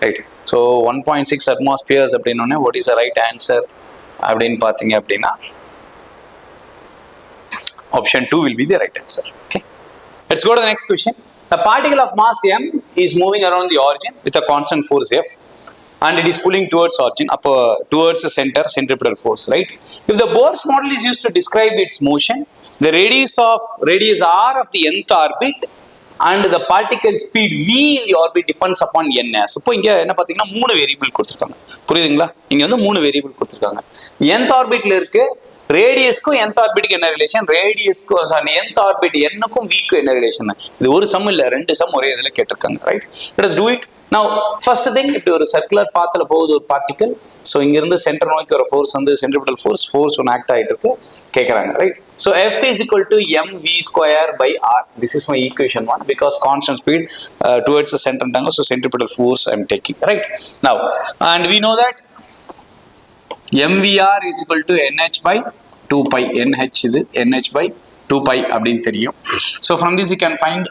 right? So 1.6 atmospheres அப்படின்னோடனே what is the right answer அப்படின்னு பார்த்தீங்க அப்படின்னா option 2 will be the right answer. Okay, let's go to the next question. A particle of mass m is moving around the origin with a constant force F and it is pulling towards origin, towards the center, centripetal force, right? If the Bohr's model is used to describe its motion, the radius r of the nth orbit and the particle speed v in the orbit depends upon ns. இப்போ இங்க என்ன பாத்தீங்கன்னா மூணு variable கொடுத்திருக்காங்க, புரியுதுங்களா? இங்க வந்து மூணு வேரியபிள் கொடுத்திருக்காங்க. nth orbitல இருக்கு ரேடியஸ்க்கும் nth ஆர்பிட்டுக்கு என்ன ரிலேஷன், ரேடியஸ்க்கும் nth ஆர்பிட் என்னுக்கும் விக்கும் என்ன ரிலேஷன். இது ஒரு சம் இல்ல, ரெண்டு சம் ஒரே இதுல கேட்டிருக்காங்க, right? Let us to it. Now first thing, இப்படி ஒரு சர்க்குலர் பாத்ல போகுது ஒரு பார்ட்டிகல். ஸோ இங்க இருந்து சென்டர் நோக்கி ஒரு ஃபோர்ஸ் வந்து சென்ட்ரிபிட்டல் ஃபோர்ஸ் ஒன்று ஆக்ட் ஆகிட்டு இருக்கு கேட்குறாங்க, right? So F is equal to mv square by r. This is my equation 1 because constant speed towards the center angle, so centripetal force I am taking, right? Now and we know that mvr is equal to nh by 2 pi. nh இது nh by 2 pi அப்படின்னு தெரியும். So from this you can find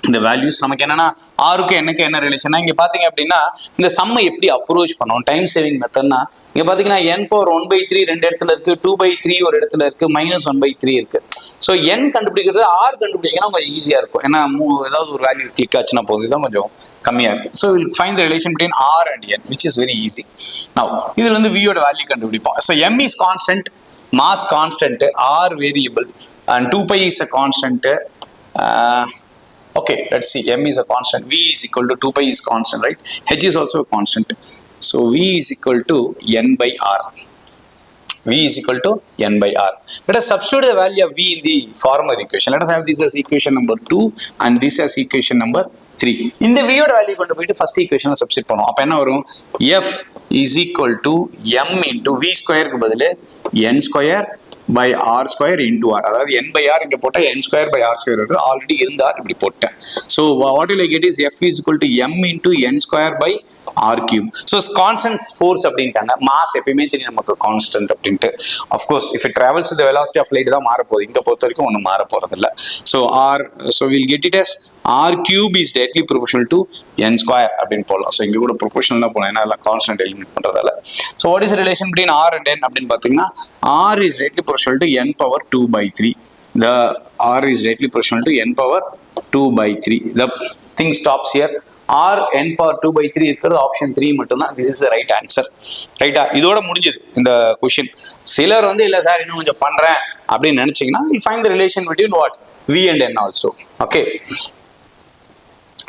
இந்த values. நமக்கு என்னன்னா ஆருக்கு என்னக்கு என்ன ரிலேஷனா, இங்க பாத்தீங்க அப்படின்னா இந்த சம்மை எப்படி அப்ரோச் பண்ணுவோம் டைம் சேவிங் மெத்தட்னா, இங்க பாத்தீங்கன்னா n பவர் 1/3 ரெண்டு இடத்துல இருக்கு, 2/3 ஒரு இடத்துல இருக்கு, -1/3 இருக்கு. ஸோ n கண்டுபிடிக்கிறது r கண்டுபிடிச்சிங்கன்னா கொஞ்சம் ஈஸியா இருக்கும். ஏன்னா ஏதாவது ஒரு வேல்யூ கிளிக் ஆச்சுன்னா போதும், இதுதான் கொஞ்சம் கம்மியா இருக்கும். So will find the relation between r and n which is very easy. Now இதுல இருந்து v யோட வேல்யூ கண்டுபிடிப்போம். So m is constant, mass constant, r variable and 2 pi is a constant. Okay, let's see. M is a constant. V is equal to 2 pi is constant, right? H is also a constant. So V is equal to n by r. V is equal to n by r. Let us substitute the value of V in the former equation. Let us have this as equation number 2 and this as equation number 3. In the V யோட value கொண்டு போயிட்டு first equation substitute பண்ணுவோம். அப்ப என்ன வரும்? F is equal to m into V square க்கு பதிலு n square by r square into r. அதாவது n by r இங்க போட்டா n square by r square வருது, ஆல்ரெடி இருந்த r இப்படி போட்டேன். So what will I get is F is equal to m into n square by r cube. So constant force அப்படின்ட்டாங்க. Mass எப்பயுமே தெரியும் நமக்கு கான்ஸ்டன்ட் அப்படின்ட்டு. Of course if it travels with the velocity of light தான் மாற போகுது, இங்க பொறுத்த வரைக்கும் ஒன்றும் மாற போறது இல்லை. So we'll get it as r cube is directly proportional to n square அப்படின்னு போடலாம். ஸோ இங்க கூட ப்ரொபோஷனல் தான் போகலாம், ஏன்னா அதெல்லாம் கான்ஸ்டன்ட் எலிமினேட் பண்றதால. So what is relation between r and n அப்படின்னு பார்த்தீங்கன்னா r is directly proportional to n power 2/3. The r is directly proportional to n power 2/3. The thing stops here. r n power 2/3 இருக்கிறது option 3 மட்டும்தான். This is the right answer, ரைட்டா? இதோட முடிஞ்சது இந்த question. சிலர் வந்து இல்ல சார் இன்னும் கொஞ்சம் பண்றேன் அப்படின்னு நினைச்சீங்கன்னா we'll find the relation between what v and n also. Okay,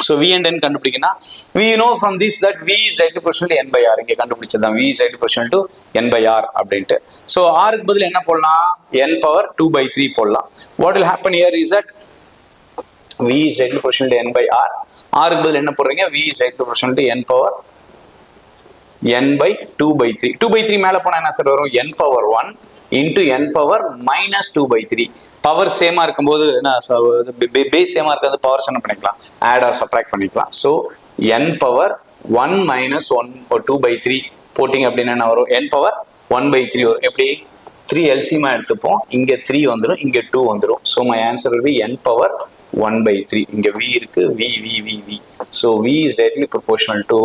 so v and n கண்டுபிடிக்கணும். we know from this that v is directly proportional to n by r. இங்க கண்டுபிடிச்சதான் v is directly proportional to n by r அப்படின்ட்டு. so r க்கு பதில் என்ன போடலாம்? n power 2/3 போடலாம். what will happen here is that v is directly proportional to n by r. r க்கு பதில் என்ன போடுறீங்க? v is directly proportional to n power n by 2/3. 2/3 மேல போனா என்ன சார் வரும்? n power 1 into n power minus 2/3. Power சேமா இருக்கும்போது பேஸ் சேமா இருக்கிறது பவர்ஸ் என்ன பண்ணிக்கலாம்? ஆட் ஆர் சப்ட்ராக்ட் பண்ணிக்கலாம். ஸோ n power 1 minus 2/3 போட்டிங்க அப்படின்னா என்ன வரும்? n power 1/3 வரும். எப்படி? 3 LCM எடுத்துப்போம், இங்க 3 வந்துடும், இங்க 2 வந்துடும். So my answer will be n power 1/3. இங்க v இருக்கு, v. So v is directly proportional to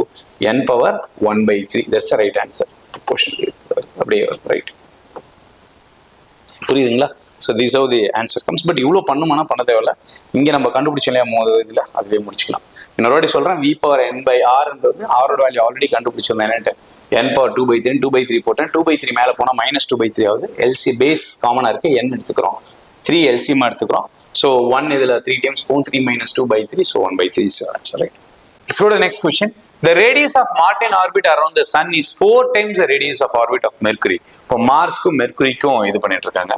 n power 1/3. That's the right answer. Proportional அப்படியே ரைட். புரியுதுங்களா? So this how the answer comes. But இவ்வளோ பண்ணுமானா பண்ண தேவையில்ல, இங்கே நம்ம கண்டுபிடிச்சோம் இல்லையா மோதல் இதில், அதுவே முடிச்சுக்கலாம். இன்னொரு சொல்கிறேன், v power n by r ன்றது ஆரோட வேல்யூ ஆல்ரெடி கண்டுபிடிச்சோம் என்னன்ட்டு n power 2/3 2/3 போட்டேன். 2/3 மேலே போனால் -2/3 ஆகுது. எல்சி பேஸ் காமனாக இருக்குது, n எடுத்துக்கிறோம், 3 LCM எடுத்துக்கிறோம். ஸோ 1 இதில் 3 times போகும், 3 minus 2/3, so 1/3 is your answer, right? Let's go to the next question. The radius of Martian orbit around the sun is 4 times the radius of orbit of Mercury. இப்போ மார்ஸ்க்கும் மெர்க்குரிக்கும் இது பண்ணிட்டு இருக்காங்க.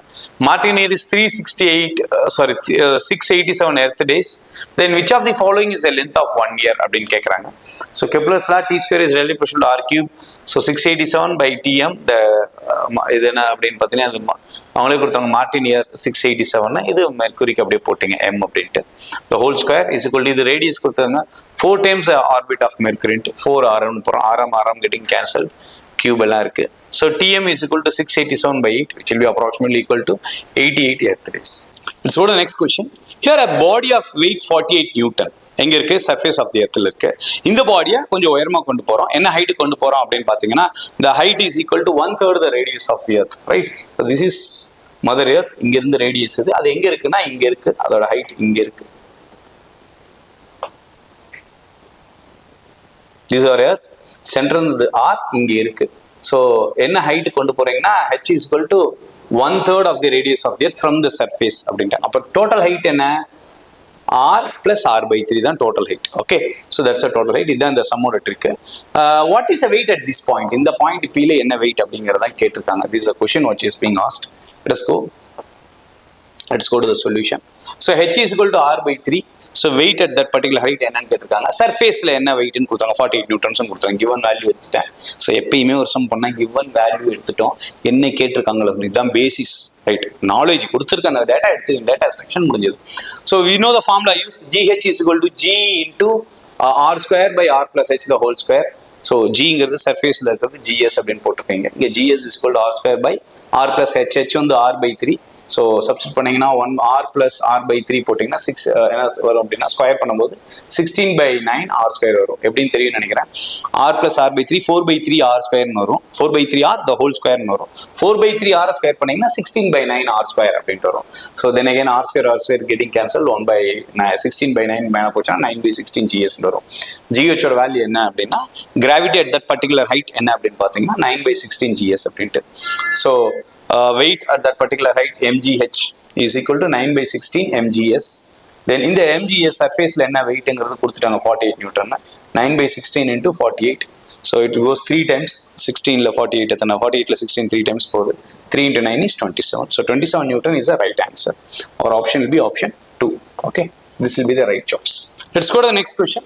Martian year is 687 earth days. Then which of the following is the length of 1 year அப்படின்னு கேட்குறாங்க. So Kepler's law t square is relatively proportional to r cube. So 687 by tm. இது என்ன அப்படின்னு பார்த்தீங்கன்னா அவங்களே கொடுத்தாங்க மார்டின் இயர் 687, இது மெர்க்குரிக்கு அப்படியே போட்டிங்க m அப்படின்ட்டு. The whole square is equal to, இது ரேடியஸ் கொடுத்தாங்க 4 times the orbit of Mercury into 4 rm போகிறோம், rm getting cancelled, cube எல்லாம் இருக்கு. So Tm is equal to 687 by 8, which will be approximately equal to 88 earth days. Let's go to the next question. Here a body of weight 48 Newton. எங்க இருக்கு? Surface of the எர்த்ல இருக்கு. இந்த பாடியை கொஞ்சம் உயரமா கொண்டு போறோம். என்ன ஹைட் கொண்டு போறோம் அப்படின்னு பாத்தீங்கன்னா, the height is equal to 1/3 the radius of the earth, right? So this is mother earth. இங்க இருந்து ரேடியஸ் இது. அது எங்க இருக்குன்னா இங்க இருக்கு. அதோட ஹைட் இங்க இருக்கு. This is our earth. Centre R இங்க இருக்கு. ஸோ என்ன ஹைட் கொண்டு போறீங்கன்னா h is equal to 1/3 of the radius of the earth from the surface அப்படின்ட்டு. அப்போ டோட்டல் ஹைட் என்ன? R plus R/3 தான் total height. Okay, so that's a total height. இதுதான் இந்த சம்மோட trick. What is the weight at this point? இந்த point P-ல என்ன weight அப்படிங்கறத கேட்டிருக்காங்க. This is a question which is being asked. Let's go to the solution. So h is equal to R/3. So weight at that particular height என்னன்னு கேட்டிருக்காங்க. சர்ஃபேஸ்ல என்ன வெயிட்னு கொடுத்தாங்க? 48 Newton's கொடுத்தாங்க. கிவன் வேல்யூ எடுத்துட்டேன். ஸோ எப்பயுமே ஒரு சம் பண்ணா கிவன் வேல்யூ எடுத்துட்டோம். என்ன கேட்டிருக்காங்களோ இதுதான் பேசிஸ், ரைட்? நாலேஜ் கொடுத்துருக்க அந்த டேட்டா எடுத்து டேட்டா செக்ஷன் முடிஞ்சது. So we know the formula use GH is equal to G into R square by R plus H the whole square. ஸோ ஜிங்கிறது சர்ஃபேஸ்ல இருக்கிறது GS அப்படின்னு போட்டிருக்கீங்க. இங்கே GS is equal to R square by R plus H. H வந்து R/3. So substitute பண்ணீங்கன்னா 1 R plus R/3 போட்டிங்கன்னா 6 என்ன வரும் அப்படின்னா ஸ்கொயர் பண்ணும்போது 16/9 R ஸ்கொயர் வரும். எப்படின்னு தெரியும் நினைக்கிறேன். R plus R/3 4/3 R ஸ்கொயர்னு வரும். 4/3 R the whole ஸ்கொயர்னு வரும். 4/3 R ஸ்கொயர் பண்ணீங்கன்னா 16/9 R ஸ்கொயர் அப்படின்ட்டு வரும். So then again R square getting cancelled 1/16/9 மேலே போச்சுன்னா 9/16 GS வரும். GH ஓட வேல்யூ என்ன அப்படின்னா gravity at that particular height என்ன அப்படின்னு பார்த்தீங்கன்னா 9/16 GS அப்படின்ட்டு. So weight at that particular height mgh is equal to 9/16 mgs. then இந்த mgs surfaceல என்ன weightங்கிறது கொடுத்துட்டாங்க 48 Newton. 9/16 into 48. so it goes 3 times. 16ல 48 எத்தனை? 48ல 16 3 times போகுது. 3 into 9 is 27. so 27 newton is the right answer. Our option will be option 2. okay, this will be the right choice. Let's go to the next question.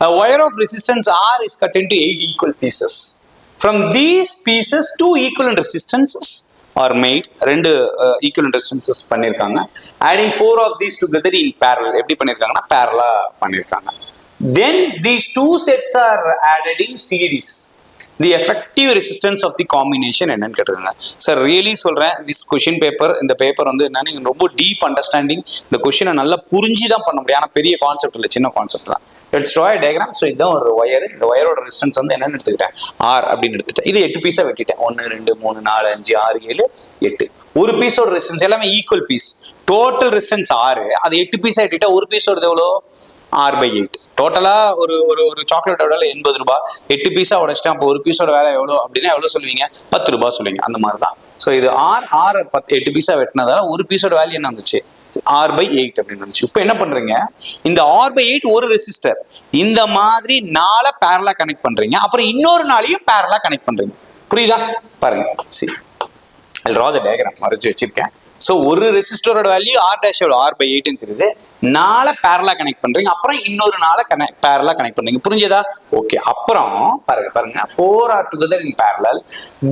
A wire of resistance R is cut into 8 equal pieces. From these pieces 2 equivalent resistances are made. ரெண்டு equivalent resistances பண்ணிருக்காங்க. adding 4 of these together in parallel. எப்படி பண்ணிருக்காங்கன்னா parallel பண்ணிருக்காங்க. then these two sets are added in series. the effective resistance of the combination என்னன்னு கேட்டிருக்காங்க. Sir really சொல்றேன், this question paper, இந்த paper வந்து என்ன, நீங்க ரொம்ப டீப் அண்டர்ஸ்டாண்டிங் இந்த கொஸ்டினை நல்லா புரிஞ்சு தான் பண்ண முடியும். ஆனால் பெரிய கான்செப்ட் இல்லை, சின்ன கான்செப்ட் தான். Let's draw diagram. ஸோ இதுதான் ஒரு ஒயர். இந்த ஒயரோட ரெசிஸ்டன்ஸ் வந்து என்னன்னு எடுத்துக்கிட்டேன்? R அப்படின்னு எடுத்துட்டேன். இது 8 பீஸா வெட்டிட்டேன். 1 2 3 4 5 6 7 8. ஒரு பீஸோட ரெசிஸ்டன்ஸ் எல்லாமே ஈக்குவல் பீஸ். Total resistance 6. அது 8 பீஸா வெட்டிட்டா ஒரு பீஸோட எவ்வளோ? R/8. டோட்டலா ஒரு ஒரு ஒரு சாக்லேட்டோட விலை 80 ரூபாய். 8 பீஸா உடைச்சிட்டா அப்போ ஒரு பீஸோட வேலை எவ்வளோ அப்படின்னா எவ்வளோ சொல்லுவீங்க? 10 ரூபாய் சொல்லுவீங்க. அந்த மாதிரி தான். ஸோ இது R 8 பீஸா வெட்டினதால ஒரு பீஸோட வேல்யூ என்ன வந்துச்சு? R/8 அப்படின்னு வந்துச்சு. இப்போ என்ன பண்றீங்க? இந்த R/8 ஒரு ரெசிஸ்டர். இந்த மாதிரி 4 பேரலா கனெக்ட் பண்றீங்க. அப்புறம் இன்னொரு 4ஐயும் பேரலா கனெக்ட் பண்றீங்க. புரியுதா? பாருங்க. see, I'll draw the diagram. வரைச்சு வச்சிருக்கேன். ஸோ ஒரு ரெசிஸ்டரோட வேல்யூ R' எவ்வளோ? R/8 தெரியுது. 4 பேரலா கனெக்ட் பண்றீங்க. அப்புறம் இன்னொரு 4 பேரலா கனெக்ட் பண்றீங்க. புரிஞ்சதா? ஓகே. அப்புறம் பாருங்க 4 are together in parallel.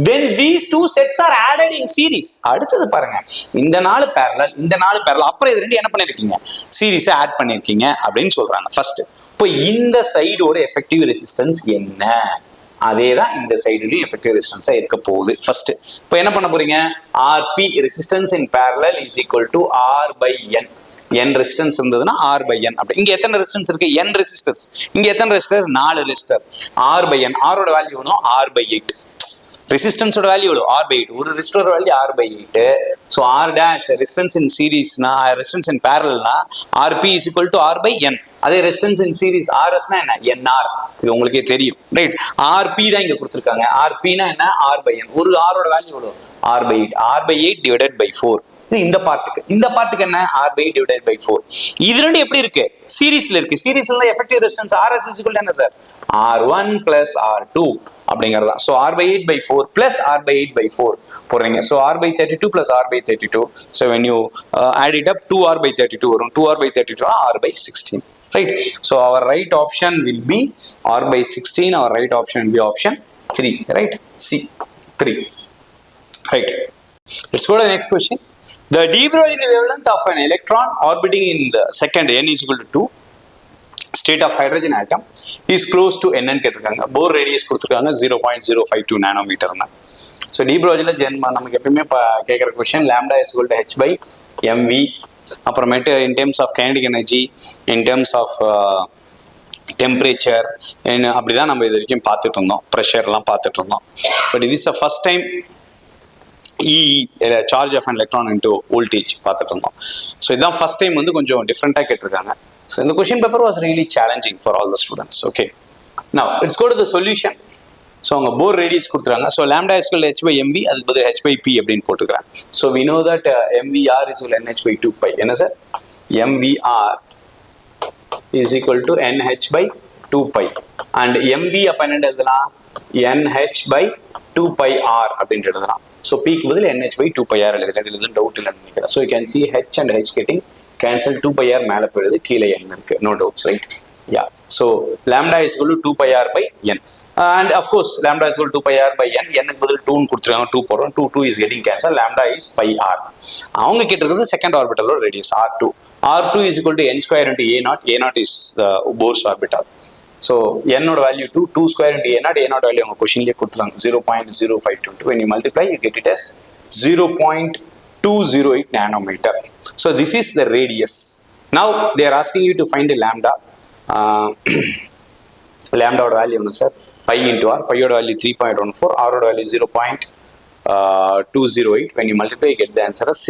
then these two sets are added in series. அடுத்தது பாருங்க, இந்த 4 பேரலல், இந்த 4 பேரலல், அப்புறம் இது ரெண்டு என்ன பண்ணிருக்கீங்க? சீரிஸை ஆட் பண்ணிருக்கீங்க அப்படின்னு சொல்றாங்க. ஃபர்ஸ்ட், இப்போ இந்த சைடோட எஃபெக்டிவ் ரெசிஸ்டன்ஸ் என்ன? அதே தான் இந்த சைடுலயும் எஃபெக்டிவ் ரெசிஸ்டன்ஸா இருக்க போகுது. ஃபர்ஸ்ட் இப்போ என்ன பண்ண போறீங்க? RP resistance in parallel is equal to R/N. N resistance இருந்ததுன்னா R/N. அப்படி இங்க எத்தனை ரெசிஸ்டன்ஸ் இருக்கு? N resistance. இங்க எத்தனை ரெசிஸ்டர்? 4 ரெசிஸ்டர். R/N. R ஓட வேல்யூ வேணும் R/8. ரெசிஸ்டன்ஸோட வேல்யூ எவ்வளோ? R/8. ஒரு ரெசிஸ்டரோட வேல்யூ R/8. ஸோ R' ரெசிஸ்டன்ஸ் இன் சீரீஸ்னா, ரெசிஸ்டன்ஸ் இன் பேரலல்னா RP is equal to R/N. அதே ரெசிஸ்டன்ஸ் இன் சீரீஸ் RSனா என்ன? NR. இது உங்களுக்கே தெரியும், ரைட்? RP தான் இங்க கொடுத்துருக்காங்க. RPனா என்ன? R/N. ஒரு R ஓட வேல்யூ எவ்வளோ? R/8. R/8 divided by 4. இது இந்த பார்ட்டுக்கு. இந்த பார்ட்டுக்கு என்ன? R/8 divided by 4. இது ரெண்டு எப்படி இருக்கு? சீரீஸ்ல இருக்கு. சீரீஸ்ல effective resistance RS is equal to என்ன சார்? R1 plus R2 அப்படிங்கிறதா. So R/8 by 4 plus R/8 by 4 போடுறீங்க. So R/32 plus R/32. So when you add it up 2R/32 வரும். 2R/32 R/16. right? So our right option will be R/16. Our right option will be option 3. right? C 3. right? Let's go to the next question. The de Broglie wavelength of an electron orbiting in the second n is equal to 2. state of hydrogen atom is close to என்னன்னு கேட்டிருக்காங்க. போர் radius கொடுத்துருக்காங்க 0.052 நானோமீட்டர்னா. So D ப்ரோஜில் நமக்கு எப்பயுமே கேட்குற question lambda is equal to h by mv. அப்புறமேட்டு in terms of kinetic energy, in terms of temperature அப்படி தான் நம்ம இது வரைக்கும் பார்த்துட்டு இருந்தோம், ப்ரெஷர்லாம் பார்த்துட்டு இருந்தோம். பட் இது is the first time charge of an electron into voltage பார்த்துட்டு இருந்தோம். ஸோ இதுதான் ஃபர்ஸ்ட் டைம் வந்து கொஞ்சம் டிஃப்ரெண்ட்டாக கேட்டிருக்காங்க. ஸோ இந்த question paper was really challenging for all the students. Okay, now it's go to the solution. So அவங்க Bohr radius கொடுத்துறாங்க. So lambda is equal h by mv, அதுக்கு பதில் h by p அப்படின்னு போட்டுக்கிறேன். So we know that mvr is equal to nh by 2 pi. என்ன sir? mvr is equal to nh by 2 pi. and mv அப்போ என்ன எழுதலாம்? nh by 2 pi r அப்படின்ட்டு எழுதலாம். ஸோ pக்கு பதில் nh by 2 pi r எழுதுறேன். இதில் எதுவும் டவுட் இல்லைன்னு நினைக்கிறேன். So you can see h and h getting cancel, 2 pi r மேலே போயிடுது, கீழே n இருக்கு. No doubts, right? Yeah. So lambda is equal to 2 pi r by n. And of course lambda is equal to 2 pi r by n. n க்கு பதில் 2 ன்னு கொடுத்துருக்காங்க, 2 போடுறோம். 2 is getting cancelled. lambda is pi r. அவங்க கேட்டிருக்கிறது second ஆர்பிட்டலோட radius r2. r2 is equal to n square into a0. a0 is the Bohr's orbital. So n ஓட value 2, 2 square into a0. a0 value அவங்க கொஸ்டின்லேயே கொடுத்துருக்காங்க 0.0522. when you multiply you get it as 0.208 nanometer. So this is the radius. Now they are asking you to find the lambda. lambda ஓட value என்ன sir? pi into r. pi ஓட value 3.14, r ஓட value 0.208. when you multiply you get the answer as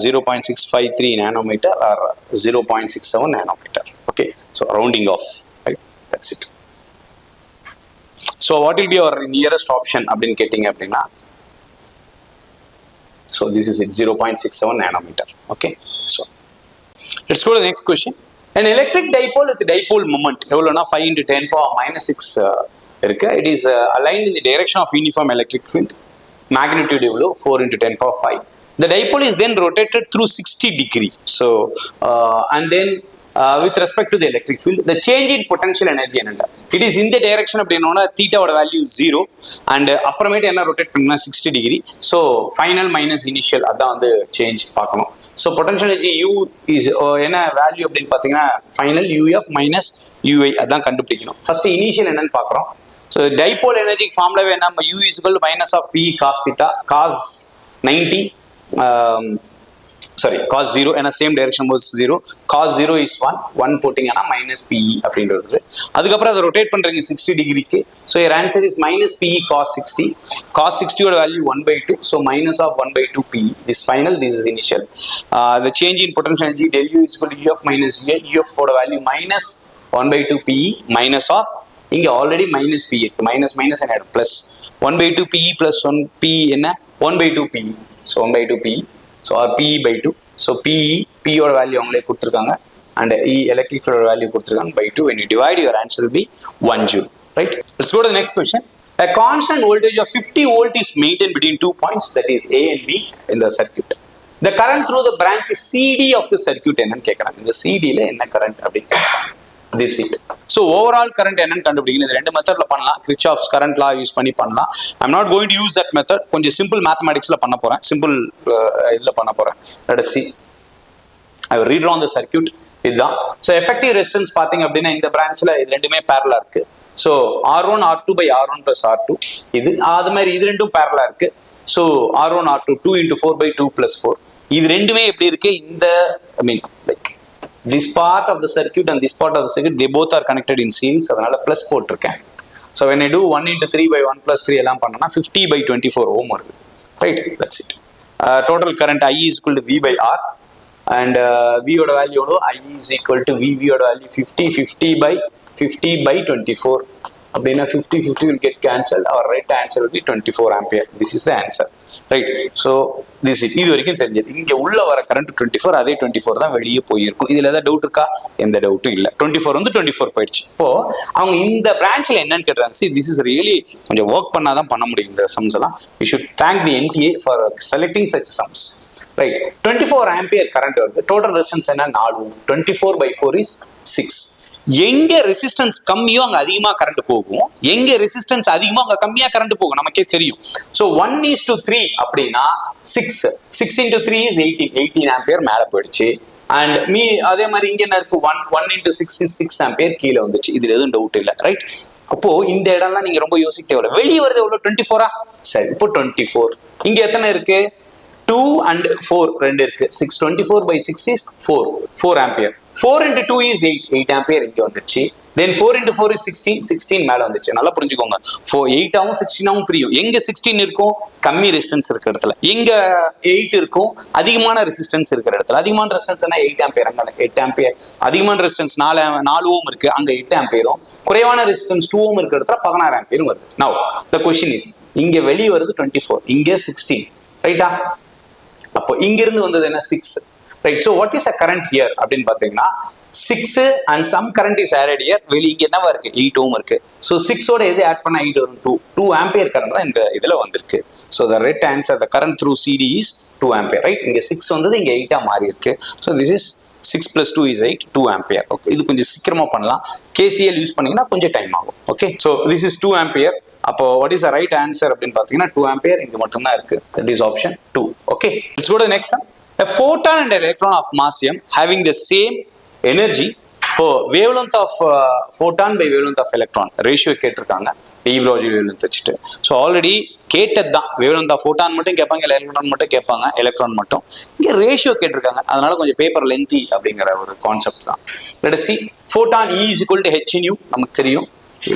0.653 nanometer or 0.67 nanometer. Okay, so rounding off, right? That's it. So what will be our nearest option அப்படின்னு கேட்டிங்க அப்படின்னா, so this is it, 0.67 nanometer. Okay, so let's go to the next question. An electric dipole with dipole moment எவ்வளோனா 5 into 10 power minus 6 இருக்கு. It is aligned in the direction of uniform electric field. Magnitude எவ்வளோ? 4 into 10 power 5. The dipole is then rotated through 60 degree. So and then with respect to the electric field, the change in potential energy என்னண்டா, it is in the direction அப்படின்னா theta ஓட value 0 and அப்புறமேட்டு என்ன rotate பண்ணா 60 degree. So final minus initial, அதான் வந்து change பார்க்கணும். So potential energy u is என்ன வேல்யூ அப்படின்னு பார்த்தீங்கன்னா ஃபைனல் uf மைனஸ் ui, அதான் கண்டுபிடிக்கணும். ஃபர்ஸ்ட் இனிஷியல் என்னன்னு பார்க்குறோம். ஸோ டைபோல் எனர்ஜி ஃபார்ம்லவே என்ன, u is equal to minus of p cos theta, cos 90 sorry cos 0 and same direction was 0. cos 0 is 1 போட்டிங்கன்னா minus pe அப்படின்றது. அதுக்கப்புறம் அதை ரொட்டேட் பண்றீங்க 60 டிகிரிக்கு. So your answer is minus pe cos 60. cos 60 ஓட value 1/2. So minus of 1/2 pe. this final, this is initial. The change in potential energy del u is equal to uf minus va. uf ஓட value minus 1/2 pe minus of, இங்க already minus p இருக்கு, minus minus and add plus 1/2 pe plus 1 p என்ன 1/2 pe. So 1/2 PE. So or PE by 2. So PE ஓட value அவங்களே கொடுத்துருக்காங்க and E electric field value கொடுத்துருக்காங்க by 2. When you divide, your answer will be 1 joule. Right? Let's go to the next question. A constant voltage of 50 volt is maintained between 2 points, that is A and B in the circuit. The current through the branch is CD of the circuit என்னன்னு கேட்குறாங்க. இந்த CD ல என்ன current அப்படின்னு கேட்குறாங்க. This it. So overall current என்னன்னு கண்டுபிடிக்கணும். இது ரெண்டு மெத்தட்ல பண்ணலாம். Kirchhoff's current law யூஸ் பண்ணி பண்ணலாம். I'm not going to use that method. கொஞ்சம் சிம்பிள் மேத்தமேட்டிக்ஸ்ல பண்ண போறேன். சிம்பிள் இதுல பண்ண போறேன். Let us see. I will redraw the circuit. இதுதான். So effective resistance பாத்தீங்க அப்படின்னா இந்த பிரான்ச்ல இது ரெண்டுமே parallel இருக்கு. So R1 R2 by R1 plus R2. இது அது மாதிரி இது ரெண்டும் parallel இருக்கு. So R1 R2 2 into 4 by 2 plus 4. இது ரெண்டுமே எப்படி இருக்கு? இந்த I mean like this part of the circuit and this part of the circuit, they both are connected in series. அதனால plus போட்டிருக்கேன். So when I do 1 into 3 by 1 plus 3 எல்லாம் பண்ணனா 50 by 24 ohm வருது. Right? That's it. Total current I is equal to V by R and V ஓட value எவ்வளோ? I is equal to V ஓட value 50 by 24. அப்படின்னா 50 will get cancelled. Our right answer will be 24 ampere. This is the answer. Right? So this is இது வரைக்கும் தெரிஞ்சது. இங்க உள்ள வர கரண்ட் 24, அதே 24 தான் வெளியே போயிருக்கும். இதுல ஏதாவது டவுட் இருக்கா? எந்த டவுட்டும் இல்லை. 24 வந்து 24 போயிடுச்சு. இப்போ அவங்க இந்த பிரான்ச்ல என்னன்னு கேட்டாங்க. See, this is really கொஞ்சம் ஒர்க் பண்ணாதான் பண்ண முடியும் இந்த சம்ஸ் எல்லாம். We should thank the NTA for selecting such sums. Right? 24 ampere current வருது. Total resistance என்ன? 4 ohm. 24 by 4 is 6. எங்க ரெசிஸ்டன்ஸ் கம்மியோ அங்க அதிகமா கரண்ட் போகும், எங்க ரெசிஸ்டன்ஸ் அதிகமோ அங்க கம்மியா கரண்ட் போகும், நமக்கே தெரியும். So 1:3 அப்படின்னா 6 into 3 is 18 ஆம்பியர் மேல போயிடுச்சு. அண்ட் அதே மாதிரி இங்க என்ன இருக்கு 1 into 6 is 6 ஆம்பியர் கீழே வந்துச்சு. இதுல எதுவும் டவுட் இல்லை, ரைட்? அப்போ இந்த இடம்லாம் நீங்க ரொம்ப யோசிக்க தேவை. வெளியே வருது எவ்வளவு? 24. சரி, இப்போ 24. இங்க எத்தனை இருக்கு? 2 and 4 ரெண்டு இருக்கு. 624 by 6 is 4 ampere. 4 into 2 is 8 ampere இங்க வந்துச்சு. Then 4 into 4 is 16 மேல வந்துச்சு. நல்லா புரிஞ்சுக்கோங்க. 8 ஆவும் 16 ஆவும் பிரியும். எங்க 16 இருக்கும்? கம்மி ரெசிஸ்டன்ஸ் இருக்கிற இடத்துல. எங்க 8 இருக்கும்? அதிகமான ரெசிஸ்டன்ஸ் இருக்கிற இடத்துல. அதிகமான ரெசிஸ்டன்ஸ் 8 ஆம்பியர், அங்க 8 ஆம்பியர். அதிகமான ரெசிஸ்டன்ஸ் 4 ஓம் இருக்கு, அங்க 8 ஆம்பியரும். குறைவான ரெசிஸ்டன்ஸ் 2 ஓம் இருக்கிற இடத்துல 16 ஆம்பியரும் வருது. Now the question is, இங்க வெளியே வருது 24, இங்க 16, ரைட்டா? அப்போ இங்க இருந்து வந்தது என்ன? 6, right? So what is a current here அப்படின்னு பாத்தீங்கன்னா 6 and some current is added here. வெளி இங்க என்னவா இருக்கு? 8 ohm இருக்கு. So 6 ஓட எது ஆட் பண்ணா 8 வரும்? 2 ஆம்பியர் கரண்ட் தான் இந்த இதுல வந்திருக்கு. So the right answer, the current through CD is 2 ampere, right? இங்க 6 வந்தது, இங்க 8 மாறி இருக்கு. So this is 6 plus 2 is 8, 2 ampere. Okay, இது கொஞ்சம் சீக்கிரமா பண்ணலாம். KCL யூஸ் பண்ணீங்கன்னா கொஞ்சம் டைம் ஆகும். Okay, so this is 2 ampere. அப்போ what is the right answer அப்படின்னு பாத்தீங்கன்னா 2 ampere இங்க மட்டும் தான் இருக்கு. That is option 2. Okay, let's go to the next one. A photon and electron of mass m having the same energy. இப்போ wavelength of photon by wavelength of electron ratio கேட்டிருக்காங்க. D ப்ராஜி wavelength வச்சுட்டு. So already கேட்டது தான். wavelength of photon மட்டும் கேட்பாங்க, electron மட்டும் கேட்பாங்க, electron மட்டும். இங்கே ரேஷியோ கேட்டிருக்காங்க, அதனால கொஞ்சம் பேப்பர் லென்த்தி அப்படிங்கிற ஒரு கான்செப்ட் தான். Let us see. photon E is equal to H in U, நமக்கு தெரியும்.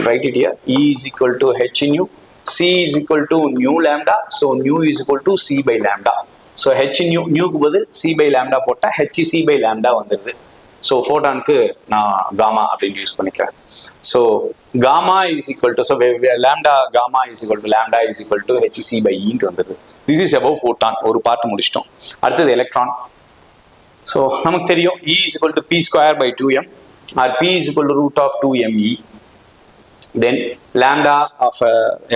Write it here. E is equal to H in U. C is equal to nu lambda. So nu is equal to C by lambda. So H in U, nuக்கு பதில் C by lambda போட்டா H C by lambda வந்துடுது. So ஃபோட்டானுக்கு நான் gamma அப்படின்னு use பண்ணிக்கிறேன். So gamma is equal to, so lambda gamma is equal to lambda is equal to HC by ஈன்ட்டு வந்துடுது. This is above photon. ஒரு part முடிச்சிட்டோம். அடுத்தது எலக்ட்ரான். ஸோ நமக்கு தெரியும் E is equal to P square by 2m or P is equal to root of 2me. Then lambda of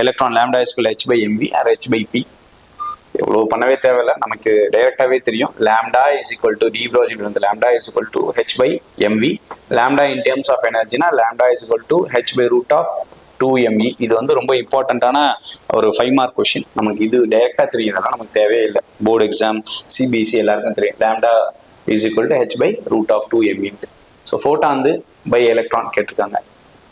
electron, lambda is equal to H by mv or H by P. எவ்வளோ பண்ணவே தேவையில்லை, நமக்கு டைரக்டாகவே தெரியும். Lambda is equal to de Broglie வந்து lambda is equal to H by MV. Lambda in terms of எனர்ஜினா lambda is equal to H by root of 2me. இது வந்து ரொம்ப இம்பார்ட்டண்ட்டான ஒரு 5 மார்க் கொஸ்டின். நமக்கு இது டைரக்டாக தெரியும், இதெல்லாம் நமக்கு தேவையே இல்லை. போர்டு எக்ஸாம், சிபிஎஸ்சி எல்லாருக்கும் தெரியும். Lambda is equal to H by root of 2me. So photon வந்து பை எலக்ட்ரான் கேட்டிருக்காங்க.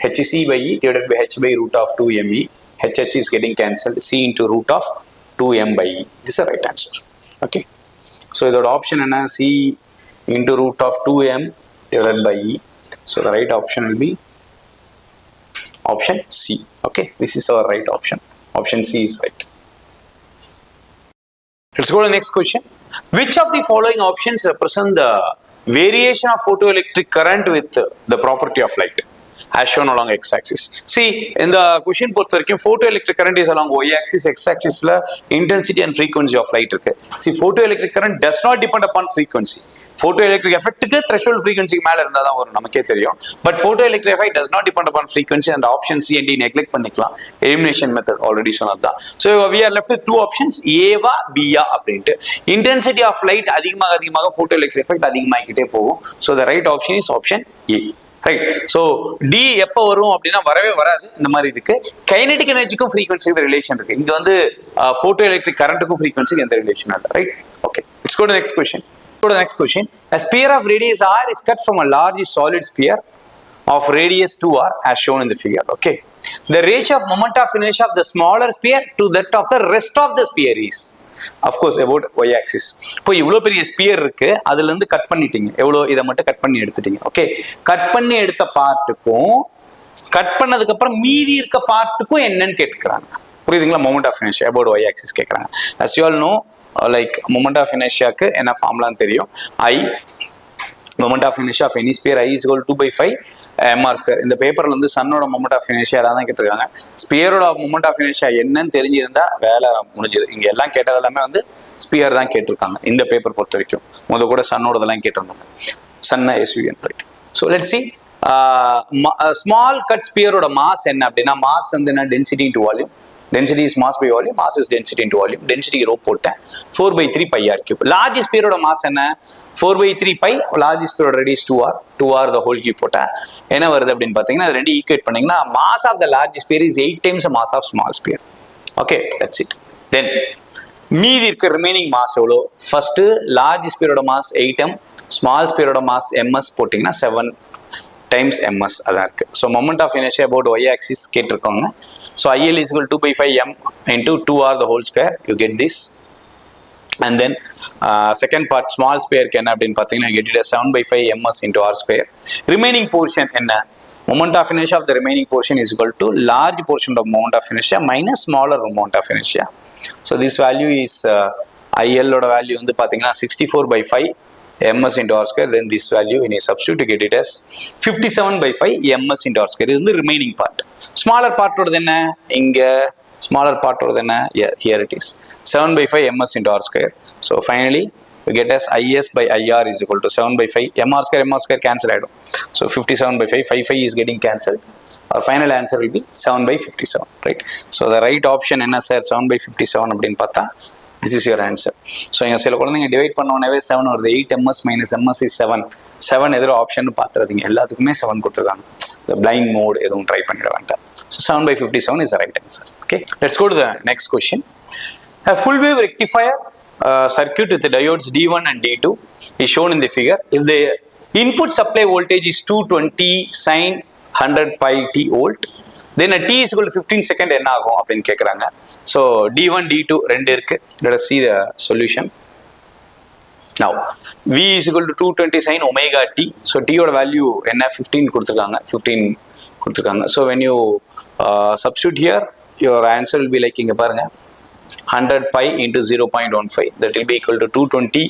Hc by e divided by h by root of 2me. Hh is getting cancelled. C into root of 2m by e. This is the right answer. Okay, so the option is C into root of 2m divided by e. So the right option will be option C. Okay, this is our right option. Option C is right. Let's go to the next question. Which of the following options represent the variation of photoelectric current with the property of light as shown along x-axis? See, in the question பொறுத்த வரைக்கும் photoelectric current is along y-axis, x-axisல intensity and frequency of light இருக்கு. See, photoelectric current does not depend upon frequency. photoelectric effectக்கு threshold frequency மேல இருந்தா தான் வரும், நமக்கே தெரியும். But photoelectric effect does not depend upon frequency and option C and D neglect பண்ணிக்கலாம். elimination method already சொன்னதுதான். So we are left with two options, A-வா B-யா அப்படின்ட்டு. intensity of light அதிகமாக photoelectric effect அதிகமாகிக்கிட்டே போகும். So the right option is option A. Right. So D எப்போ வரும் அப்படின்னா வரவே வராது. இந்த மாதிரி இதுக்கு கைனடிக் எனர்ஜிக்கும் ஃப்ரீக்வன்சிக்கும் ரிலேஷன் இருக்கு. இங்க வந்து போட்டோ எலக்ட்ரிக் கரண்ட்டுக்கும் ஃப்ரீக்வன்சிக்கு எந்த ரிலேஷன் இல்லை, right? Okay, let's go to next question. Next question. A sphere of radius r is cut from a large solid sphere of radius 2r as shown in the figure. Okay, the ratio of moment of inertia of the smaller sphere to that of the rest of the sphere is of course about y axis. இப்போ இவ்வளோ பெரிய sphere இருக்கு, அதுல இருந்து cut பண்ணிட்டீங்க, எவ்வளோ இதை மட்டும் கட் பண்ணி எடுத்துட்டீங்க. ஓகே, கட் பண்ணி எடுத்த பார்ட்டுக்கும் கட் பண்ணதுக்கு அப்புறம் மீதி இருக்க பார்ட்டுக்கும் என்னன்னு கேட்கிறாங்க. புரியுதுங்களா? Moment of inertia about y axis கேட்கறாங்க. as you all know, like moment of inertiaக்கு என்ன ஃபார்முலான்னு தெரியும். I moment of inertia of any sphere I is equal to 2 by 5 mr square. இந்த பேப்பர்ல வந்து சன்னோட moment of inertia தான் கேட்டிருக்காங்க. ஸ்பியரோட moment of inertia என்னன்னு தெரிஞ்சிருந்தா வேலை முடிஞ்சது. இங்க எல்லாம் கேட்டது எல்லாமே வந்து ஸ்பியர் தான் கேட்டிருக்காங்க இந்த பேப்பர் பொறுத்த வரைக்கும். கூட சன்னோடதெல்லாம் கேட்டிருந்தாங்க. சன்ன SUN, ரைட்? So let's see. Small cut ஸ்பியரோட மாஸ் என்ன அப்படின்னா, மாஸ் வந்து என்ன? Density into volume. density is mass by volume, mass is density into volume. density rho போட்டேன் 4/3 pi r cube. large sphere mass என்ன? 4/3 pi. large sphere radius 2r the whole cube போட்டேன். என்ன வருது அப்படின்னு பார்த்தீங்கன்னா, அது ரெண்டு ஈக்குவேட் பண்ணீங்கன்னா mass of the large sphere is 8 times the mass of small sphere. Okay, that's it. Then மீதி இருக்க ரிமைனிங் மாஸ் எவ்வளோ? ஃபர்ஸ்ட் லார்ஜ் ஸ்பியரோட மாஸ் 8m, ஸ்மால் ஸ்பியரோட மாஸ் ms போட்டிங்கன்னா 7 times ms அதான் இருக்கு. So moment of inertia about y axis கேட்டிருக்கோங்க. So IL is equal to 2/5 m into 2r the whole square, you get this. And then second part small sphere என்ன அப்படின்னு பார்த்தீங்கன்னா get it as 7/5 ms into r square. Remaining portion என்ன? Moment of inertia of the remaining portion is equal to large portion of moment of inertia minus smaller moment of inertia. So this value is IL ஓட value வந்து பார்த்தீங்கன்னா 64/5 ms into r square. Then this value when you substitute to get it as 57/5 ms into r square. This is the remaining part. Smaller part ஓடது என்ன? இங்க smaller part ஓடது என்ன? Yeah, here it is 7/5 ms into r square. So finally we get as is by ir is equal to 7/5 mr square cancel ஆயிடும். So 57/5 5 is getting cancelled. Our final answer will be 7/57, right? So the right option என்ன sir 7/57 அப்படின்னு பார்த்தா this is your answer. So இங்க சில குழந்தைங்க divide பண்ணோனவே 7 வருது. 8 ms minus ms is 7. 7 எதிர option பார்த்துறதுங்க, எல்லாத்துக்குமே 7 கொடுத்துருக்காங்க. The blind mode எதுவும் ட்ரை பண்ணிட வேண்டாம். So 7/57 is the right answer. Okay, let's go to the next question. A full wave rectifier circuit with the diodes D1 and D2 is shown in the figure. If the input supply voltage is 220 sin 100 pi t volt, then a t is equal to 15 second என்ன ஆகும் அப்படின்னு கேட்குறாங்க. So D1 D2 ரெண்டு இருக்கு. Let us see the solution. Now V is equal to 220 sin omega t. So t ஓட value என்ன 15 கொடுத்துருக்காங்க. So when you substitute here, your answer will be like இங்க பாருங்க 100 pi into 0.15, that will be equal to 220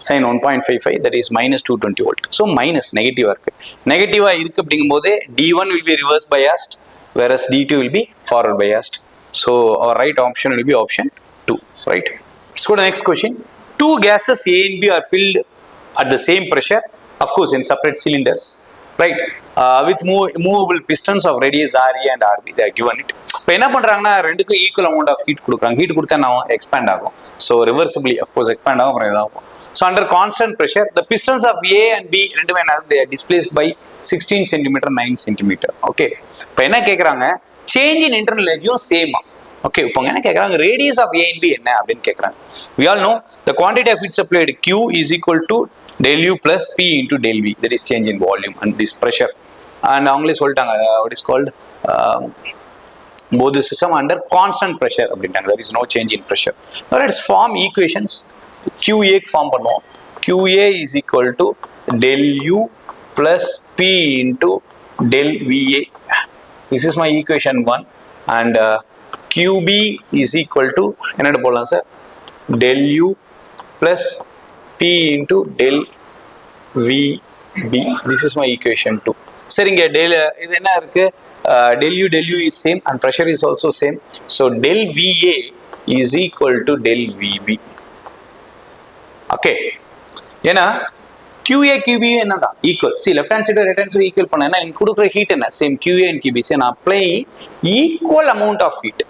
sin 1.55, that is minus 220 volt. So minus negative இருக்கு. நெகட்டிவா இருக்கு அப்படிங்கும்போது D1 will be reverse biased whereas D2 will be forward biased. So our right option will be option 2, right? Let's go to the next question. Two gases A and B are filled at the same pressure, of course in separate cylinders, right? With movable pistons of radius RE and RB, they are given it. இப்போ என்ன பண்றாங்கன்னா ரெண்டுக்கும் equal amount of heat கொடுக்குறாங்க. Heat கொடுத்தா நான் expand ஆகும். So ரிவர்சிபிளி of course expand ஆகும், அப்புறம் இதாகும். So under constant pressure the pistons of A and B ரெண்டுமே என்ன displaced by 16 centimetre 9 centimetre. Okay, இப்போ என்ன கேட்குறாங்க சேஞ்ச் இன் இன்டர்னல் எனர்ஜியும் சேமா. ஓகே, இப்போ என்ன கேட்குறாங்க radius of A and B என்ன அப்படின்னு கேட்குறாங்க. We all know the quantity of heat supplied Q is equal to del U plus P into del V, that is change in volume and this pressure. And அவங்களே சொல்லிட்டாங்க what is called both the system under constant pressure அப்படின்ட்டாங்க. There is no change in pressure. Now let's form equations. QA form பண்ணுவோம். QA is equal to del U plus P into del VA. This is my equation 1. And QB is equal to என்னென்ன போடலாம் sir del U plus P into del VB. This is my equation 2. சரிங்க, del இது என்ன இருக்கு del U is same and pressure is also same. So del VA is equal to del VB. Okay, ஏன்னா QA QB என்னதான் equal. C left hand side right hand side equal பண்ணா எனக்கு கொடுக்குற heat என்ன same QA and QB. சரி, நான் apply equal amount of heat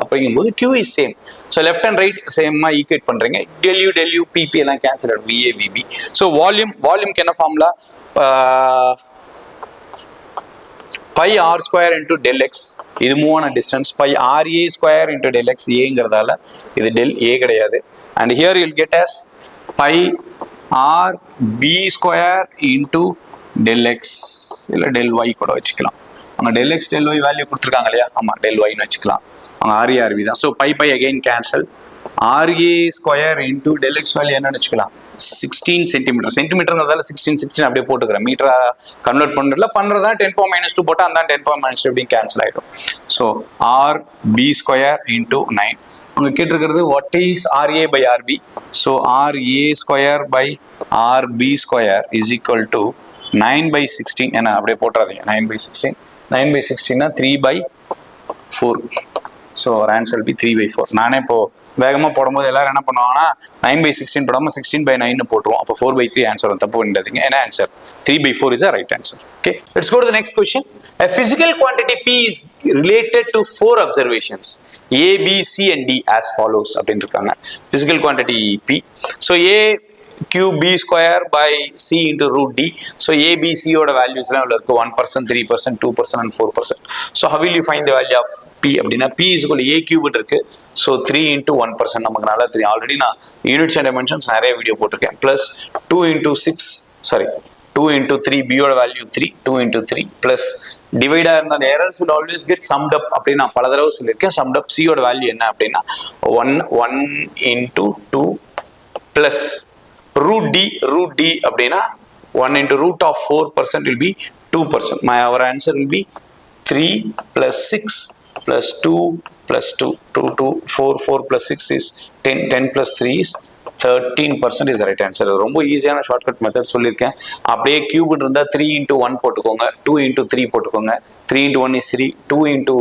அப்படிங்கும்போது Q is same. So left and right சேமாக ஈக்குவேட் பண்ணுறீங்க. del U PP எல்லாம் கேன்சல் ஆகிடும், VA VB. ஸோ வால்யூம்க்கு என்ன formula pi r square into del x, இது மூவான distance pi RA square into del x, ஏங்கிறதால இது del A கிடையாது. And here you'll get as pi r b square into del x இல்ல del y கூட வச்சுக்கலாம். அங்க del x del y value கொடுத்துருக்காங்க இல்லையா, ஆமா del y ன்னு வச்சுக்கலாம். அங்க RA RB தான். So pi again cancel. RA square into del x value என்னன்னு வச்சுக்கலாம் 16 சென்டிமீட்டர். சென்டிமீட்டர்ங்கிறதால 16 அப்படியே போட்டுக்கிறேன். மீட்டரா கன்வெர்ட் பண்றதா 10⁻²2 போட்டா அந்த 10⁻² அப்படி கேன்சல் ஆயிடும். So RB square into 9. அங்க கேட்டிருக்கிறது what is RA by RB. So RA square by RB square is equal to 9/16. என்ன அப்படியே போட்டுறாதீங்க. 9/16 3/4. So our answer will be 3/4. நானே இப்போ வேகமாக போடும்போது எல்லாரும் என்ன பண்ணுவாங்கன்னா 9/16 போடாமல் 16/9 போட்டுருவோம். அப்போ 4/3 ஆன்சர் வரும். தப்பு பண்ணிடாதீங்க. என்ன answer 3/4 is the right answer. Okay, let's go to the next question. A physical quantity P is related to 4 observations A, B, C and D as follows அப்படின்னு இருக்காங்க. Physical quantity P. So A cube b square by c into root d. So a, b, c oda values la 1%, 3%, 2% and 4%. So how will you find the value of p அப்படினா p is equal to a cubed இருக்கு. So 3 into 1% நமக்கு நல்லா தெரியும். Already நான் units and dimensions நிறைய video போட்டிருக்கேன். plus 2 into 6 sorry 2 into 3 b oda value 3, 2 into 3 plus டிவைடா இருந்தால் errors will always get summed up அப்படின்னு நான் பல தடவை சொல்லியிருக்கேன். summed up c ஓட வேல்யூ என்ன அப்படின்னா 1 into 2 plus root d அப்படின்னா 1 into root of 4% will be 2%. Our answer will be 3 plus 6 plus 2 plus 2, 2, 4 plus 6 is 10, 10 plus 3 is 13% is the right answer. ரொம்ப ஈஸியான ஷார்ட்கட் மெத்தட் சொல்லியிருக்கேன். அப்படியே கியூப் இருந்தா 3 into 1 போட்டுக்கோங்க, 2 into 3 போட்டுக்கோங்க. 3 into 1 is 3, 2 into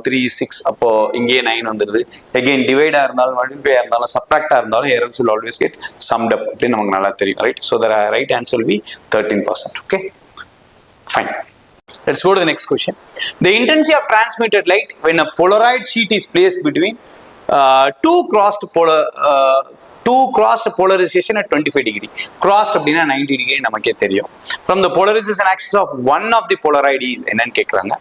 3 is 6. அப்போ இங்கேயே 9 வந்துடுது. Again டிவைடா இருந்தாலும் மல்டிப்ளை இருந்தாலும் சப்ட்ராக்டா இருந்தாலும் errors will always get summed up அப்படின்னு நமக்கு நல்லா தெரியும், right? So the right answer will be 13%. Okay, fine. Let's go to the next question. The intensity of transmitted light when a polarized sheet is placed between two crossed polarization at 25 degree. Crossed அப்படினா 90 degree நமக்கே தெரியும். From the polarization axis of one of the polarities என்னன்னு கேக்குறாங்க.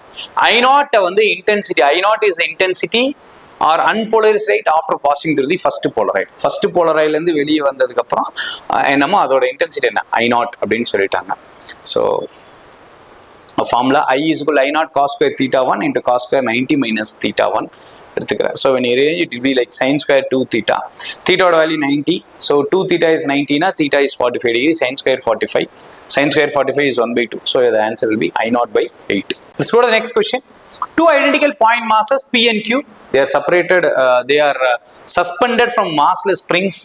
I0 வந்து intensity, I0 is the intensity or unpolarized light after passing through the first polarite. First polarite ல இருந்து வெளியே வந்ததுக்கு அப்புறம் என்னமோ அதோட intensity என்ன I0 அப்படினு சொல்லிட்டாங்க. So formula I is equal to I0 cos square theta 1 into cos square 90 minus theta 1 எடுத்துக்கிறேன். So when you arrange it will be like sin square 2 theta. Theta oda value 90. So 2 theta is 90 na, theta is 45 degree, sin square 45. Sin square 45 is 1 by 2. So the answer will be I0 by 8. Let's go to the next question. Two identical point masses P and Q. They are separated, they are suspended from massless springs.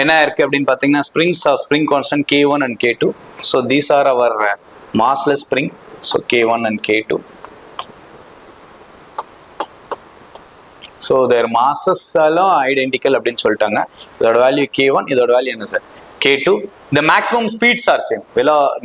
என்ன இருக்கு அப்படின்னு பார்த்தீங்கன்னா springs of spring constant K1 and K2. So these are our massless spring. So K1 and K2. So their masses எல்லாம் identical அப்படின்னு சொல்லிட்டாங்க. இதோட value K1, இதோட value என்ன sir? K2. The maximum speeds are same.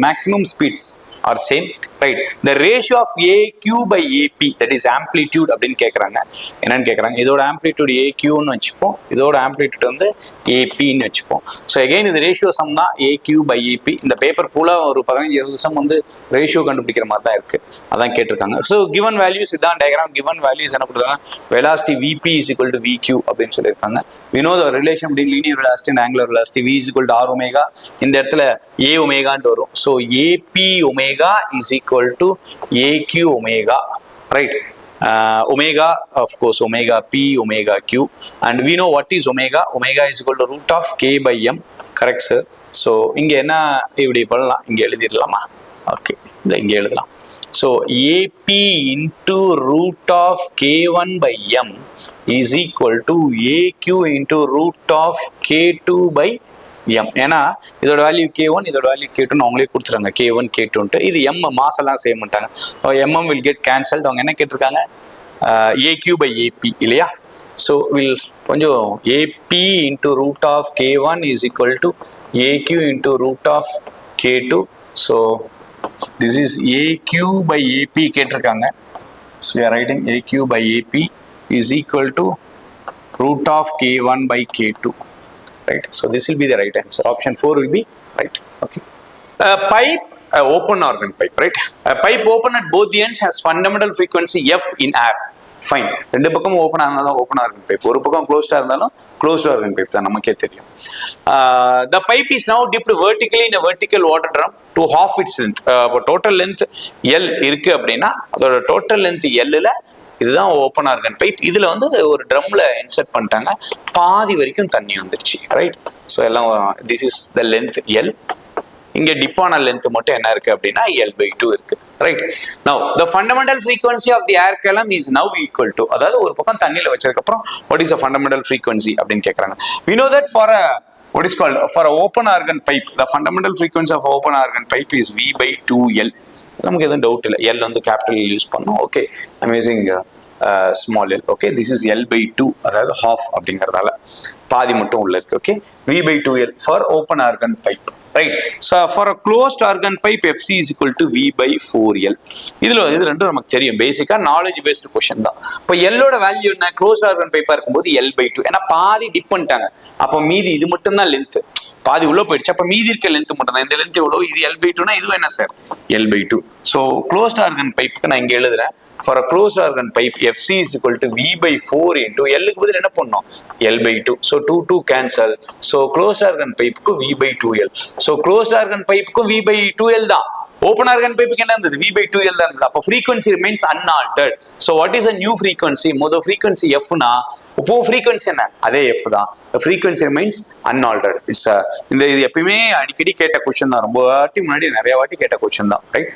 Maximum speeds are same, right? The ratio of AQ by AP, that is amplitude அப்படின்னு கேட்குறாங்க. என்னன்னு கேட்குறாங்க? இதோட ஆம்ப்ளிடியூட் AQன்னு வச்சுப்போம், இதோட ஆம்ப்ளிடியூட் வந்து APன்னு வச்சுப்போம். ஸோ அகைன் இது ரேஷியோ சம் தான், AQ by AP. இந்த பேப்பர் ஃபுல்லாக ஒரு 15-20 சம் வந்து ரேஷியோ கண்டுபிடிக்கிற மாதிரி தான் இருக்கு, அதான் கேட்டிருக்காங்க. ஸோ கிவன் வேல்யூஸ் இதான் டயக்ராம். கிவன் வேல்யூஸ் என்ன கொடுத்தாங்க? Velocity VP is equal to VQ அப்படின்னு சொல்லியிருக்காங்க. We know the relation between linear velocity and angular velocity. V is equal to R omega. இந்த இடத்துல A ஒமேகான்ட்டு வரும். So AP omega is equal to AQ omega, right? Omega, of course, omega P, omega Q, and we know what is omega. Omega is equal to root of K by M, correct sir? So இங்க என்ன இப்படி பண்ணலாம், இங்க எழுதிடலாமா? Okay, இங்க எழுதலாம். So AP into root of K1 by M is equal to AQ into root of K2 by M. ஏன்னா இதோட value K1, இதோட வேல்யூ K2 அவங்களே கொடுத்துறாங்க, K1 K2. இது M மாஸ் எல்லாம் சேவ் பண்ணிட்டாங்க. MM will get cancelled. அவங்க என்ன கேட்டிருக்காங்க? AQ by AP இல்லையா? ஸோ வில் கொஞ்சம் AP into root of K1 is equal to AQ into root of K2. So this is AQ by AP கேட்டிருக்காங்க. So we are writing AQ by AP is equal to root of K1 by K2. Right, so this will be the right answer. Option 4 will be right. Okay. A pipe, open organ pipe, right? A pipe open at both the ends has fundamental frequency F in air. Fine. ரெண்டு பக்கம் open ஆனாலும் open organ pipe, ஒரு பக்கம் க்ளோஸ்டா இருந்தாலும் closed organ pipe தான், நமக்கே தெரியும். The pipe is now dipped vertically in a vertical water drum to half its length. Total length L இருக்கு அப்படின்னா அதோட டோட்டல் லென்த் L-ல இதுதான் ஓப்பன் ஆர்கன் பைப். இதுல வந்து ஒரு ட்ரம்ல இன்சர்ட் பண்ணிட்டாங்க, பாதி வரைக்கும் தண்ணி வந்துருச்சு, ரைட்? ஸோ எல்லாம் this is the length L. இங்க டிப்பான லென்த் மட்டும் என்ன இருக்கு அப்படின்னா L/2 இருக்கு, right? Now the fundamental frequency of the air column is now equal to, அதாவது ஒரு பக்கம் தண்ணியில வச்சதுக்கு அப்புறம் what is the fundamental frequency அப்படின்னு கேட்கறாங்க. We know that for a what is called for a open organ pipe, the fundamental frequency of open organ pipe is V/2L. நமக்கு எதுவும் டவுட் இல்லை, எல் வந்து கேபிட்டல் யூஸ் பண்ணோம். Okay, amazing small L. Okay, this is L/2, அதாவது half அப்படிங்கிறதால பாதி மட்டும் உள்ள இருக்கு. Okay, V/2L for open organ pipe, right? So for a closed organ pipe FC is equal to V/4L. இது ரெண்டும் நமக்கு தெரியும், பேசிக்கா நாலேஜ் பேஸ்டு கொஸ்டின் தான். இப்போ எல்லோட வேல்யூ என்ன? க்ளோஸ்ட் ஆர்கன் பைப்பா இருக்கும்போது L/2, ஏன்னா பாதி டிப் பண்ணிட்டாங்க, அப்போ மீதி இது மட்டும் தான் லென்த். பாதி உள்ள போயிடுச்சு. அப்ப மீதி இருக்க லென்த் மட்டும் தான். இந்த லென்த் எவ்வளவு? இது L/2னா இதுவும் என்ன சார்? L/2. ஸோ க்ளோஸ்ட் ஆர்கன் பைப்புக்கு நான் இங்க எழுதுறேன். For a closed organ pipe, FC is equal to V/4 into L க்கு பதில் என்ன பண்ணோம்? L/2. So 2 cancel. So closed organ pipe க்கு V/2L. So closed organ pipe க்கு V/2L தான். Open organ pipe க்கு என்ன இருந்தது? V/2L தான் இருந்தது. அப்ப frequency remains unaltered. So what is a new frequency? மொத frequency F னா இப்போ frequency என்ன? அதே F தான். The frequency remains unaltered. It's இது எப்பயுமே அடிக்கடி கேட்ட கொஸ்டின் தான். ரொம்ப வாட்டி முன்னாடி நிறைய வாட்டி கேட்ட கொஸ்டின் தான், ரைட்?